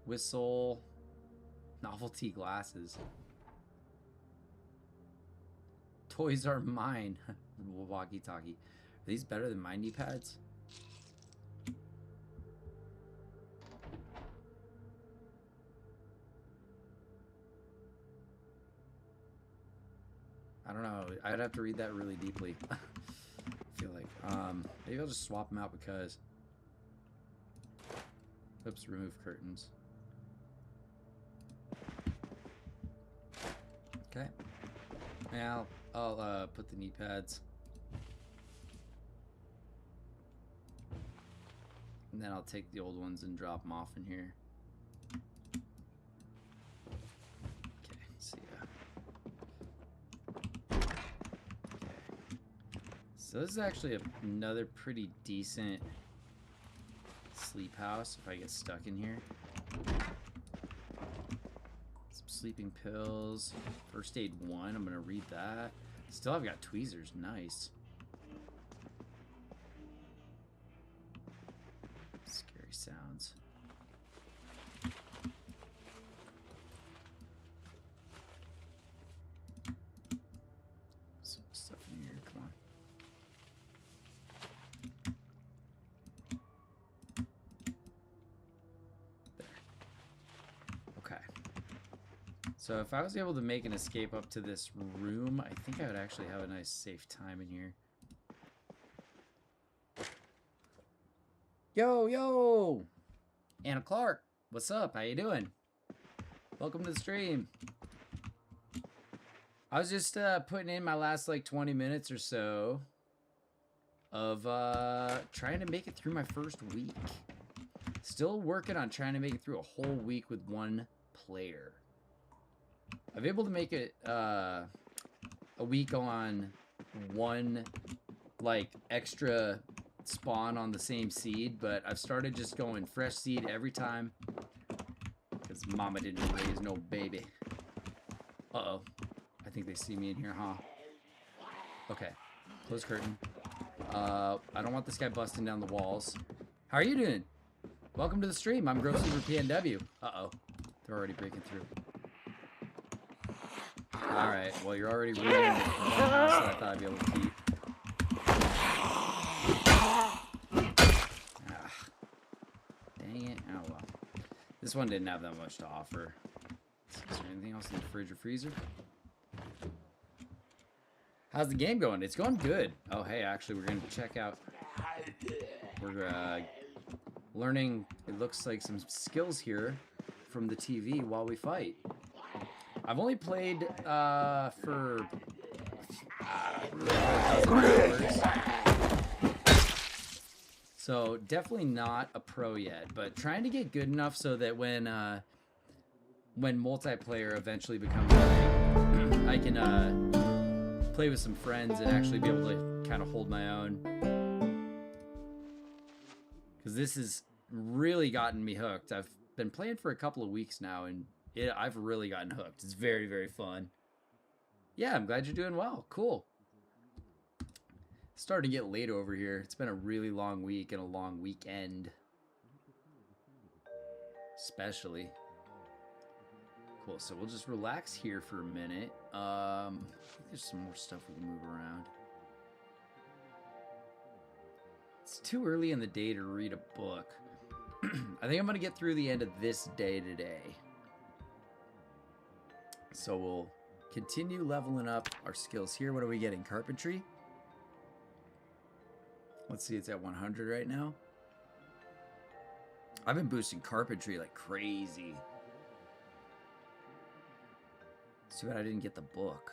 Whistle. Novelty glasses. Toys are mine. Walkie-talkie. Are these better than my knee pads? I don't know. I'd have to read that really deeply. I feel like. Maybe I'll just swap them out because... Oops, remove curtains. Okay. Yeah, I'll put the knee pads. And then I'll take the old ones and drop them off in here. Okay, see ya. Okay. So this is actually another pretty decent sleep house if I get stuck in here. Sleeping pills. First aid 1. I'm gonna read that. Still, I've got tweezers. Nice. Scary sounds. Some stuff in here. Come on. So if I was able to make an escape up to this room, I think I would actually have a nice safe time in here. Yo! Anna Clark, what's up? How you doing? Welcome to the stream. I was just putting in my last like 20 minutes or so of trying to make it through my first week. Still working on trying to make it through a whole week with one player. I've been able to make it a week on one like extra spawn on the same seed, but I've started just going fresh seed every time because mama didn't raise no baby. Uh-oh. I think they see me in here, huh? Okay. Close curtain. I don't want this guy busting down the walls. How are you doing? Welcome to the stream. I'm Gross Super PNW. Uh-oh. They're already breaking through. Alright, well, you're already ruining the house that I thought I'd be able to keep. Ah, dang it. Oh, well. This one didn't have that much to offer. Is there anything else in the fridge or freezer? How's the game going? It's going good. Oh, hey, actually, we're going to check out... We're learning, it looks like, some skills here from the TV while we fight. I've only played for hours. So definitely not a pro yet, but trying to get good enough so that when multiplayer eventually becomes a thing, I can play with some friends and actually be able to kind of hold my own. because this has really gotten me hooked. I've been playing for a couple of weeks now, and I've really gotten hooked. It's very, very fun. Yeah, I'm glad you're doing well. Cool. It's starting to get late over here. It's been a really long week and a long weekend. Especially. Cool, so we'll just relax here for a minute. I think there's some more stuff we can move around. It's too early in the day to read a book. I think I'm going to get through the end of this day today. So we'll continue leveling up our skills here. What are we getting? Carpentry? Let's see, it's at 100 right now. I've been boosting carpentry like crazy. It's too bad I didn't get the book.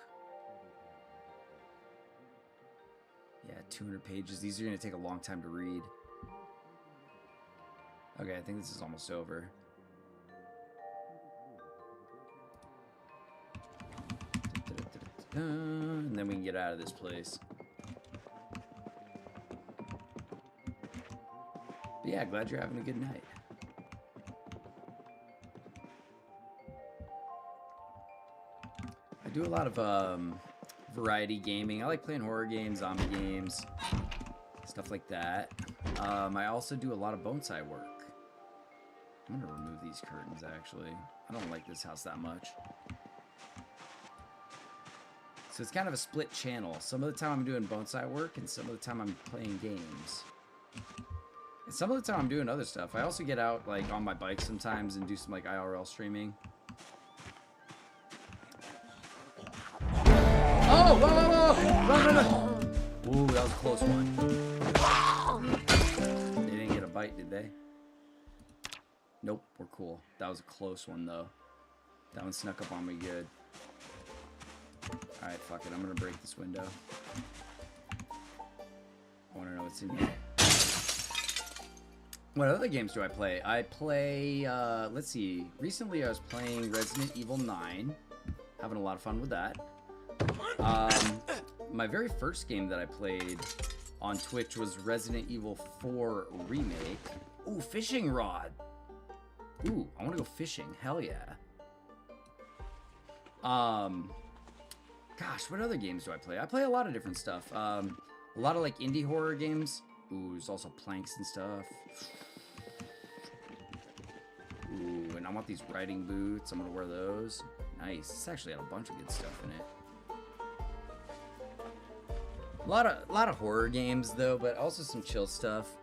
Yeah, 200 pages. These are going to take a long time to read. Okay, I think this is almost over. And then we can get out of this place. But yeah, glad you're having a good night. I do a lot of variety gaming. I like playing horror games, zombie games, stuff like that. I also do a lot of bonsai work. I'm gonna remove these curtains, actually. I don't like this house that much. So it's kind of a split channel. Some of the time I'm doing bonsai work, and some of the time I'm playing games. And some of the time I'm doing other stuff. I also get out like on my bike sometimes and do some like IRL streaming. Oh, whoa, whoa, whoa! Run, run, run! Ooh, that was a close one. They didn't get a bite, did they? Nope, we're cool. That was a close one, though. That one snuck up on me good. Alright, fuck it. I'm gonna break this window. I wanna know what's in here. What other games do I play? I play, let's see. Recently I was playing Resident Evil 9. Having a lot of fun with that. My very first game that I played on Twitch was Resident Evil 4 Remake. Ooh, fishing rod. Ooh, I want to go fishing. Hell yeah. Gosh, what other games do I play? I play a lot of different stuff. A lot of like indie horror games. Ooh, there's also planks and stuff. Ooh, and I want these riding boots. I'm gonna wear those. Nice. It's actually got a bunch of good stuff in it. A lot of horror games though, but also some chill stuff.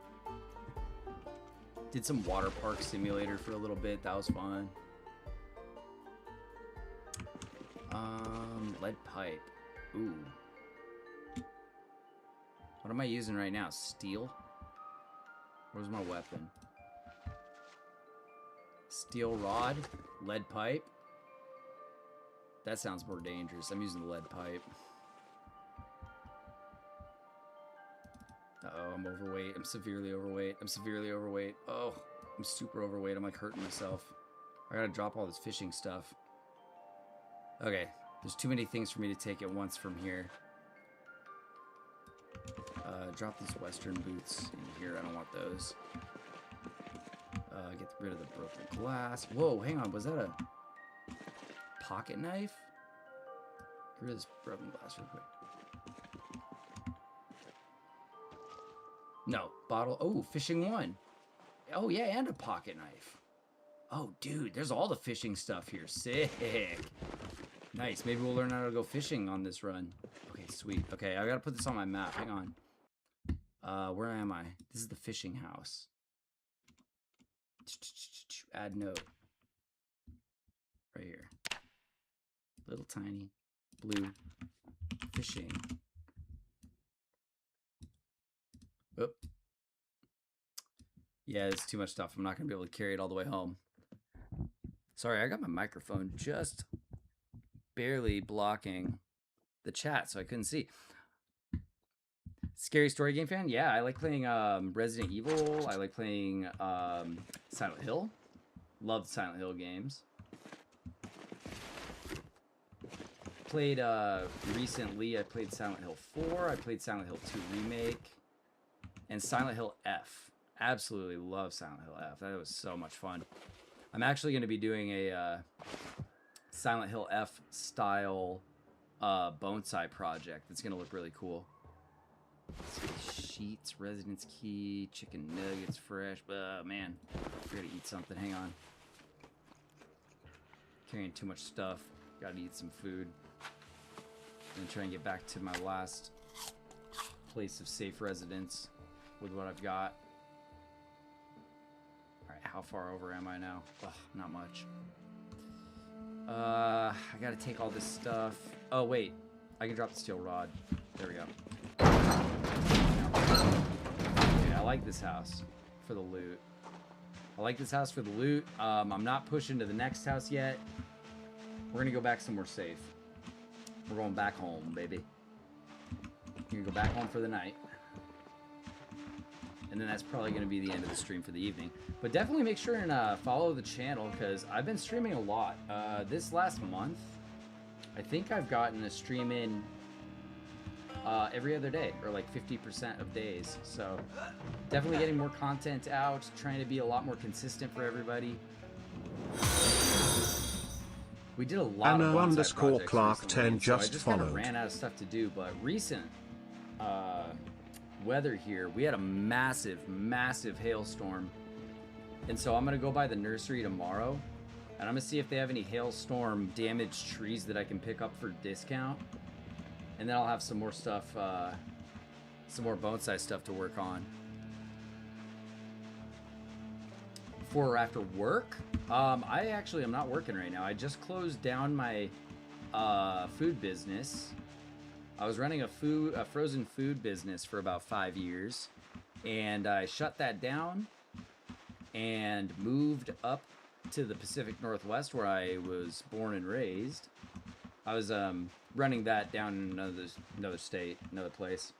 Did some water park simulator for a little bit. That was fun. Lead pipe. Ooh. What am I using right now? Steel? Where's my weapon? Steel rod? Lead pipe? That sounds more dangerous. I'm using the lead pipe. Uh-oh, I'm overweight. I'm severely overweight. I'm severely overweight. Oh, I'm super overweight. I'm like hurting myself. I gotta drop all this fishing stuff. Okay, there's too many things for me to take at once from here. Drop these western boots in here. I don't want those. Get rid of the broken glass. Whoa, hang on. Was that a pocket knife? Get rid of this broken glass real quick. No, bottle. Oh, fishing one. Oh, yeah, and a pocket knife. Oh, dude, there's all the fishing stuff here. Sick. Nice. Maybe we'll learn how to go fishing on this run. Okay, sweet. Okay, I gotta put this on my map. Hang on. Where am I? This is the fishing house. Add note. Right here. Little tiny blue fishing. Oop. Yeah, it's too much stuff. I'm not going to be able to carry it all the way home. Sorry, I got my microphone just barely blocking the chat, so I couldn't see. Scary story game fan? Yeah, I like playing Resident Evil. I like playing Silent Hill. Love Silent Hill games. Played recently, I played Silent Hill 4. I played Silent Hill 2 Remake. And Silent Hill F absolutely love Silent Hill F. That was so much fun. I'm actually going to be doing a Silent Hill F style bonsai project. That's going to look really cool. Let's see, sheets, residence key, chicken nuggets, fresh. Man, I gotta eat something. Hang on. Carrying too much stuff. Gotta eat some food. I'm gonna try and get back to my last place of safe residence with what I've got. Alright, how far over am I now? Ugh, not much. I gotta take all this stuff. Oh, wait. I can drop the steel rod. There we go. Dude, I like this house for the loot. I'm not pushing to the next house yet. We're gonna go back somewhere safe. We're going back home, baby. We're gonna go back home for the night. And then that's probably gonna be the end of the stream for the evening. But definitely make sure and follow the channel, because I've been streaming a lot. This last month, I think I've gotten a stream in every other day, or like 50% of days. So definitely getting more content out, trying to be a lot more consistent for everybody. We did a lot of bonsai projects Clark recently, 10 so I just just kind of followed. ran out of stuff to do. But recent weather here, we had a massive hailstorm, and so I'm gonna go by the nursery tomorrow, and I'm gonna see if they have any hailstorm damaged trees that I can pick up for discount. And then I'll have some more stuff, some more bonsai stuff to work on. Before or after work? I actually am not working right now. I just closed down my food business. I was running a frozen food business for about 5 years, and I shut that down and moved up to the Pacific Northwest, where I was born and raised. I was running that down in another state, another place.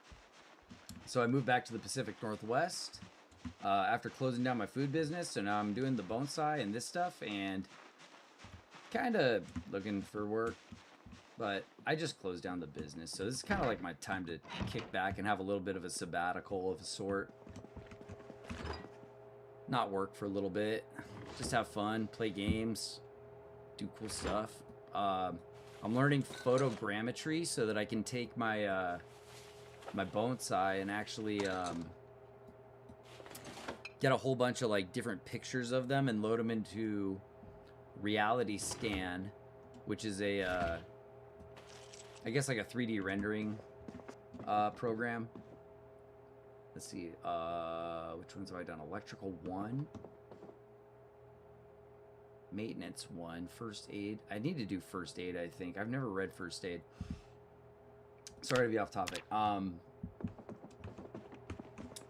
So I moved back to the Pacific Northwest after closing down my food business. So now I'm doing the bonsai and this stuff, and kind of looking for work. But I just closed down the business, so this is kind of like my time to kick back and have a little bit of a sabbatical of a sort. Not work for a little bit, just have fun, play games, do cool stuff. I'm learning photogrammetry so that I can take my my bonsai and actually get a whole bunch of like different pictures of them and load them into Reality Scan, which is a I guess like a 3D rendering program. Let's see, which ones have I done? Electrical 1. Maintenance 1, first aid. I need to do first aid, I think. I've never read first aid. Sorry to be off topic.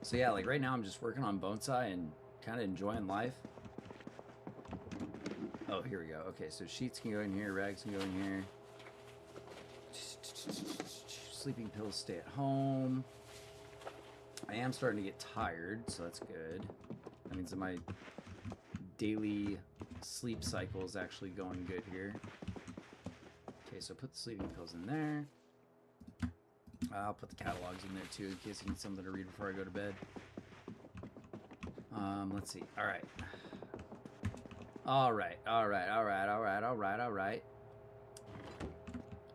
So yeah, like right now I'm just working on bonsai and kind of enjoying life. Oh, here we go. Okay, so sheets can go in here, rags can go in here. Sleeping pills stay at home. I am starting to get tired, so that's good. That means that my daily sleep cycle is actually going good here. Okay, so put the sleeping pills in there. I'll put the catalogs in there too in case I need something to read before I go to bed. Let's see. All right.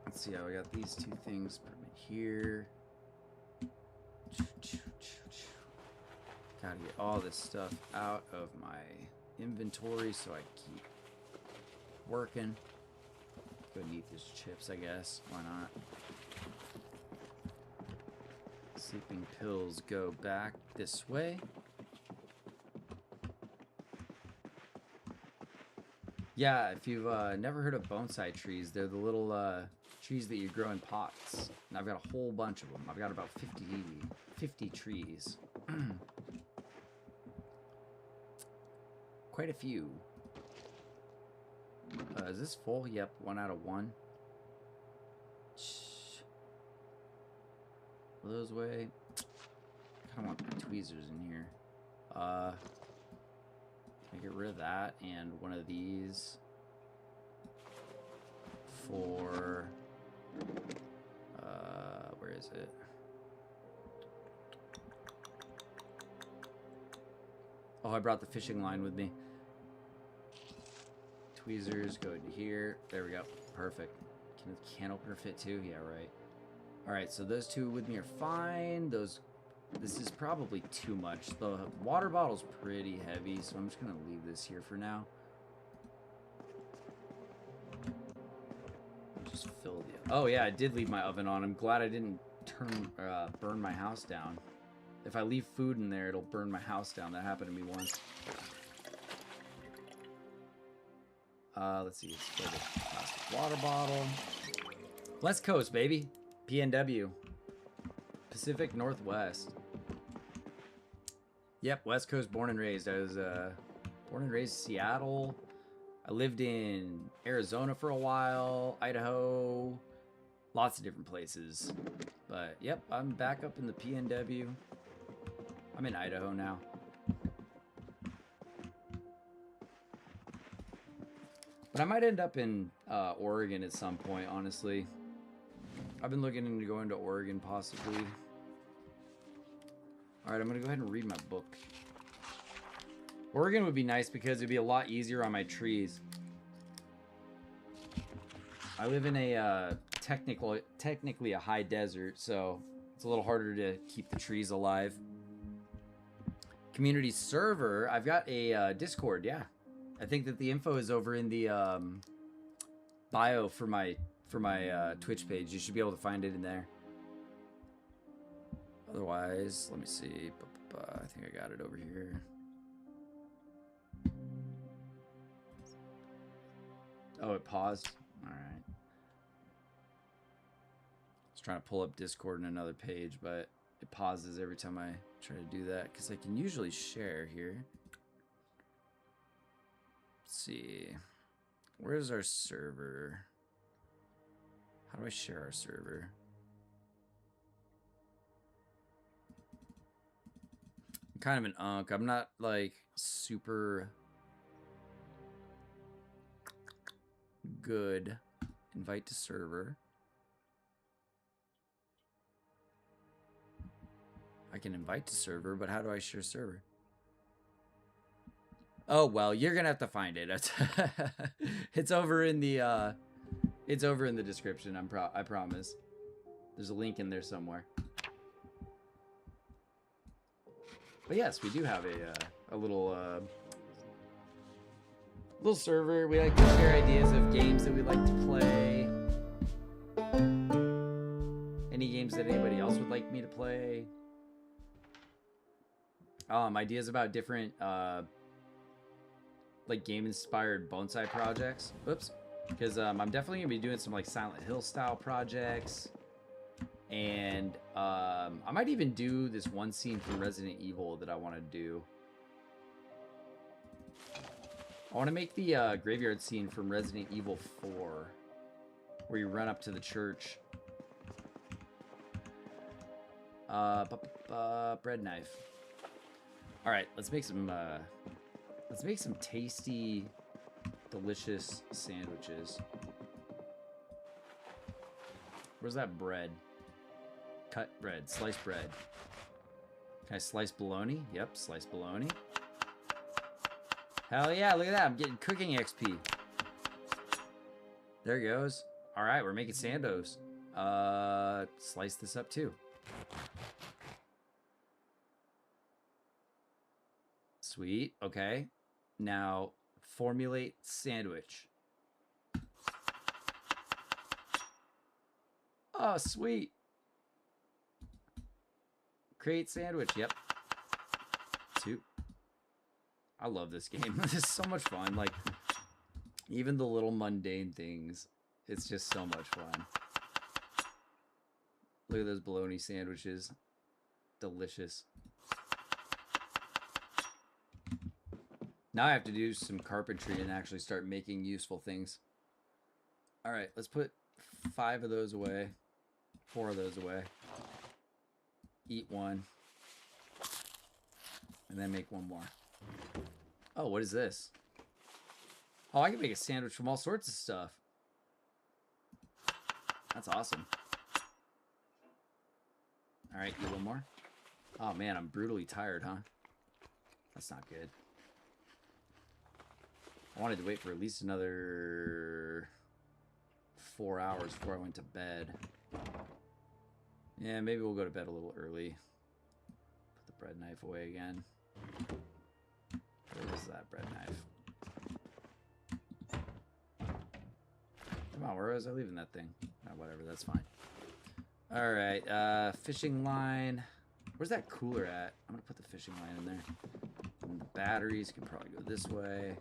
Let's see how I got these two things. Put them in here. Gotta get all this stuff out of my inventory so I keep working. Go and eat these chips, I guess. Why not? Sleeping pills go back this way. Yeah, if you've never heard of bonsai trees, they're the little trees that you grow in pots. And I've got a whole bunch of them. I've got about 50 trees. Quite a few. Is this full? Yep, 1 out of 1. Those way. I want my tweezers in here. Can I get rid of that and one of these for where is it? Oh, I brought the fishing line with me. Tweezers go into here. There we go. Perfect. Can the can opener fit too? Yeah, right. Alright, so those two with me are fine. This is probably too much. The water bottle's pretty heavy, so I'm just going to leave this here for now. Just fill the... Oh, yeah, I did leave my oven on. I'm glad I didn't burn my house down. If I leave food in there, it'll burn my house down. That happened to me once. Let's see. Let's fill the plastic water bottle. West Coast, baby. PNW. Pacific Northwest. Yep, West Coast, born and raised. I was born and raised in Seattle. I lived in Arizona for a while, Idaho, lots of different places. But yep, I'm back up in the PNW. I'm in Idaho now. But I might end up in Oregon at some point, honestly. I've been looking into going to Oregon, possibly. Alright, I'm going to go ahead and read my book. Oregon would be nice because it'd be a lot easier on my trees. I live in a technically a high desert, so it's a little harder to keep the trees alive. Community server, I've got a Discord, yeah. I think that the info is over in the bio for my Twitch page. You should be able to find it in there. Otherwise, let me see. I think I got it over here. Oh, it paused? Alright. I was trying to pull up Discord in another page, but it pauses every time I try to do that, because I can usually share here. Let's see. Where's our server? How do I share our server? I'm kind of an unk. I'm not, like, super good. Invite to server. I can invite to server, but how do I share server? Oh, well, you're gonna have to find it. It's over in the description. I promise. There's a link in there somewhere. But yes, we do have a little server. We like to share ideas of games that we like to play. Any games that anybody else would like me to play. Ideas about different like game-inspired bonsai projects. Oops. Because I'm definitely gonna be doing some like Silent Hill style projects. And I might even do this one scene from Resident Evil that I want to do. I want to make the graveyard scene from Resident Evil 4, where you run up to the church. Bread knife. All right, let's make some tasty, delicious sandwiches. Where's that bread? Cut bread, sliced bread. Can I slice bologna? Yep, sliced bologna. Hell yeah, look at that. I'm getting cooking XP. There it goes. All right, we're making sandos. Slice this up too. Sweet, okay. Now, formulate sandwich. Oh, sweet. Create sandwich, yep. 2. I love this game. This is so much fun. Like, even the little mundane things, it's just so much fun. Look at those bologna sandwiches. Delicious. Now I have to do some carpentry and actually start making useful things. All right, let's put 5 of those away. 4 of those away. Eat 1. And then make 1 more. Oh, what is this? Oh, I can make a sandwich from all sorts of stuff. That's awesome. All right, eat 1 more. Oh man, I'm brutally tired, huh? That's not good. I wanted to wait for at least another 4 hours before I went to bed. Yeah, maybe we'll go to bed a little early. Put the bread knife away again. Where is that bread knife? Come on, where was I leaving that thing? Oh, whatever, that's fine. Alright, fishing line. Where's that cooler at? I'm gonna put the fishing line in there. And the batteries can probably go this way.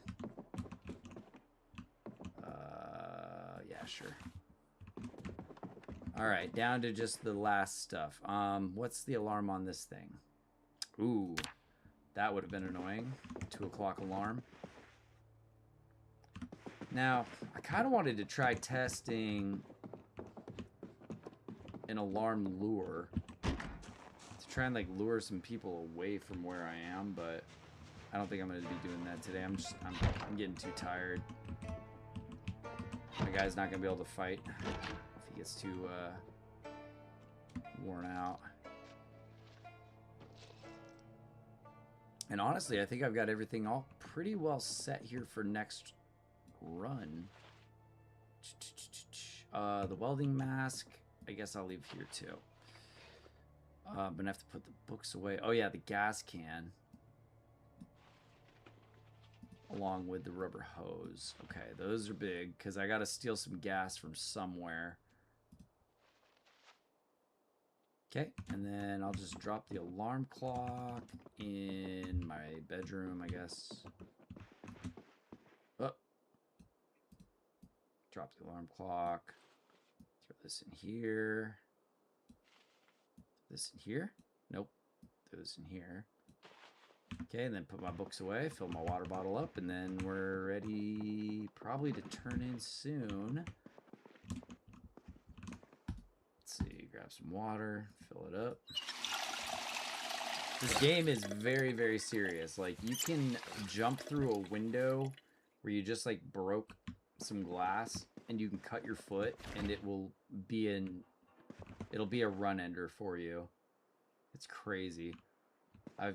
Yeah, sure. Alright, down to just the last stuff. What's the alarm on this thing? Ooh, that would have been annoying. 2 o'clock alarm. Now, I kind of wanted to try testing an alarm lure to try and like lure some people away from where I am, but I don't think I'm going to be doing that today. I'm getting too tired. My guy's not going to be able to fight if he gets too worn out. And honestly, I think I've got everything all pretty well set here for next run. The welding mask, I guess I'll leave here too. I'm gonna have to put the books away. Oh yeah, the gas can. Along with the rubber hose. Okay, those are big because I gotta steal some gas from somewhere. Okay, and then I'll just drop the alarm clock in my bedroom, I guess. Oh. Drop the alarm clock. Throw this in here. This in here? Nope. Throw this in here. Okay, and then put my books away, fill my water bottle up, and then we're ready probably to turn in soon. Let's see, grab some water, fill it up. This game is very, very serious. Like, you can jump through a window where you just, like, broke some glass, and you can cut your foot, and it will be it'll be a run ender for you. It's crazy. I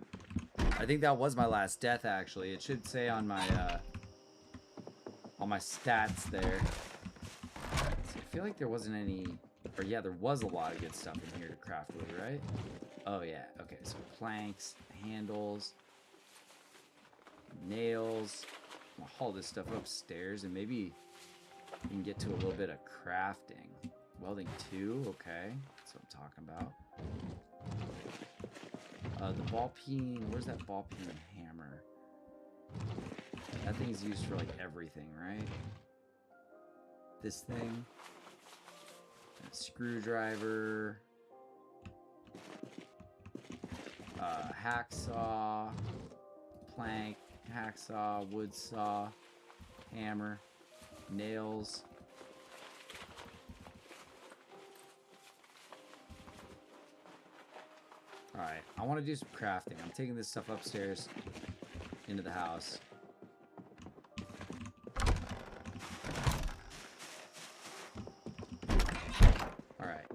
think that was my last death, actually. It should say on my stats there. See, I feel like there wasn't any, or yeah, there was a lot of good stuff in here to craft with, right? Oh yeah, okay, so planks, handles, nails. I'll haul this stuff upstairs and maybe we can get to a little bit of crafting. Welding 2, okay, that's what I'm talking about. The ball peen, where's that ball peen hammer? That thing's used for like everything, right? This thing. A screwdriver. Hacksaw. Plank. Hacksaw. Wood saw. Hammer. Nails. Alright, I want to do some crafting. I'm taking this stuff upstairs into the house. Alright.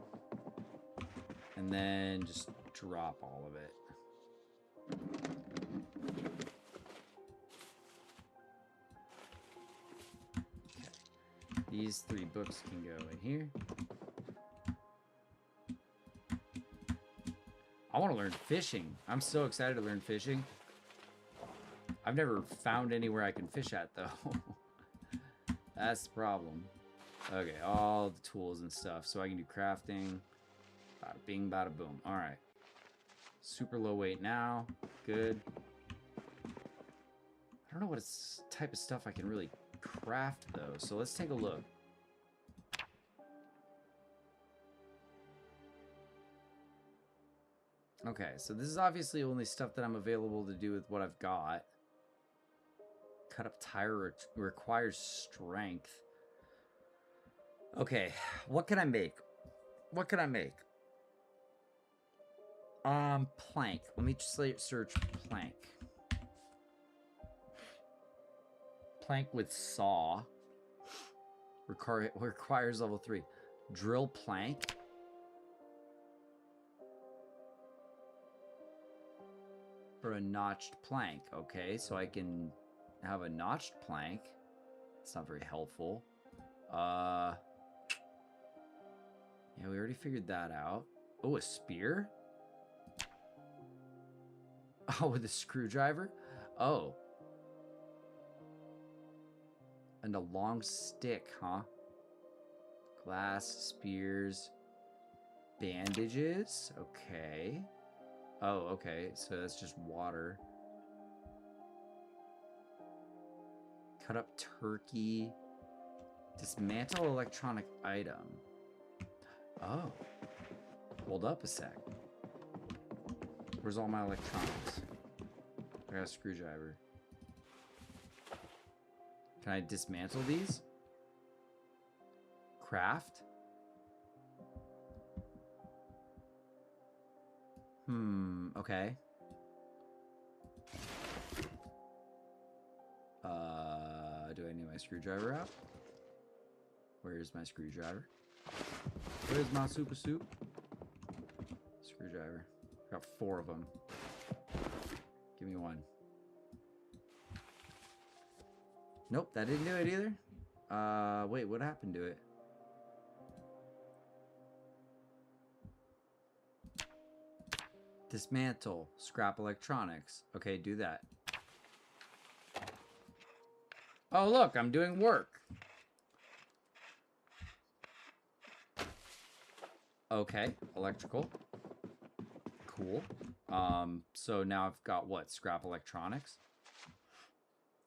And then just drop all of it. Okay. These 3 books can go in here. I want to learn fishing. I'm so excited to learn fishing. I've never found anywhere I can fish at, though. That's the problem. Okay, all the tools and stuff. So I can do crafting. Bada bing, bada boom. All right. Super low weight now. Good. I don't know what type of stuff I can really craft, though. So let's take a look. Okay, so this is obviously only stuff that I'm available to do with what I've got. Cut up tire requires strength. Okay, what can I make? What can I make? Plank. Let me just search plank. Plank with saw. Requires level 3. Drill plank. or a notched plank. Okay, so I can have a notched plank. It's not very helpful. Yeah, we already figured that out. Oh, a spear? Oh, with a screwdriver? Oh. And a long stick, huh? Glass, spears, bandages. Okay. Oh, okay. So that's just water. Cut up turkey. Dismantle electronic item. Oh. Hold up a sec. Where's all my electronics? I got a screwdriver. Can I dismantle these? Craft? Okay. Do I need my screwdriver out? Where's my screwdriver? Where's my super soup? Screwdriver. Got 4 of them. Give me one. Nope, that didn't do it either. Wait, what happened to it? Dismantle. Scrap electronics. Okay, do that. Oh, look, I'm doing work. Okay, electrical. Cool. So now I've got what? Scrap electronics?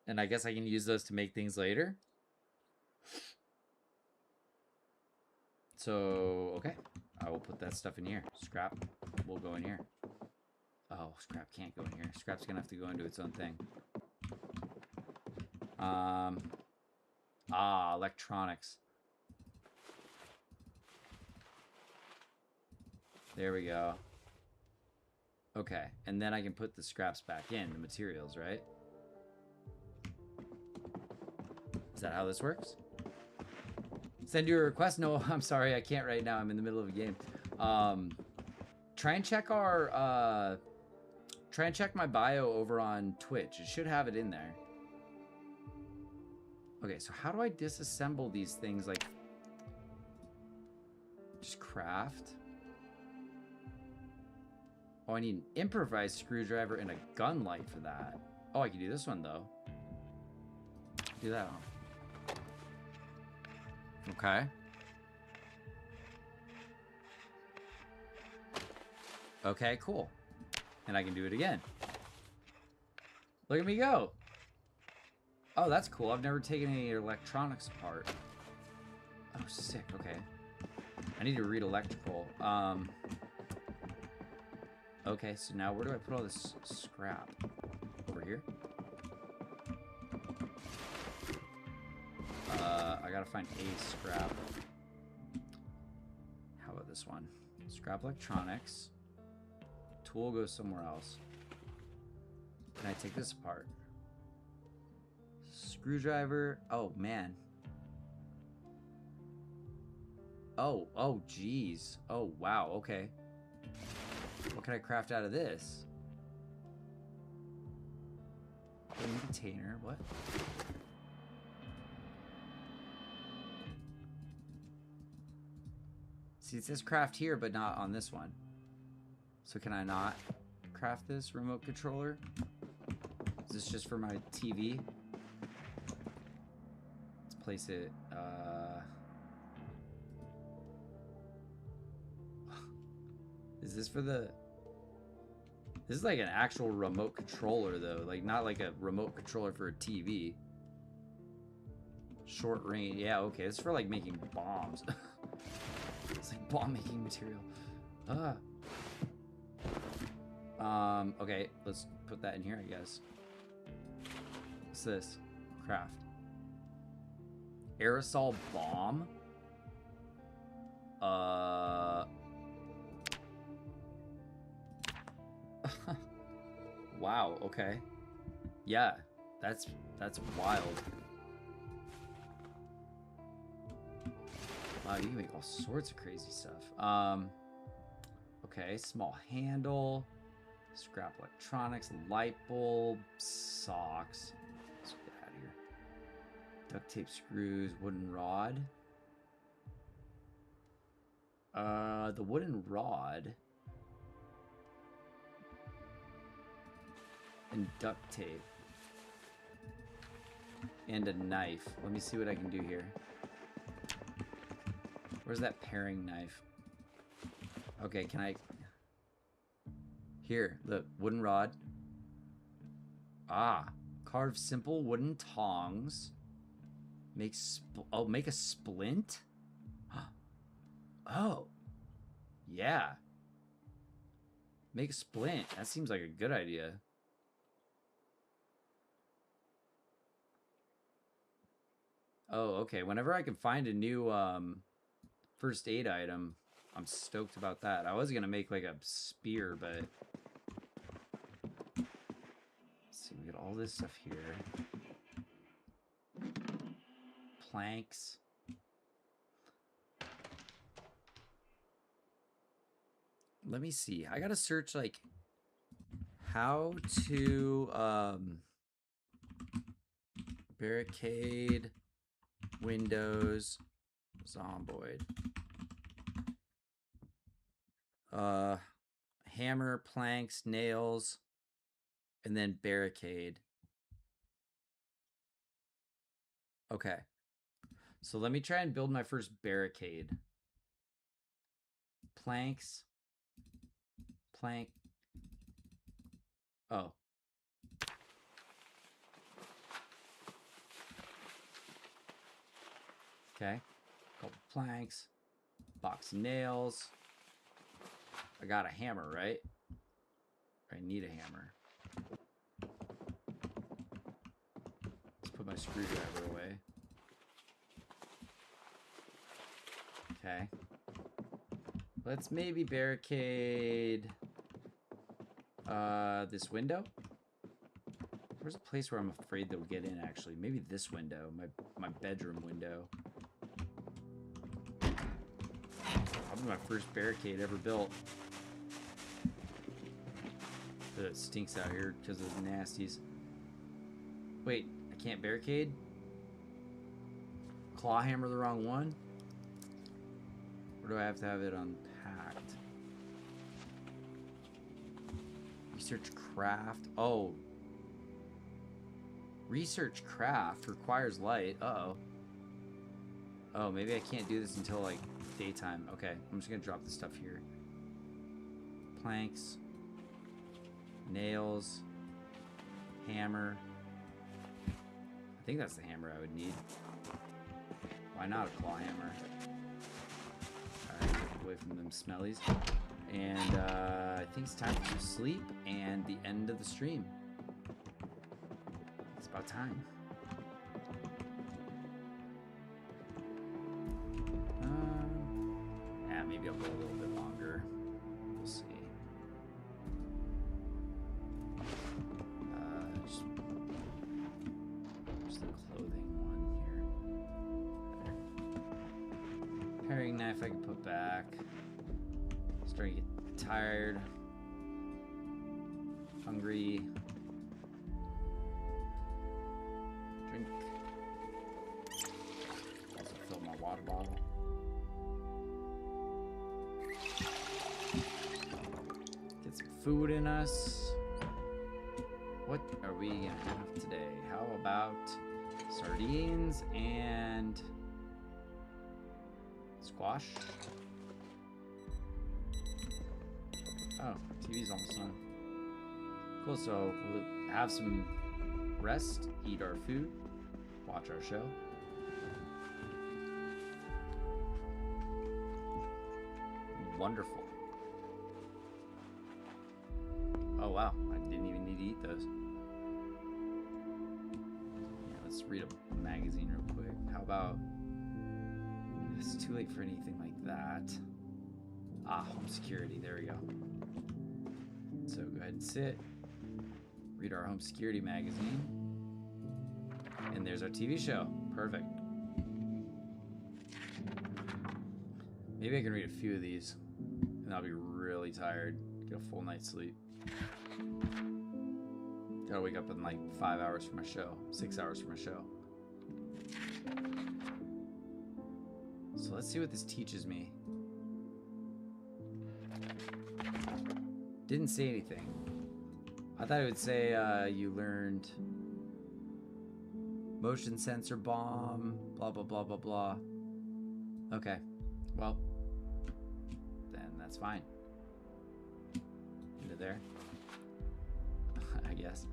And I guess I can use those to make things later. So, okay. I will put that stuff in here. Scrap will go in here. Oh, scrap can't go in here. Scrap's gonna have to go into its own thing. Electronics. There we go. Okay, and then I can put the scraps back in, the materials, right? Is that how this works? Send you a request? No, I'm sorry, I can't right now. I'm in the middle of a game. Try and check our, try and check my bio over on Twitch. It should have it in there. Okay, so how do I disassemble these things? Like, just craft? Oh, I need an improvised screwdriver and a gun light for that. Oh, I can do this one, though. Do that one. Okay. Okay, cool. And I can do it again. Look at me go. Oh, that's cool. I've never taken any electronics apart. Oh, sick. Okay. I need to read electrical. Okay, so now where do I put all this scrap? Over here? I gotta find a scrap. How about this one? Scrap electronics. Tool goes somewhere else. Can I take this apart? Screwdriver. Oh, man. Oh, geez. Oh, wow. Okay. What can I craft out of this? Container. What? See, it says craft here, but not on this one. So can I not craft this remote controller? Is this just for my TV? Let's place it, Is this for the... This is like an actual remote controller, though. Like, not like a remote controller for a TV. Short range. Yeah, okay. It's for, like, making bombs. It's like bomb-making material. Okay. Let's put that in here, I guess. What's this? Craft. Aerosol bomb? Wow, okay. Yeah, that's wild. Wow, you can make all sorts of crazy stuff. Okay, small handle. Scrap electronics, light bulb, socks. Let's get out of here. Duct tape, screws, wooden rod. The wooden rod and duct tape and a knife. Let me see what I can do here. Where's that paring knife? Okay, can I... Here, look, wooden rod. Ah, carve simple wooden tongs. Make make a splint? Oh. Yeah. Make a splint. That seems like a good idea. Oh, okay. Whenever I can find a new first aid item, I'm stoked about that. I was gonna make like a spear, but let's see, we got all this stuff here. Planks. Let me see. I gotta search like how to barricade windows Zomboid. Hammer, planks, nails, and then barricade. Okay. So let me try and build my first barricade. Planks. Plank. Oh. Okay. Couple planks. Box of nails. I got a hammer, right? I need a hammer. Let's put my screwdriver away. Okay. Let's maybe barricade this window. There's a place where I'm afraid they'll get in, actually. Maybe this window, my bedroom window. Probably my first barricade ever built. It stinks out here because of the nasties. Wait, I can't barricade? Claw hammer the wrong one? Or do I have to have it unpacked? Research craft. Oh. Research craft requires light. Uh-oh. Oh, maybe I can't do this until, like, daytime. Okay, I'm just gonna drop the stuff here. Planks. Nails. Hammer. I think that's the hammer I would need. Why not a claw hammer? Alright, get away from them smellies. And I think it's time for sleep and the end of the stream. It's about time. Yeah, maybe I'll go a little bit longer. We'll see. Just the clothing one here. There. Paring knife I can put back. Starting to get tired. Hungry. Drink. Also fill my water bottle. Get some food in us. What are we gonna have today? How about sardines and squash? Oh, TV's almost on. Cool, so we'll have some rest, eat our food, watch our show. Wonderful. Oh wow, I didn't even need to eat those. Yeah, let's read a magazine real quick. How about... It's too late for anything like that. Ah, home security, there we go. So go ahead and sit, read our home security magazine, and there's our TV show. Perfect. Maybe I can read a few of these, and I'll be really tired. Get a full night's sleep. Gotta wake up in like 5 hours for my show. 6 hours for my show. So let's see what this teaches me. Didn't say anything. I thought it would say you learned motion sensor bomb, blah, blah, blah, blah, blah. Okay. Well, then that's fine. Into there. I guess.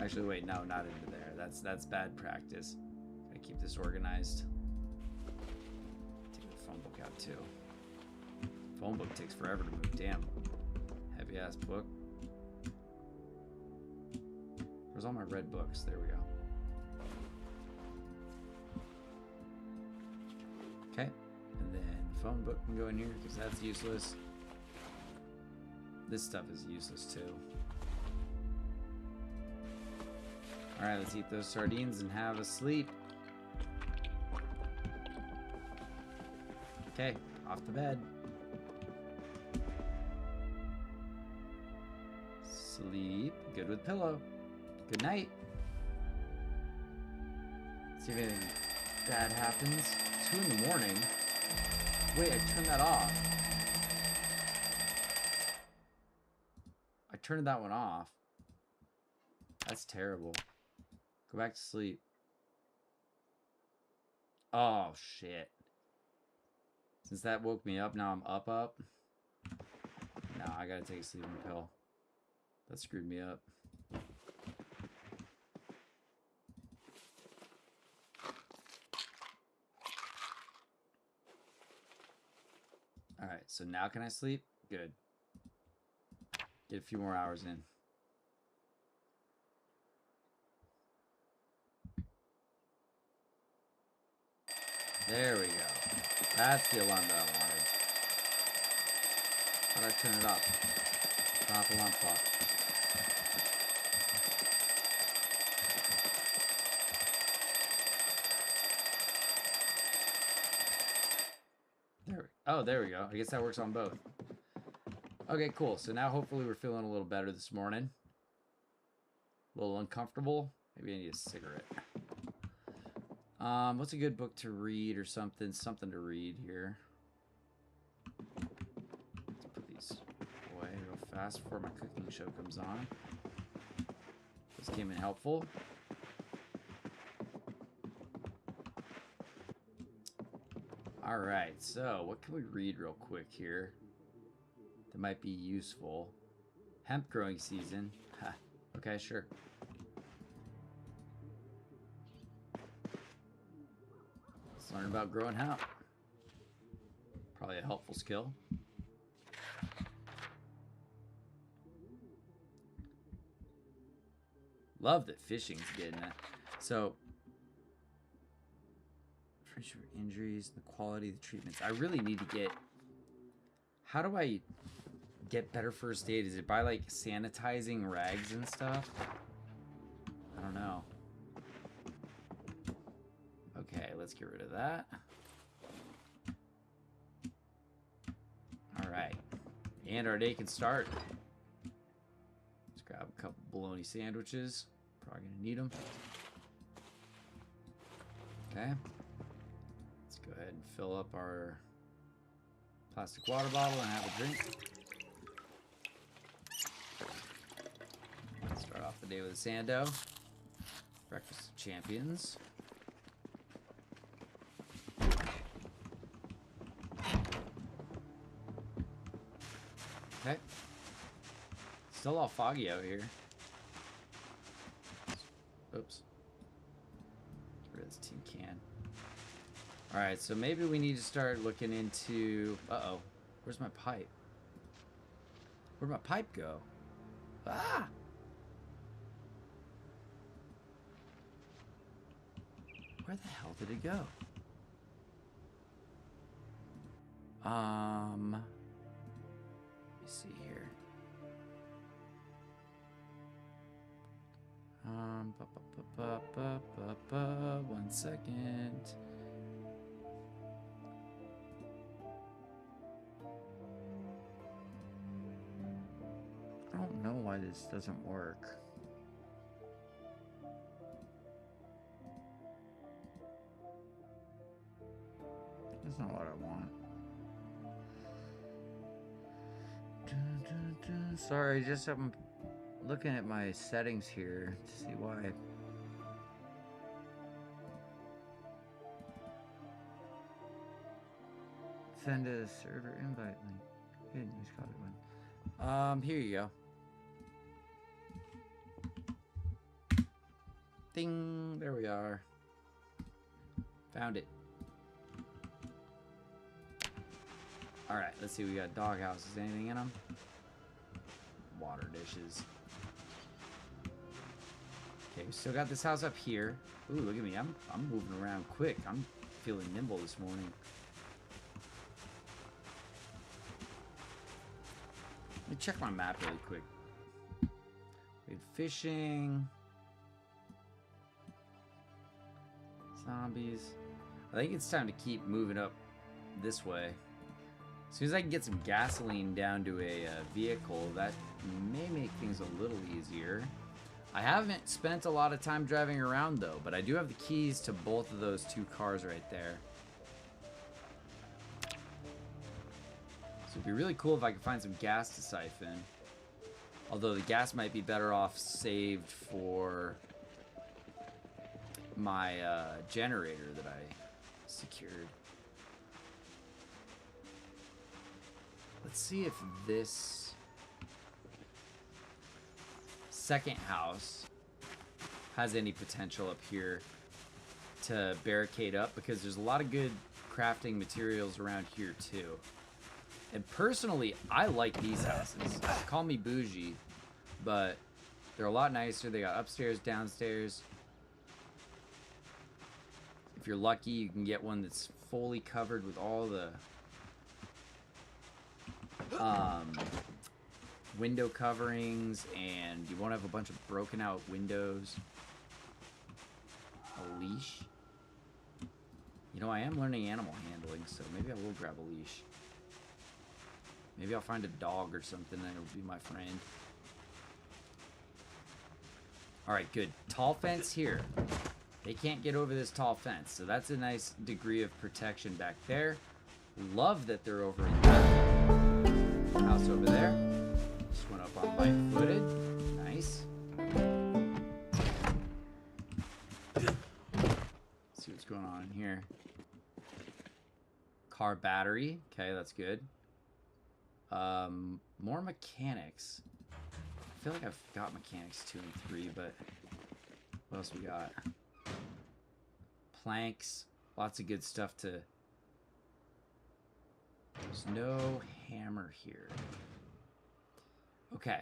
Actually, wait, no, not into there. That's bad practice. Gotta keep this organized. Take the phone book out too. Phone book takes forever to move. Damn. Heavy ass book. Where's all my red books? There we go. Okay. And then the phone book can go in here because that's useless. This stuff is useless too. Alright, let's eat those sardines and have a sleep. Okay, off to bed. Sleep. Good with pillow. Good night. See if anything bad happens. 2 in the morning. Wait, I turned that off. I turned that one off. That's terrible. Go back to sleep. Oh, shit. Since that woke me up, now I'm up. No, I gotta take a sleeping pill. That screwed me up. Alright, so now can I sleep? Good. Get a few more hours in. There we go. That's the alarm that I wanted. How'd I turn it off? Turn off alarm clock. There we go. I guess that works on both. Okay, cool. So now hopefully we're feeling a little better this morning. A little uncomfortable. Maybe I need a cigarette. What's a good book to read or something? Something to read here. Let's put these away real fast before my cooking show comes on. This came in helpful. Alright, so what can we read real quick here that might be useful? Hemp growing season. Ha, okay, sure. Let's learn about growing hemp. Probably a helpful skill. Love that fishing's getting it. So, for injuries, the quality of the treatments. I really need to get... How do I get better first aid? Is it by, like, sanitizing rags and stuff? I don't know. Okay, let's get rid of that. Alright. And our day can start. Let's grab a couple bologna sandwiches. Probably gonna need them. Okay. Let's go ahead and fill up our plastic water bottle and have a drink. Start off the day with a Sando. Breakfast of Champions. Okay. Still all foggy out here. Oops. Get rid of this tin can. Alright, so maybe we need to start looking into... Uh-oh. Where's my pipe? Where'd my pipe go? Ah! Where the hell did it go? Let me see here. 1 second. I don't know why why this doesn't work. That's not what I want. Sorry, just I'm looking at my settings here to see why. Send a server invite link. Good news, copy one. Here you go. Ding, there we are. Found it. All right, let's see. We got dog houses. Anything in them? Water dishes. Okay, we still got this house up here. Ooh, look at me. I'm moving around quick. I'm feeling nimble this morning. Let me check my map really quick. We had fishing. Zombies. I think it's time to keep moving up this way. As soon as I can get some gasoline down to a vehicle, that may make things a little easier. I haven't spent a lot of time driving around though, but I do have the keys to both of those two cars right there. So it'd be really cool if I could find some gas to siphon. Although the gas might be better off saved for my generator that I secured. Let's see if this second house has any potential up here to barricade up, because there's a lot of good crafting materials around here too. And personally, I like these houses. Call me bougie, but they're a lot nicer. They got upstairs, downstairs. If you're lucky, you can get one that's fully covered with all the window coverings, and you won't have a bunch of broken out windows. A leash. You know, I am learning animal handling, so maybe I will grab a leash. Maybe I'll find a dog or something and it'll be my friend. Alright, good. Tall fence here. They can't get over this tall fence, so that's a nice degree of protection back there. Love that they're over in that house over there. Just went up on light-footed. Nice. Let's see what's going on in here. Car battery. Okay, that's good. More mechanics. I feel like I've got mechanics 2 and 3, but what else we got? Planks. Lots of good stuff to... There's no hammer here. Okay.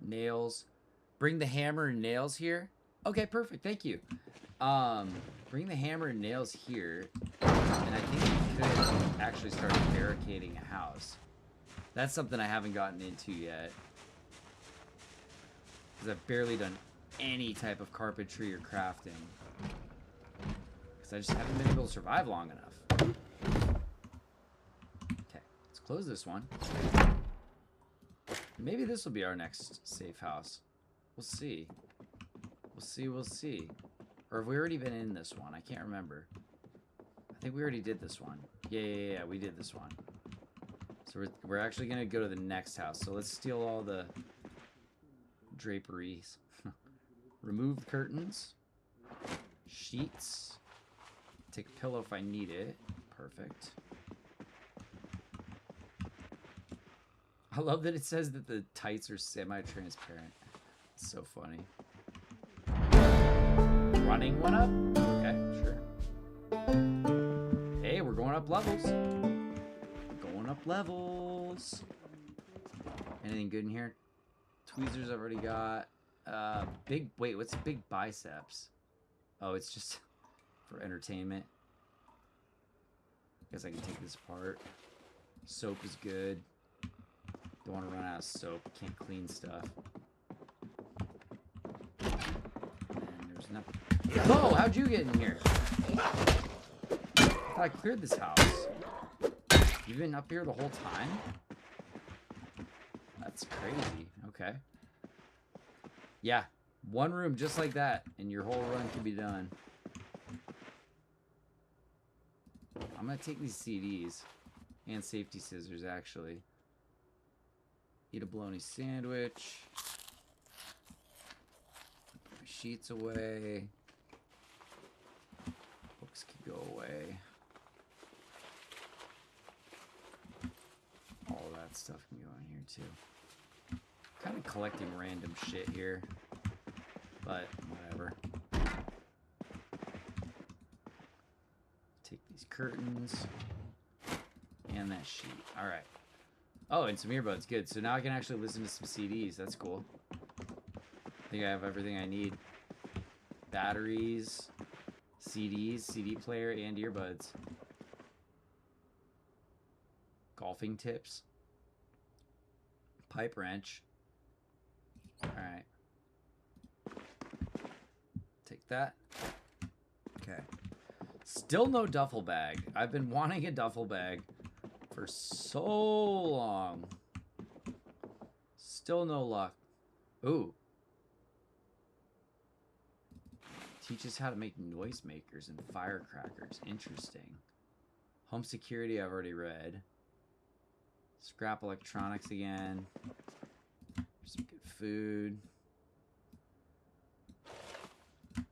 Nails. Bring the hammer and nails here. Okay, perfect. Thank you. Bring the hammer and nails here. And I think we could actually start barricading a house. That's something I haven't gotten into yet. Because I've barely done any type of carpentry or crafting. Because I just haven't been able to survive long enough. Okay, let's close this one. Maybe this will be our next safe house. We'll see. We'll see, we'll see. Or have we already been in this one? I can't remember. I think we already did this one. Yeah, we did this one. So we're actually going to go to the next house. So let's steal all the draperies. Remove curtains. Sheets. Take a pillow if I need it. Perfect. I love that it says that the tights are semi-transparent. It's so funny. Running one up? Okay, sure. Hey, we're going up levels. Going up levels. Anything good in here? Tweezers I've already got. Wait, what's big biceps? Oh, it's just for entertainment. Guess I can take this apart. Soap is good. Don't want to run out of soap. Can't clean stuff. And there's nothing. Oh, how'd you get in here? I thought I cleared this house. You've been up here the whole time? That's crazy. Okay. Yeah. One room just like that, and your whole run can be done. I'm going to take these CDs. And safety scissors, actually. Eat a bologna sandwich. Put my sheets away. Books can go away. All that stuff can go in here, too. Kind of collecting random shit here. But, whatever. Take these curtains. And that sheet. Alright. Oh, and some earbuds. Good. So now I can actually listen to some CDs. That's cool. I think I have everything I need. Batteries, CDs, CD player, and earbuds. Golfing tips. Pipe wrench. Alright. Take that. Okay. Still no duffel bag. I've been wanting a duffel bag for so long. Still no luck. Ooh. Teaches how to make noisemakers and firecrackers. Interesting. Home security I've already read. Scrap electronics again. Some good food. I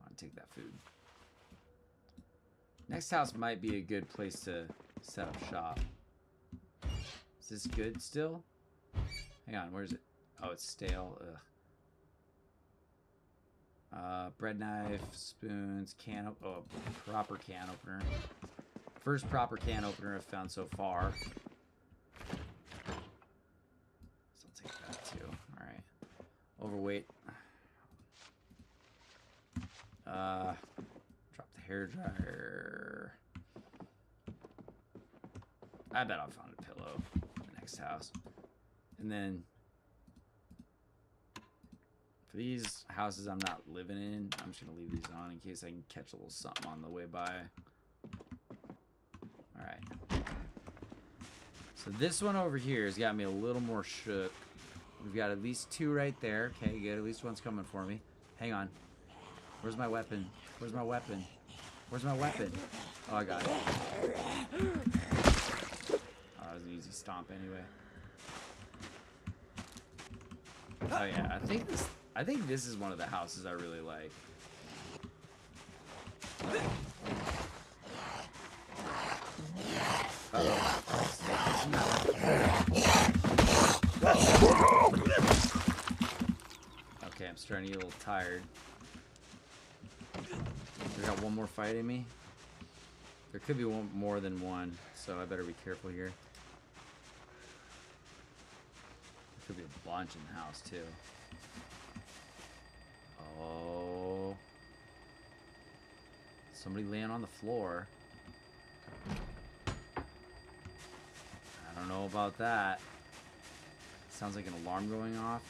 want to take that food. Next house might be a good place to set up shop. Is this good still? Hang on, where is it? Oh, it's stale. Ugh. Bread knife, spoons, proper can opener. First proper can opener I've found so far. So I'll take that too. Alright. Overweight. Drop the hairdryer. I bet I'll find a pillow in the next house. And then for these houses I'm not living in, I'm just gonna leave these on in case I can catch a little something on the way by. Alright. So this one over here has got me a little more shook. We've got at least two right there. Okay, good. At least one's coming for me. Hang on. Where's my weapon? Where's my weapon? Where's my weapon? Oh, I got it. Oh, that was an easy stomp anyway. Oh yeah, I think this is one of the houses I really like. Okay, I'm starting to get a little tired. We got one more fight in me. There could be one more than one, so I better be careful here. There could be a bunch in the house too. Oh. Somebody laying on the floor. I don't know about that. Sounds like an alarm going off.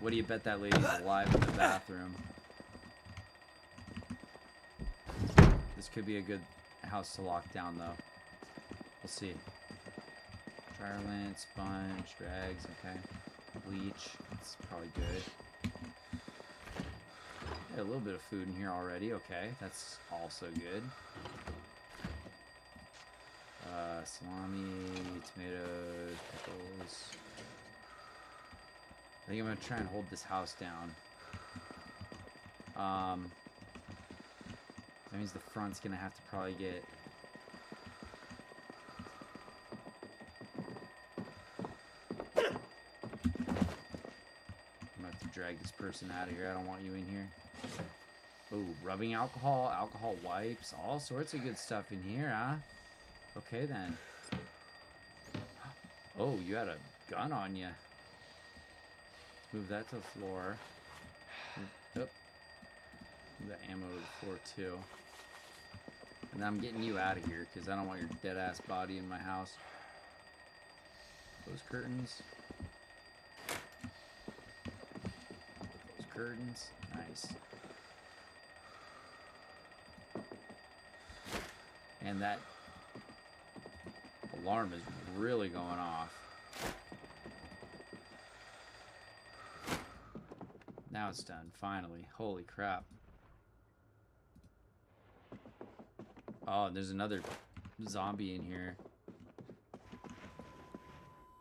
What do you bet that lady's alive in the bathroom? This could be a good house to lock down, though. We'll see. Dryer lint, sponge, rags, okay. Bleach, it's probably good. Yeah, a little bit of food in here already, okay. That's also good. Salami, tomatoes, pickles. I think I'm gonna try and hold this house down. That means the front's gonna have to probably get... I'm gonna have to drag this person out of here. I don't want you in here. Oh, rubbing alcohol, alcohol wipes, all sorts of good stuff in here, huh? Okay then. Oh, you had a gun on you. Move that to the floor. Move that ammo to the floor too. And I'm getting you out of here because I don't want your dead ass body in my house. Those curtains. Those curtains. Nice. And that alarm is really going off. Now it's done, finally. Holy crap. Oh, there's another zombie in here.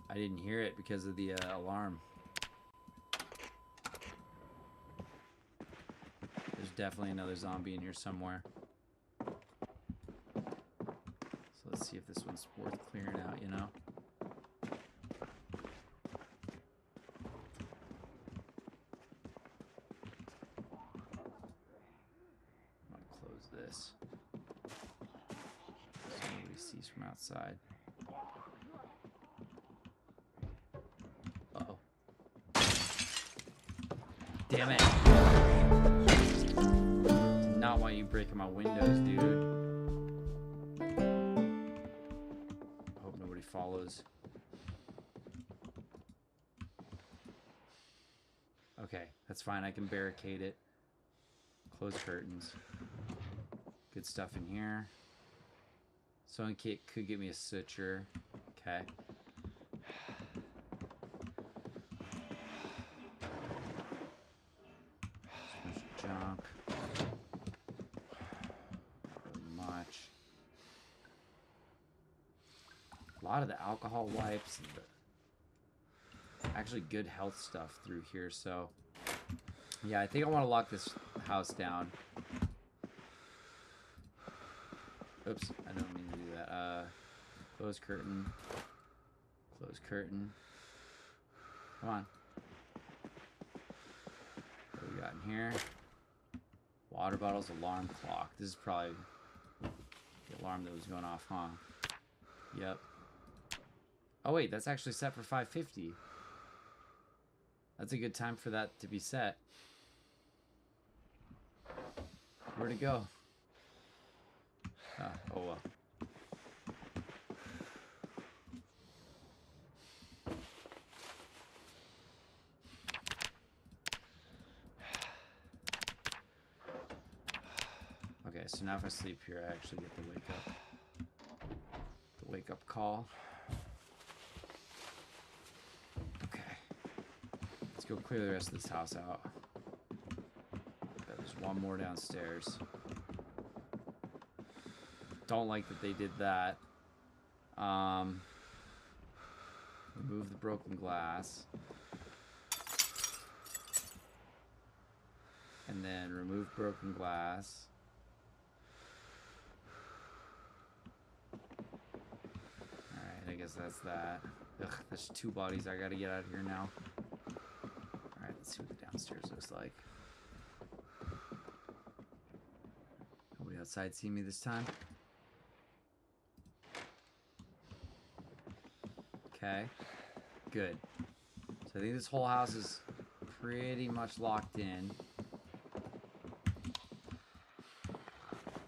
I didn't hear it because of the alarm. There's definitely another zombie in here somewhere. So let's see if this one's worth clearing out, you know? I'm gonna close this so nobody sees from outside. Uh-oh. Damn it. Did not want you breaking my windows, dude. I hope nobody follows. Okay, that's fine. I can barricade it. Close curtains. Good stuff in here. Someone could get me a suture. Okay. Junk. Not really much. A lot of the alcohol wipes and the actually good health stuff through here, so yeah, I think I want to lock this house down. Oops, I don't mean to do that. Close curtain. Close curtain. Come on. What do we got in here? Water bottles, alarm clock. This is probably the alarm that was going off, huh? Yep. Oh wait, that's actually set for 5:50. That's a good time for that to be set. Where'd it go? Oh well. Okay, so now if I sleep here, I actually get the wake up call. Okay. Let's go clear the rest of this house out. There's one more downstairs. Don't like that they did that. Remove the broken glass. And then remove broken glass. Alright, I guess that's that. Ugh, there's 2 bodies I gotta get out of here now. Alright, let's see what the downstairs looks like. Nobody outside see me this time? Okay, good. So I think this whole house is pretty much locked in.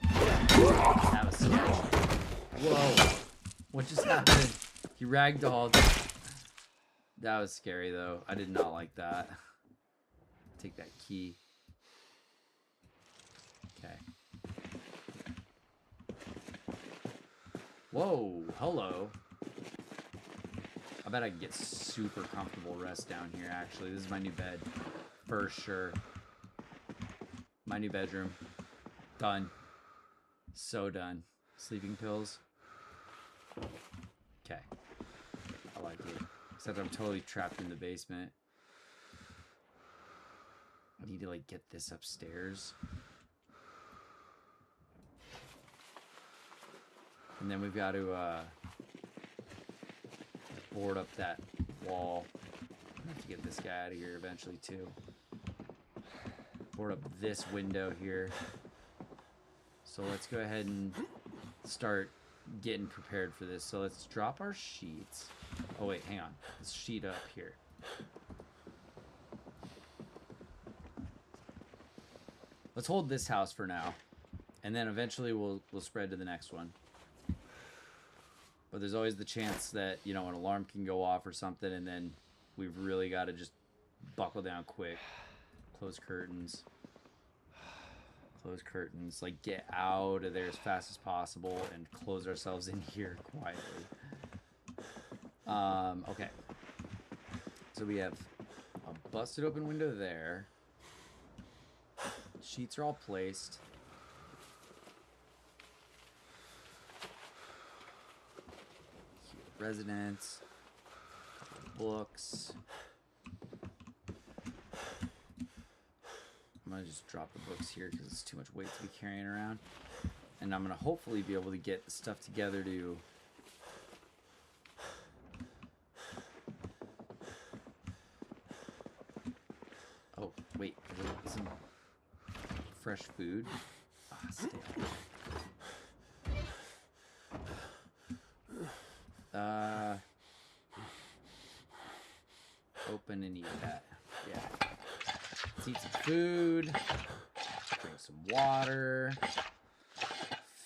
That was scary. Whoa, what just happened? He ragdolled. That was scary though. I did not like that. Take that key. Okay. Whoa, hello. I bet I can get super comfortable rest down here, actually. This is my new bed. For sure. My new bedroom. Done. So done. Sleeping pills. Okay. I like it. Except I'm totally trapped in the basement. I need to, like, get this upstairs. And then we've got to, board up that wall. I have to get this guy out of here eventually too. Board up this window here. So let's go ahead and start getting prepared for this. So let's drop our sheets. Oh wait, hang on. Let's sheet up here. Let's hold this house for now. And then eventually we'll spread to the next one. But there's always the chance that, you know, an alarm can go off or something, and then we've really got to just buckle down quick. Close curtains. Close curtains. Like, get out of there as fast as possible and close ourselves in here quietly. Okay. So we have a busted open window there. Sheets are all placed. Residence. Books. I'm gonna just drop the books here because it's too much weight to be carrying around. And I'm gonna hopefully be able to get the stuff together to oh, wait, some fresh food. Ah, stale. Open and eat that. Yeah. Let's eat some food. Drink some water.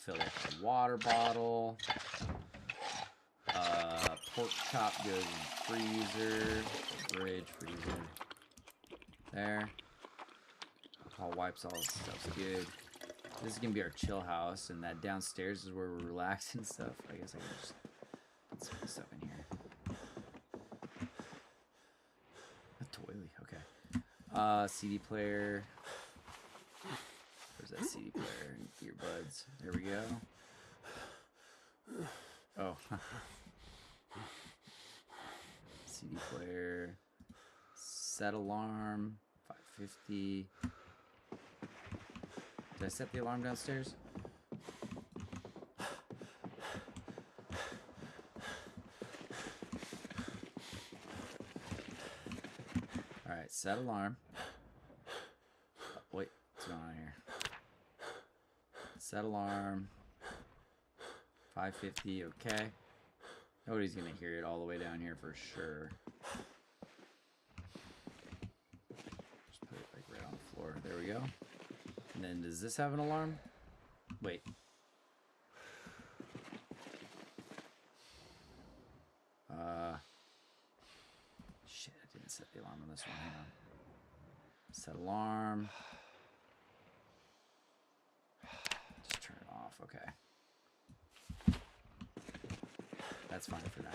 Fill up the water bottle. Pork chop goes in the freezer. Fridge, freezer. There. Alcohol wipes, all this stuff's good. This is gonna be our chill house, and that downstairs is where we're relaxing and stuff. I guess I can just put some stuff in here. A doily, okay. CD player. Where's that CD player? Earbuds. There we go. Oh. CD player. Set alarm. 550. Did I set the alarm downstairs? Alright, set alarm. Wait, what's going on here? Set alarm. 550, okay. Nobody's gonna hear it all the way down here for sure. Just put it like right on the floor. There we go. And then does this have an alarm? Wait. Shit, I didn't set the alarm on this one. Hang on. Set alarm. Just turn it off. Okay. That's fine for now.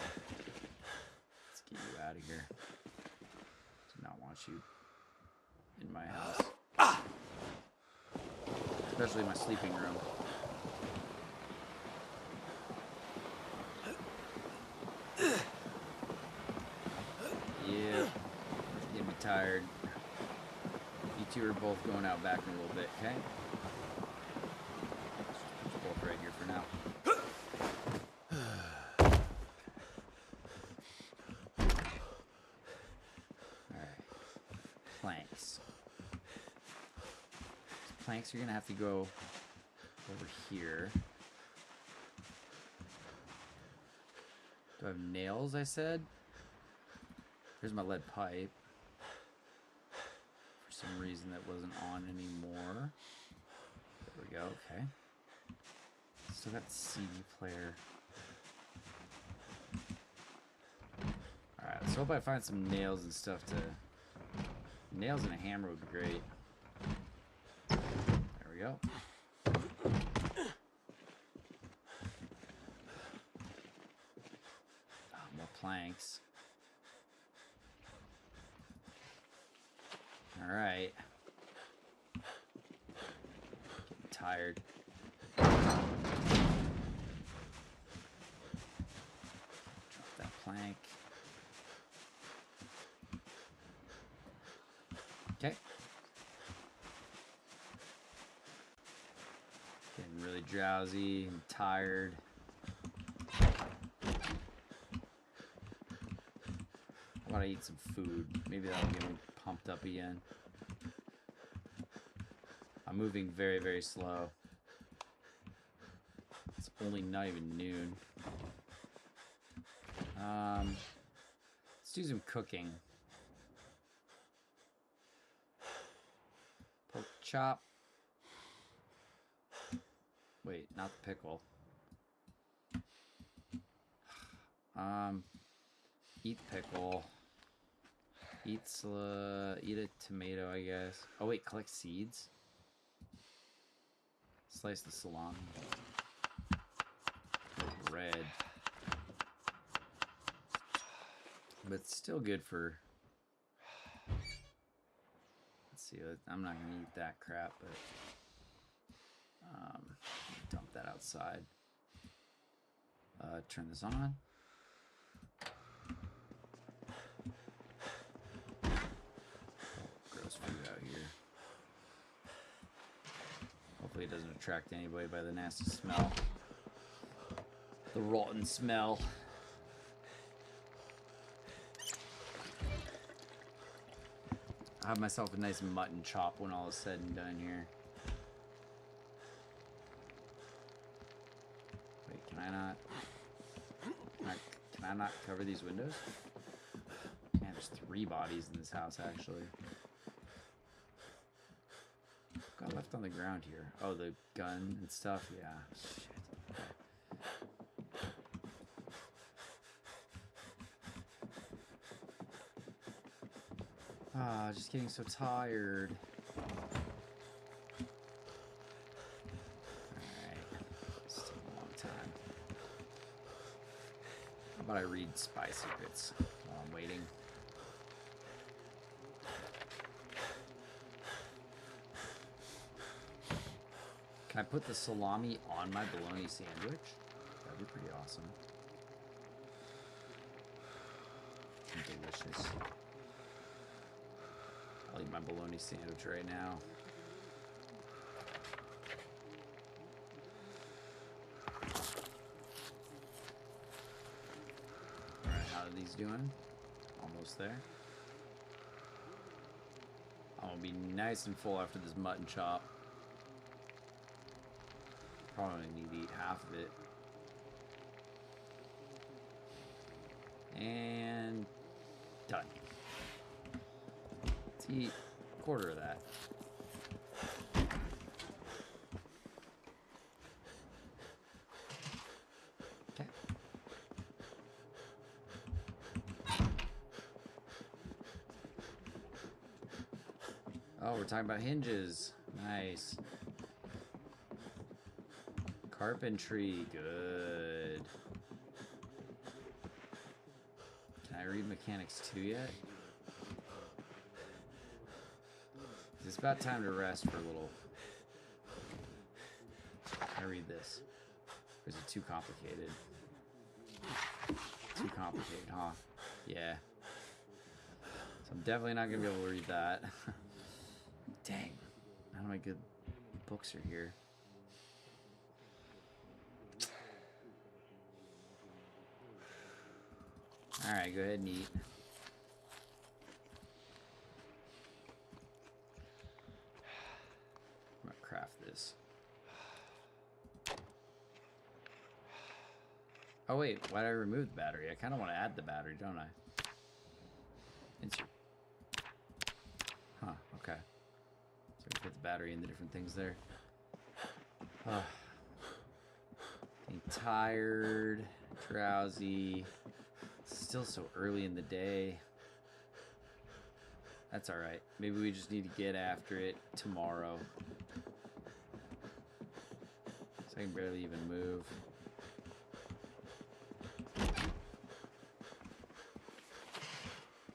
Let's get you out of here. Do not want you in my house. Especially my sleeping room. Yeah. Getting me tired. You two are both going out back in a little bit, okay? Put you both right here for now. Alright. Planks. Planks are gonna have to go over here. Do I have nails, I said? Here's my lead pipe. For some reason that wasn't on anymore. There we go, okay. Still got the CD player. Alright, let's hope I find some nails and stuff to... Nails and a hammer would be great. There we go. Oh, more planks. Alright. Getting tired. Drop that plank. Okay. Getting really drowsy and tired. How about I eat some food? Maybe that'll get me pumped up again. I'm moving very, very slow. It's only not even noon. Let's do some cooking. Pork chop. Wait, not the pickle. Eat pickle. Eat a tomato, I guess. Oh wait, collect seeds. Slice the salami. Red. But it's still good for... Let's see, I'm not going to eat that crap, but... dump that outside. Turn this on. Gross food out here. Hopefully it doesn't attract anybody by the nasty smell. The rotten smell. I have myself a nice mutton chop when all is said and done here. Wait, can I not? Can I not cover these windows? Man, there's 3 bodies in this house, actually. Got left on the ground here. Oh, the gun and stuff? Yeah. Shit. Ah, just getting so tired. Alright. This is taking a long time. How about I read spy secrets while I'm waiting? Can I put the salami on my bologna sandwich? That'd be pretty awesome. Delicious. I'll eat my bologna sandwich right now. Alright, how are these doing? Almost there. I'm gonna be nice and full after this mutton chop. Probably need to eat half of it. And done. Let's eat a quarter of that. Okay. Oh, we're talking about hinges. Nice. Carpentry, good. Can I read Mechanics 2 yet? It's about time to rest for a little. Can I read this? Or is it too complicated? Too complicated, huh? Yeah. So I'm definitely not going to be able to read that. Dang. None of my good books are here. Alright, go ahead and eat. I'm gonna craft this. Oh wait, why did I remove the battery? I kind of want to add the battery, don't I? Insert. Huh, okay. So we put the battery in the different things there. Getting tired, drowsy. Still so early in the day. That's alright. Maybe we just need to get after it tomorrow. So I can barely even move.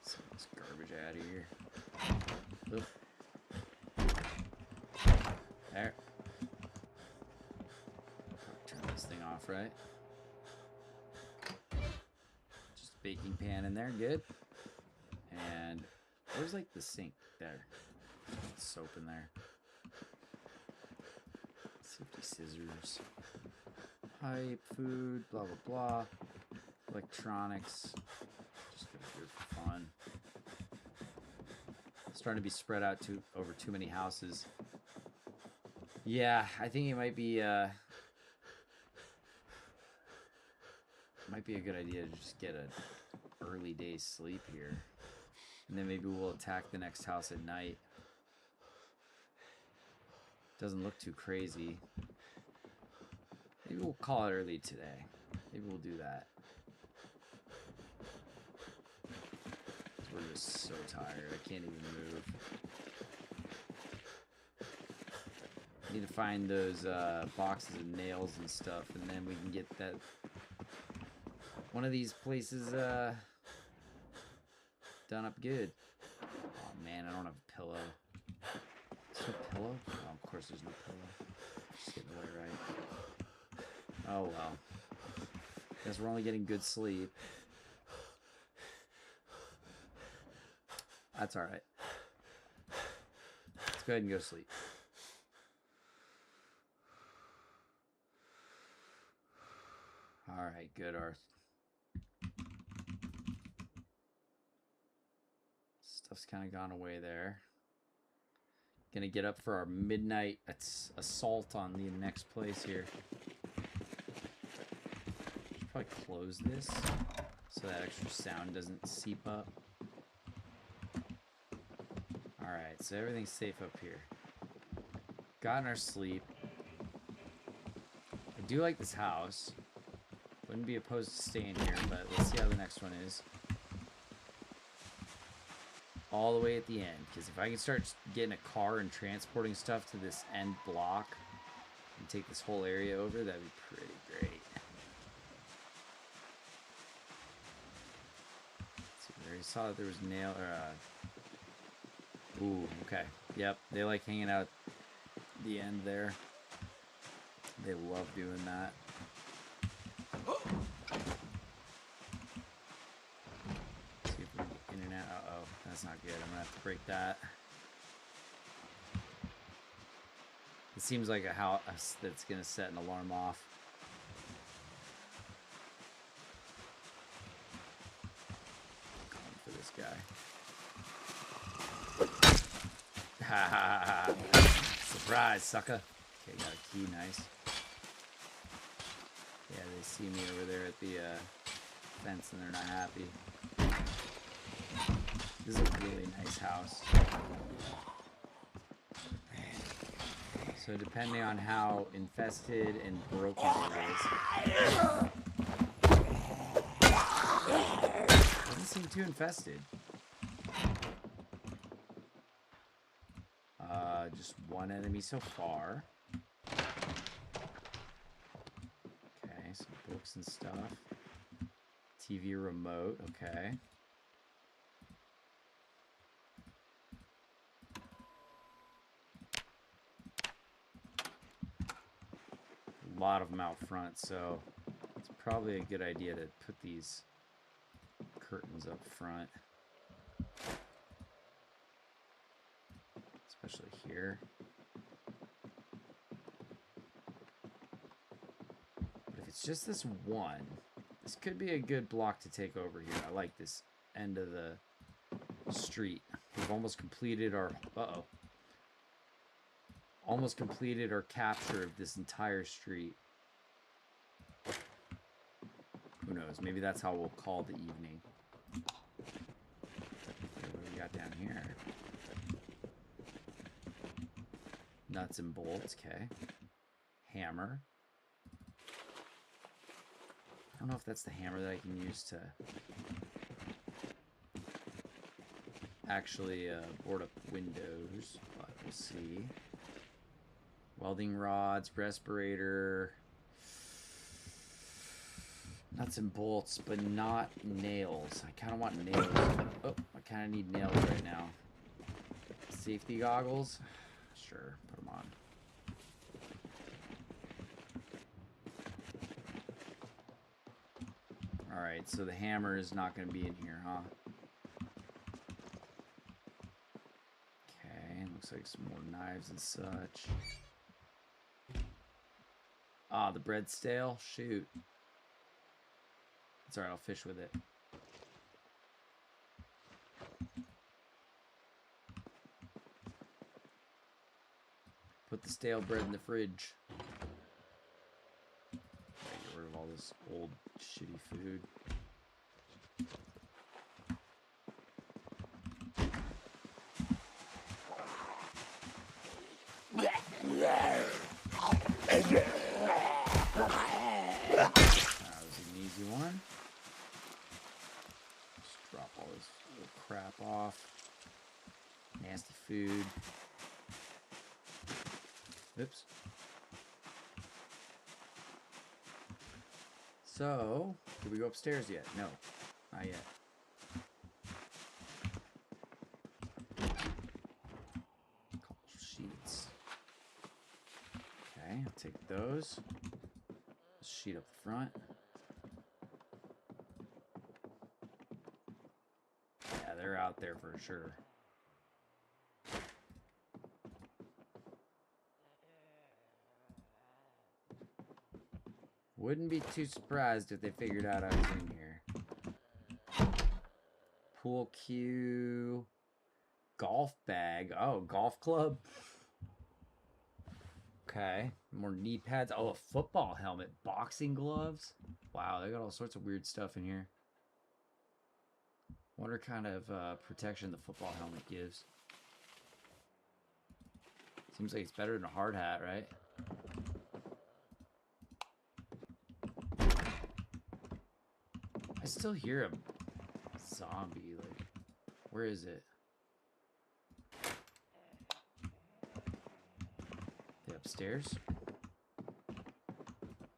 Some of this garbage out of here. Oop. There. Turn this thing off, right? Baking pan in there, good. And where's like the sink? There. Soap in there. Safety scissors. Pipe, food, blah blah blah. Electronics. Just gonna do it for fun. Starting to be spread out over too many houses. Yeah, I think it might be a good idea to just get an early day sleep here. And then maybe we'll attack the next house at night. Doesn't look too crazy. Maybe we'll call it early today. Maybe we'll do that. We're just so tired. I can't even move. Need to find those boxes of nails and stuff, and then we can get that one of these places done up good. Oh man, I don't have a pillow. Is there a pillow? Oh, of course there's no pillow. Just getting away right. Oh well. Guess we're only getting good sleep. That's alright. Let's go ahead and go to sleep. Alright, good, Arth. Stuff's kind of gone away there. Gonna get up for our midnight assault on the next place here. Should probably close this so that extra sound doesn't seep up. Alright, so everything's safe up here. Gotten our sleep. I do like this house. Wouldn't be opposed to staying here, but let's see how the next one is. All the way at the end, because if I can start getting a car and transporting stuff to this end block and take this whole area over, that'd be pretty great. Let's see, we already saw that there was nail or ooh, okay. Yep, they like hanging out at the end there. They love doing that. That's not good. I'm gonna have to break that. It seems like a house that's gonna set an alarm off. Going for this guy. Ha ha ha! Surprise, sucker! Okay, got a key. Nice. Yeah, they see me over there at the fence, and they're not happy. This is a really nice house. So depending on how infested and broken it is. Doesn't seem too infested. Just one enemy so far. Okay, some books and stuff. TV remote, okay. A lot of them out front, so it's probably a good idea to put these curtains up front, especially here. But if it's just this one, this could be a good block to take over here. I like this end of the street. We've almost completed our almost completed our capture of this entire street. Who knows? Maybe that's how we'll call the evening. Okay, what do we got down here? Nuts and bolts, okay. Hammer. I don't know if that's the hammer that I can use to actually board up windows, but we'll see. Welding rods, respirator, nuts and bolts, but not nails. I kind of want nails. Oh, I kind of need nails right now. Safety goggles? Sure, put them on. Alright, so the hammer is not going to be in here, huh? Okay, looks like some more knives and such. Ah, the bread's stale? Shoot. It's alright, I'll fish with it. Put the stale bread in the fridge. Get rid of all this old, shitty food. That was an easy one. Just drop all this little crap off. Nasty food. Oops. So, did we go upstairs yet? No, not yet. Couple sheets. Okay, I'll take those. Sheet up the front. Yeah, they're out there for sure. Wouldn't be too surprised if they figured out I was in here. Pool cue. Golf bag. Oh, golf club. Okay. More knee pads. Oh, a football helmet. Boxing gloves. Wow, they got all sorts of weird stuff in here. Wonder kind of protection the football helmet gives. Seems like it's better than a hard hat, right? I still hear a zombie. Like, where is it? They upstairs?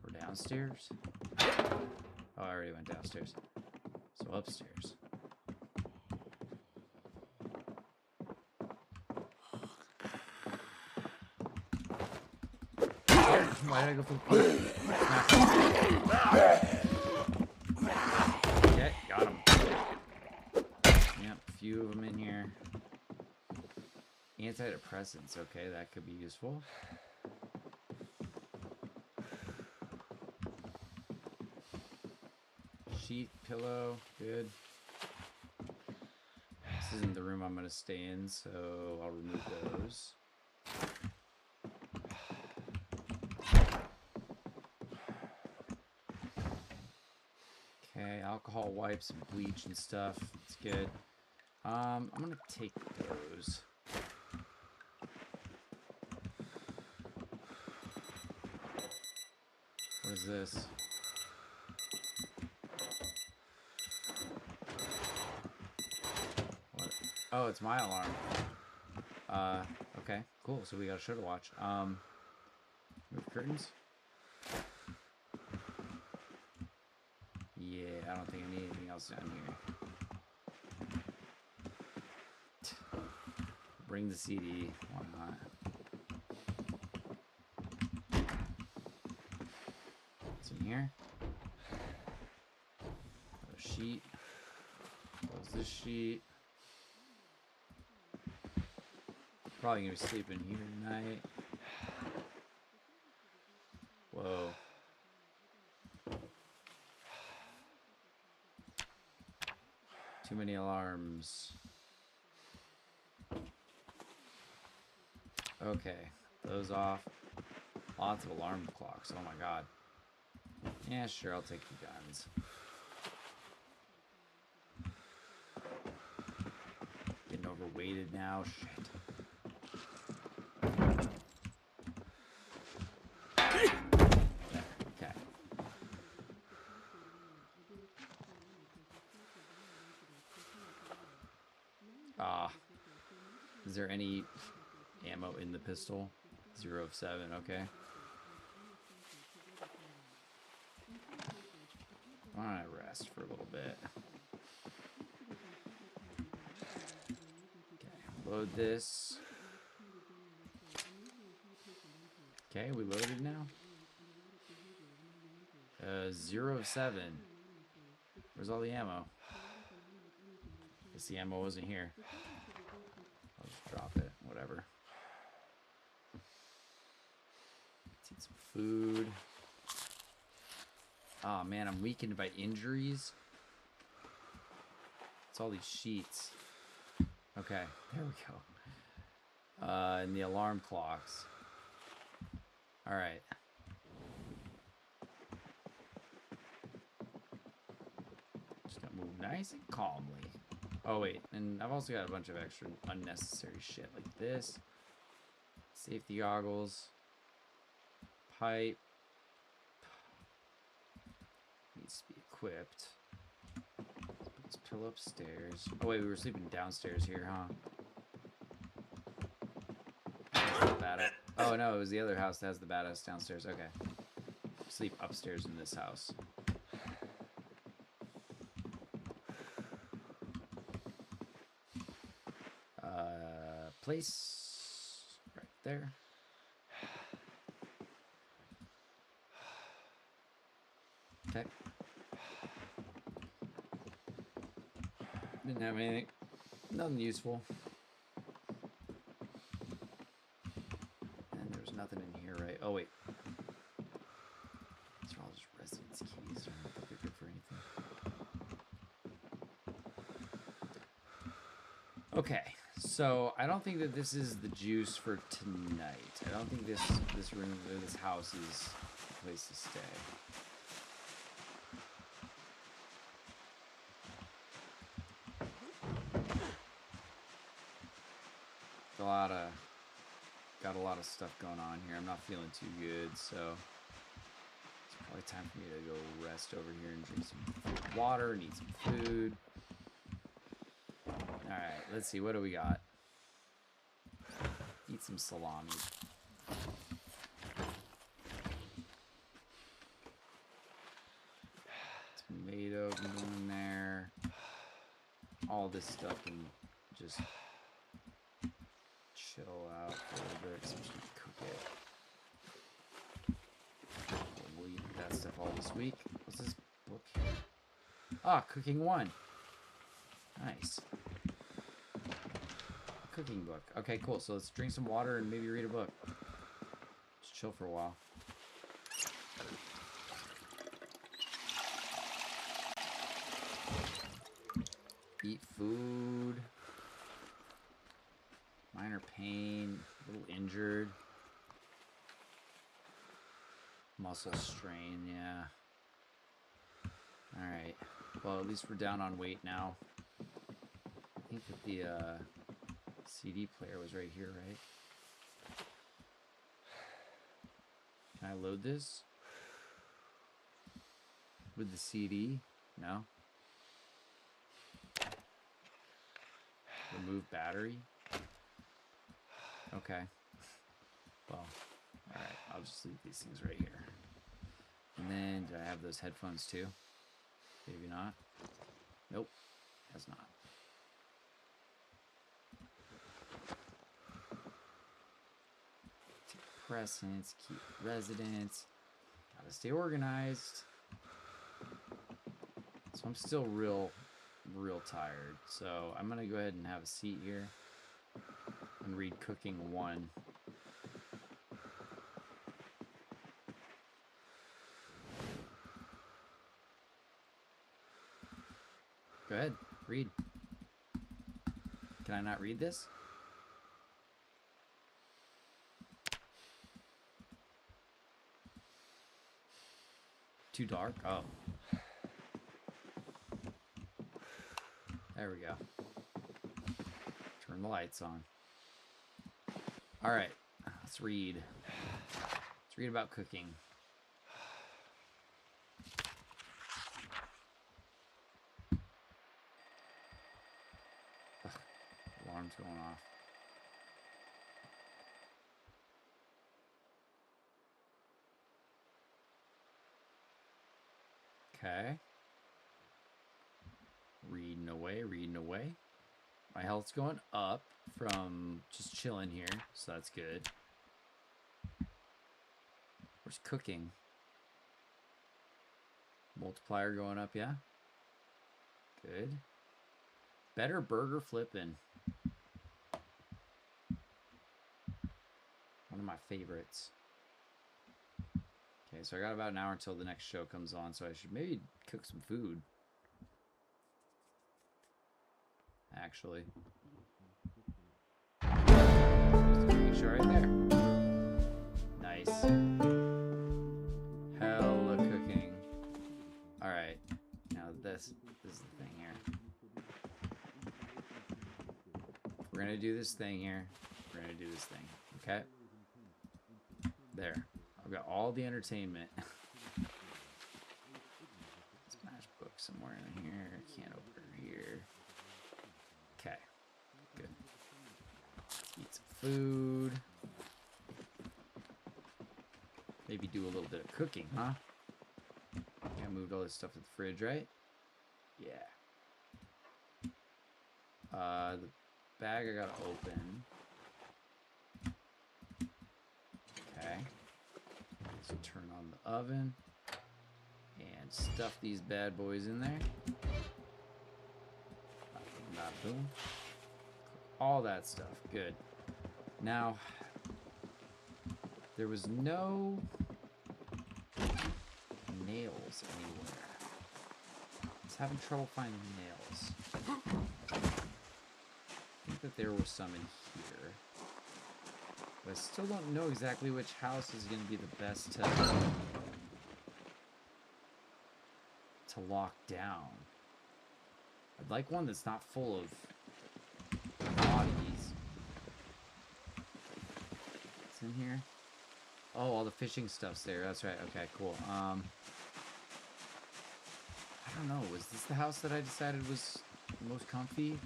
Or downstairs? Oh, I already went downstairs. So upstairs. Why did I go for the Okay, got him. Yep, a few of them in here. Antidepressants, okay, that could be useful. Sheet, pillow, good. This isn't the room I'm going to stay in, so I'll remove those. Okay, alcohol wipes and bleach and stuff. It's good. I'm gonna take those. What is this? What? Oh, it's my alarm. Okay, cool. So we got a show to watch. Move curtains. Yeah, I don't think I need anything else down here. Bring the CD. Why not? What's in here? A sheet. Close this sheet. Probably gonna be sleeping here tonight. Whoa. Too many alarms. Okay, those off. Lots of alarm clocks. Oh my god. Yeah, sure, I'll take the guns. Getting overweighted now. Shit. Okay. Is there any ammo in the pistol? 0 of 7, okay. Why don't I rest for a little bit? Okay, load this. Okay, we loaded now. 0 of 7. Where's all the ammo? Guess the ammo wasn't here. I'll just drop it, whatever. Let's eat some food. Oh man, I'm weakened by injuries. It's all these sheets. Okay, there we go. And the alarm clocks. Alright. Just gonna move nice and calmly. Oh wait, and I've also got a bunch of extra unnecessary shit like this. Safety goggles. Pipe. Needs to be equipped. Let's put this pillow upstairs. Oh wait, we were sleeping downstairs here, huh? Let's put that up. Oh no, it was the other house that has the badass downstairs. Okay. Sleep upstairs in this house. Place right there. Okay. Didn't have anything. Nothing useful. And there's nothing in here, right? Oh, wait. These are all just residence keys. I don't think they're good for anything. Okay. So, I don't think that this is the juice for tonight. I don't think this room or this house is a place to stay. Got a lot of stuff going on here. I'm not feeling too good, so it's probably time for me to go rest over here and drink some water and eat some food. Alright, let's see, what do we got? Eat some salami. Tomato can go in there. All this stuff can just chill out for a little bit, especially cook it. We'll eat that stuff all this week. What's this book here? Ah, cooking 1. Nice. Cooking book. Okay, cool. So let's drink some water and maybe read a book. Just chill for a while. Eat food. Minor pain, a little injured. Muscle strain, yeah. Alright. Well, at least we're down on weight now. I think that the CD player was right here, right? Can I load this? With the CD? No? Remove battery? Okay. Well, alright. I'll just leave these things right here. And then, do I have those headphones too? Maybe not. Nope. Has not. Antidepressants, keep residents. Gotta stay organized. So I'm still real tired. So I'm gonna go ahead and have a seat here and read Cooking 1. Go ahead, read. Can I not read this? Too dark? Oh. There we go. Turn the lights on. Alright, let's read. Let's read about cooking. Ugh, alarm's going off. Okay. Reading away, reading away. My health's going up from just chilling here, so that's good. Where's cooking? Multiplier going up, yeah? Good. Better burger flipping. One of my favorites. Okay, so I got about an hour until the next show comes on, so I should maybe cook some food. Actually. There's a show right there. Nice. Hella cooking. Alright. Now this is the thing here. We're gonna do this thing here. We're gonna do this thing. Okay? There. I've got all the entertainment. Smash book somewhere in here. Can opener here. Okay. Good. Let's eat some food. Maybe do a little bit of cooking, huh? I moved all this stuff to the fridge, right? Yeah. The bag I gotta open. Okay. So turn on the oven and stuff these bad boys in there. Boom. All that stuff. Good. Now, there was no nails anywhere. I was having trouble finding nails. I think that there were some in here. But I still don't know exactly which house is going to be the best to lock down. I'd like one that's not full of bodies. What's in here? Oh, all the fishing stuff's there. That's right. Okay, cool. I don't know. Was this the house that I decided was the most comfy?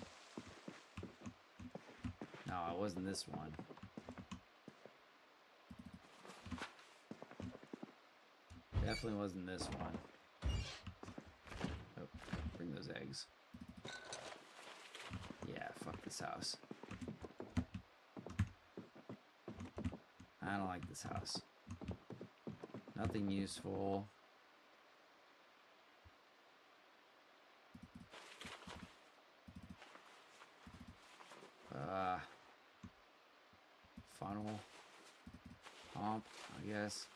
No, it wasn't this one. Definitely wasn't this one. Oh, bring those eggs. Yeah, fuck this house. I don't like this house. Nothing useful. Funnel. Pump, I guess.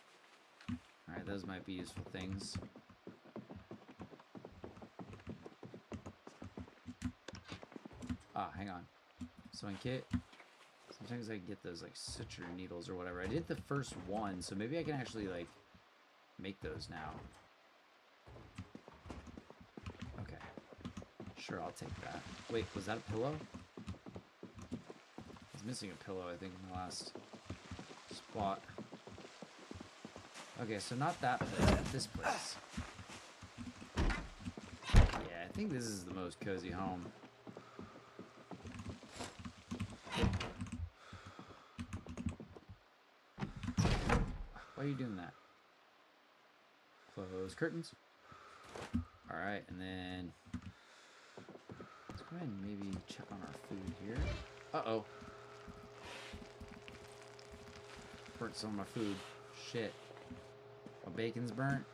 Alright, those might be useful things. Ah, hang on. Sewing kit. Sometimes I get those like suture needles or whatever. I did the first one, so maybe I can actually like make those now. Okay. Sure, I'll take that. Wait, was that a pillow? I was missing a pillow, I think, in the last spot. Okay, so not that place, but this place. Yeah, I think this is the most cozy home. Why are you doing that? Close curtains. Alright, and then let's go ahead and maybe check on our food here. Uh-oh. Burnt some of my food. Shit. My bacon's burnt.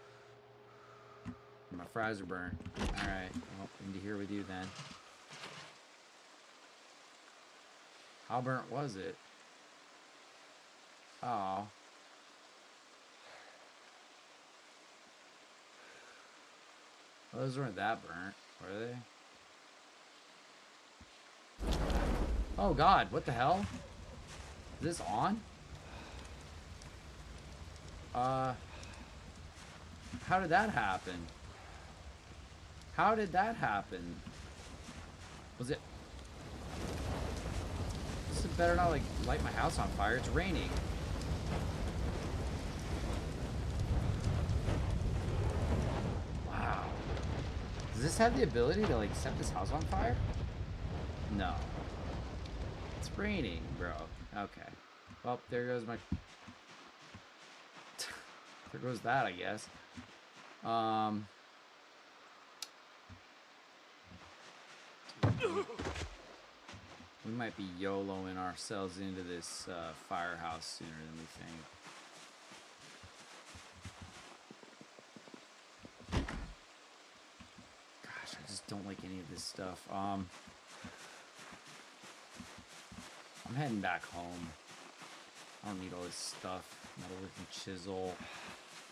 My fries are burnt. Alright, well, into here with you then. How burnt was it? Oh. Well, those weren't that burnt, were they? Oh god, what the hell? Is this on? How did that happen? How did that happen? Was it... This better not, like, light my house on fire. It's raining. Wow. Does this have the ability to, like, set this house on fire? No. It's raining, bro. Okay. Well, there goes my... There goes that, I guess. We might be YOLOing ourselves into this firehouse sooner than we think. Gosh, I just don't like any of this stuff. I'm heading back home. I don't need all this stuff. Metalworking chisel,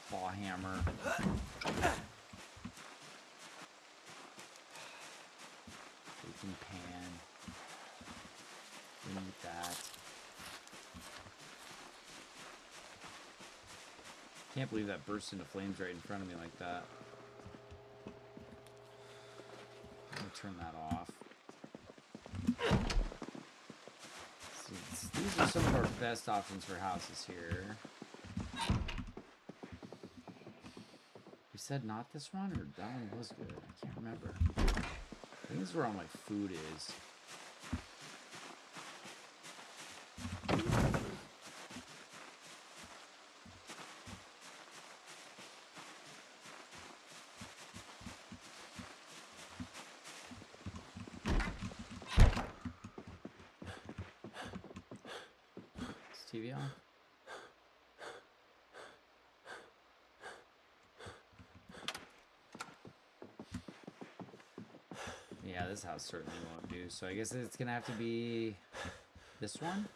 claw hammer. Baking pan. We need that. Can't believe that burst into flames right in front of me like that. I'm gonna turn that off. So these are some of our best options for houses here. We said not this one, or that one was good? I can't remember. I think this is where all my food is. TV on? Yeah, this house certainly won't do. So I guess it's gonna have to be this one.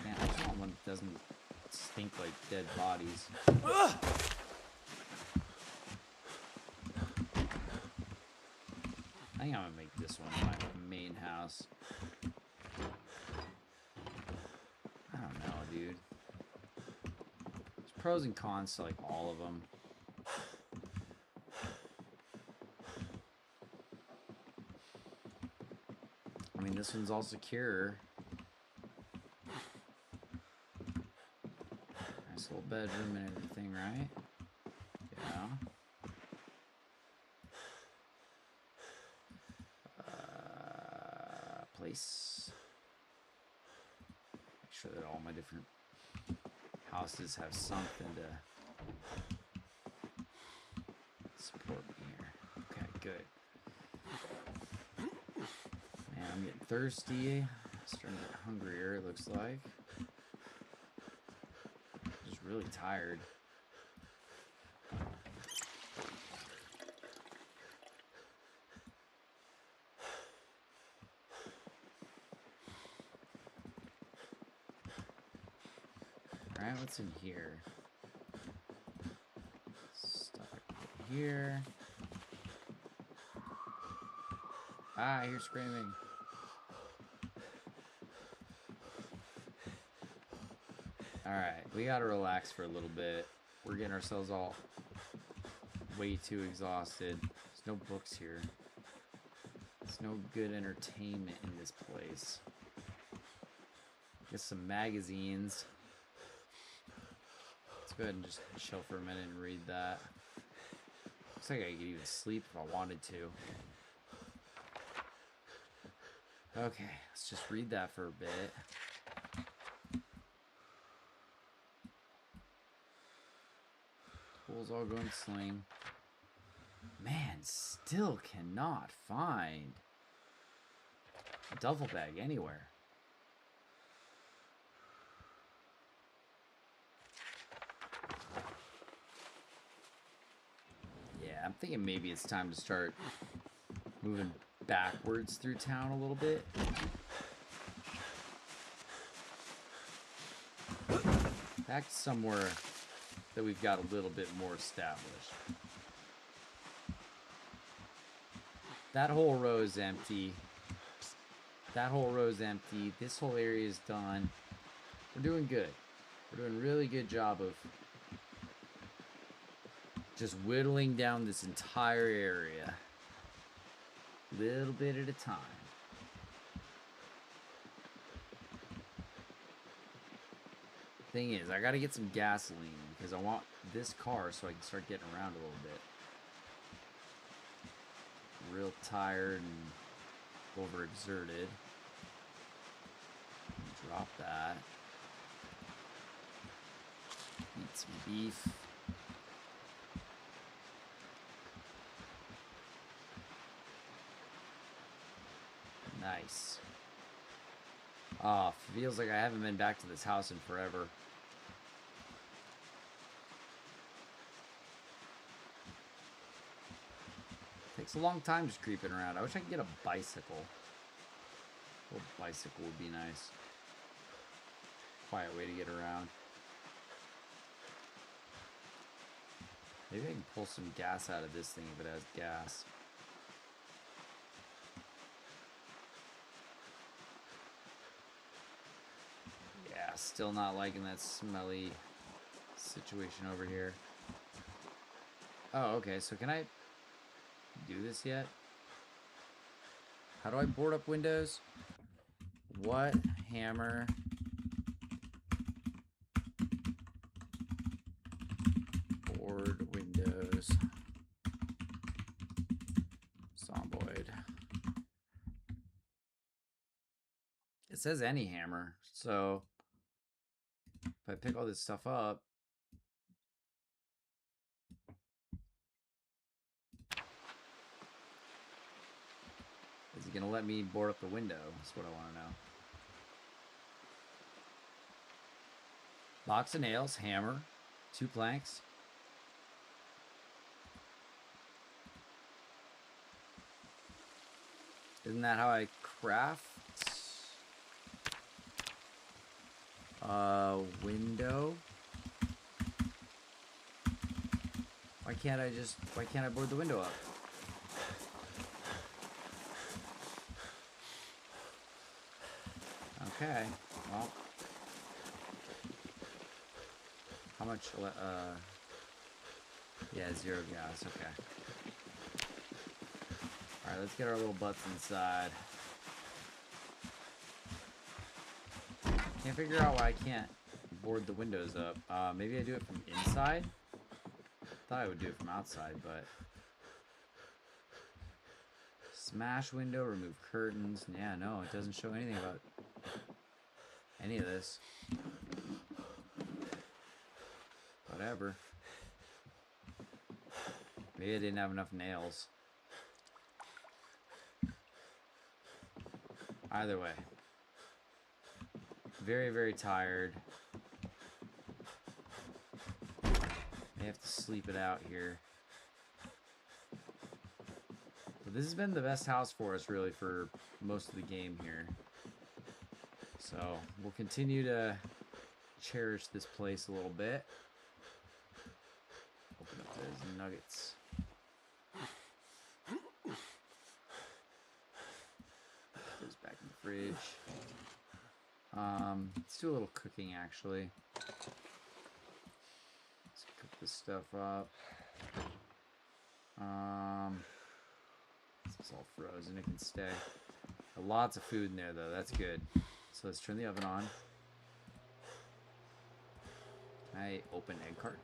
Man, I just want one that doesn't stink like dead bodies. I think I'm gonna make this one my main house. I don't know, dude. There's pros and cons to like all of them. I mean, this one's all secure. Nice little bedroom and everything, right? Yeah. Place. Make sure that all my different houses have something to support me here. Okay, good. Man, I'm getting thirsty. Starting to get hungrier, it looks like. Just really tired. Alright, what's in here? Stuff I can put here. Ah, I hear screaming. Alright, we gotta relax for a little bit. We're getting ourselves all way too exhausted. There's no books here. There's no good entertainment in this place. Get some magazines. Let's go ahead and just chill for a minute and read that. Looks like I could even sleep if I wanted to. Okay, let's just read that for a bit. Tools all going sling. Man, still cannot find a duffel bag anywhere. Yeah, I'm thinking maybe it's time to start moving backwards through town a little bit. Back to somewhere that we've got a little bit more established. That whole row is empty. That whole row is empty. This whole area is done. We're doing good. We're doing a really good job of just whittling down this entire area. Little bit at a time. Thing is, I gotta get some gasoline because I want this car so I can start getting around a little bit. Real tired and overexerted. Drop that. Eat some beef. Nice. Ah, feels like I haven't been back to this house in forever. Takes a long time just creeping around. I wish I could get a bicycle. A little bicycle would be nice. Quiet way to get around. Maybe I can pull some gas out of this thing if it has gas. Yeah, still not liking that smelly situation over here. Oh, okay, so can I do this yet? How do I board up windows? What? Hammer. Board windows. Zomboid. It says any hammer, so if I pick all this stuff up, is it it gonna let me board up the window? That's what I want to know. Box of nails, hammer, 2 planks. Isn't that how I craft? Window. Why can't I board the window up? Okay, well. How much, yeah, 0 gas, okay. Alright, let's get our little butts inside. Can't figure out why I can't board the windows up. Maybe I do it from inside? Thought I would do it from outside, but... Smash window, remove curtains. Yeah, no, it doesn't show anything about any of this. Whatever. Maybe I didn't have enough nails. Either way. Very, very tired. May have to sleep it out here. But this has been the best house for us, really, for most of the game here. So, we'll continue to cherish this place a little bit. Open up those nuggets. Put those back in the fridge. Let's do a little cooking, actually. Let's cook this stuff up. This is all frozen. It can stay. Lots of food in there, though. That's good. So let's turn the oven on. Can I open egg cart?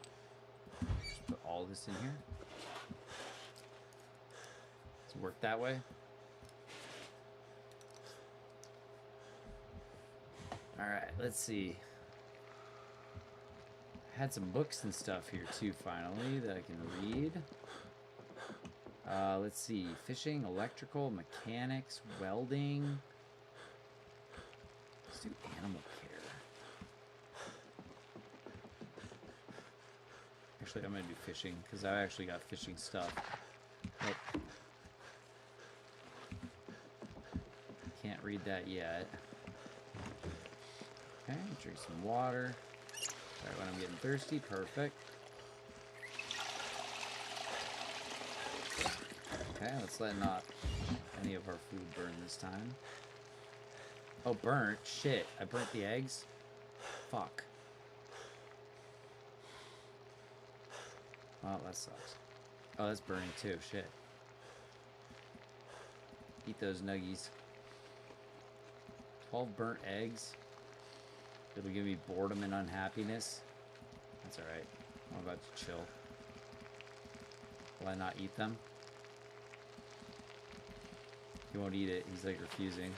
Just put all this in here. Does it work that way? Alright, let's see. I had some books and stuff here too, finally, that I can read. Let's see. Fishing, electrical, mechanics, welding. Let's do animal care. Actually, I'm going to do fishing, because I actually got fishing stuff. Nope. Can't read that yet. Okay, drink some water. Right when I'm getting thirsty, perfect. Okay, let's let not any of our food burn this time. Oh, burnt? Shit, I burnt the eggs? Fuck. Well, that sucks. Oh, that's burning too, shit. Eat those nuggies. 12 burnt eggs. It'll give me boredom and unhappiness. That's alright. I'm about to chill. Will I not eat them? He won't eat it. He's like refusing.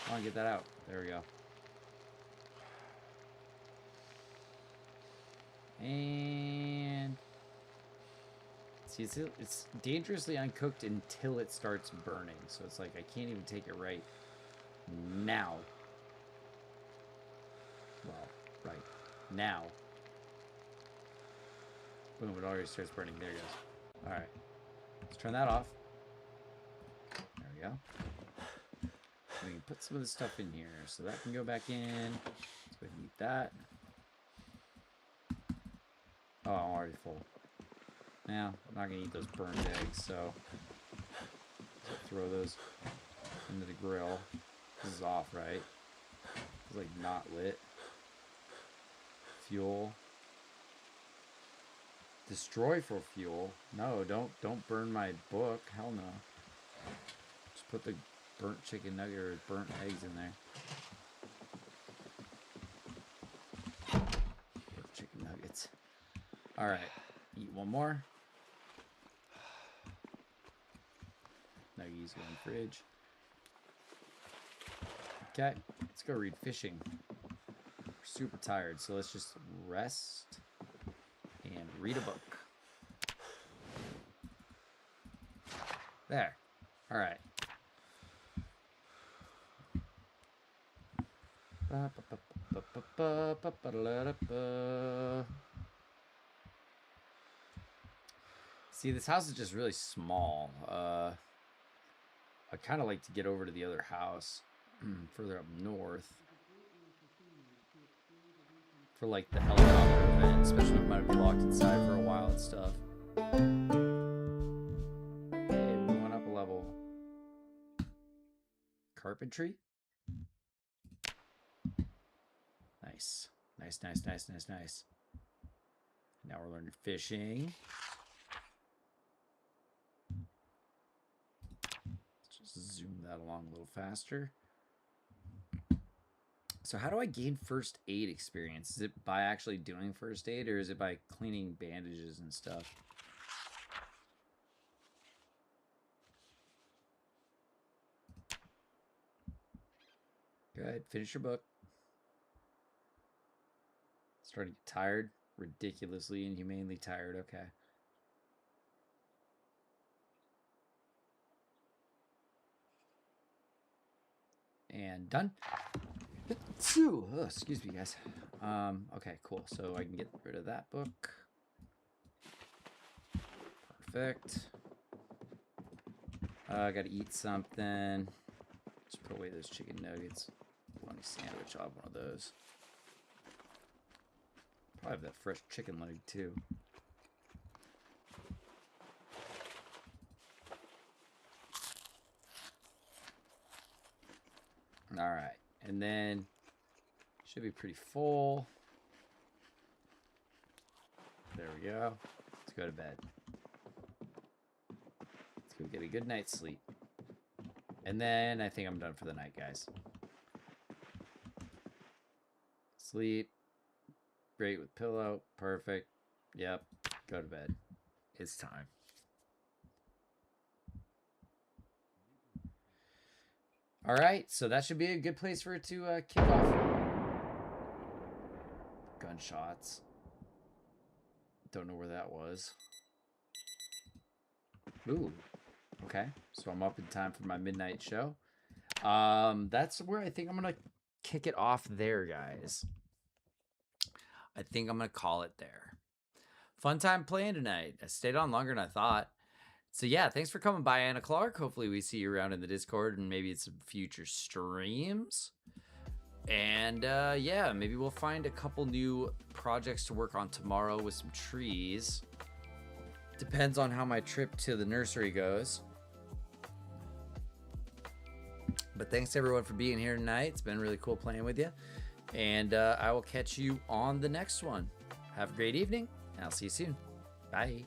Come on, get that out. There we go. And... see, it's dangerously uncooked until it starts burning. So it's like I can't even take it right now. Well, right now. Boom, it already starts burning. There it goes. Alright. Let's turn that off. There we go. We can put some of this stuff in here. So that can go back in. Let's go ahead and eat that. Oh, I'm already full. Now, I'm not going to eat those burned eggs, so throw those into the grill. This is off, right? It's like not lit. Fuel. Destroy for fuel. No, don't burn my book. Hell no. Just put the burnt chicken nugget or burnt eggs in there. Burnt chicken nuggets. Alright. Eat one more. Nuggies go in the fridge. Okay, let's go read fishing. We're super tired, so let's just rest and read a book. There. All right. See, this house is just really small. I kind of like to get over to the other house further up north for like the helicopter event, especially if I might be locked inside for a while and stuff. Hey, we went up a level. Carpentry. Nice. Nice, nice, nice, nice, nice. Now we're learning fishing. Let's just zoom that along a little faster. So how do I gain first aid experience? Is it by actually doing first aid, or is it by cleaning bandages and stuff? Go ahead, finish your book. Starting to get tired. Ridiculously, inhumanely tired. Okay. And done. Oh, excuse me, guys. Okay, cool. So I can get rid of that book. Perfect. I gotta eat something. Just put away those chicken nuggets. Funny sandwich. I'll have one of those. Probably have that fresh chicken leg too. All right, and then should be pretty full. There we go. Let's go to bed. Let's go get a good night's sleep. And then I think I'm done for the night, guys. Sleep. Great with pillow. Perfect. Yep. Go to bed. It's time. All right. So that should be a good place for it to kick off. Gunshots. Don't know where that was. Ooh. Okay. So I'm up in time for my midnight show. That's where I think I'm going to kick it off there, guys. I think I'm going to call it there. Fun time playing tonight. I stayed on longer than I thought. So yeah, thanks for coming by, Anna Clark. Hopefully we see you around in the Discord and maybe it's some future streams. And yeah, maybe we'll find a couple new projects to work on tomorrow with some trees. Depends on how my trip to the nursery goes. But thanks everyone for being here tonight. It's been really cool playing with you. And I will catch you on the next one. Have a great evening, and I'll see you soon. Bye.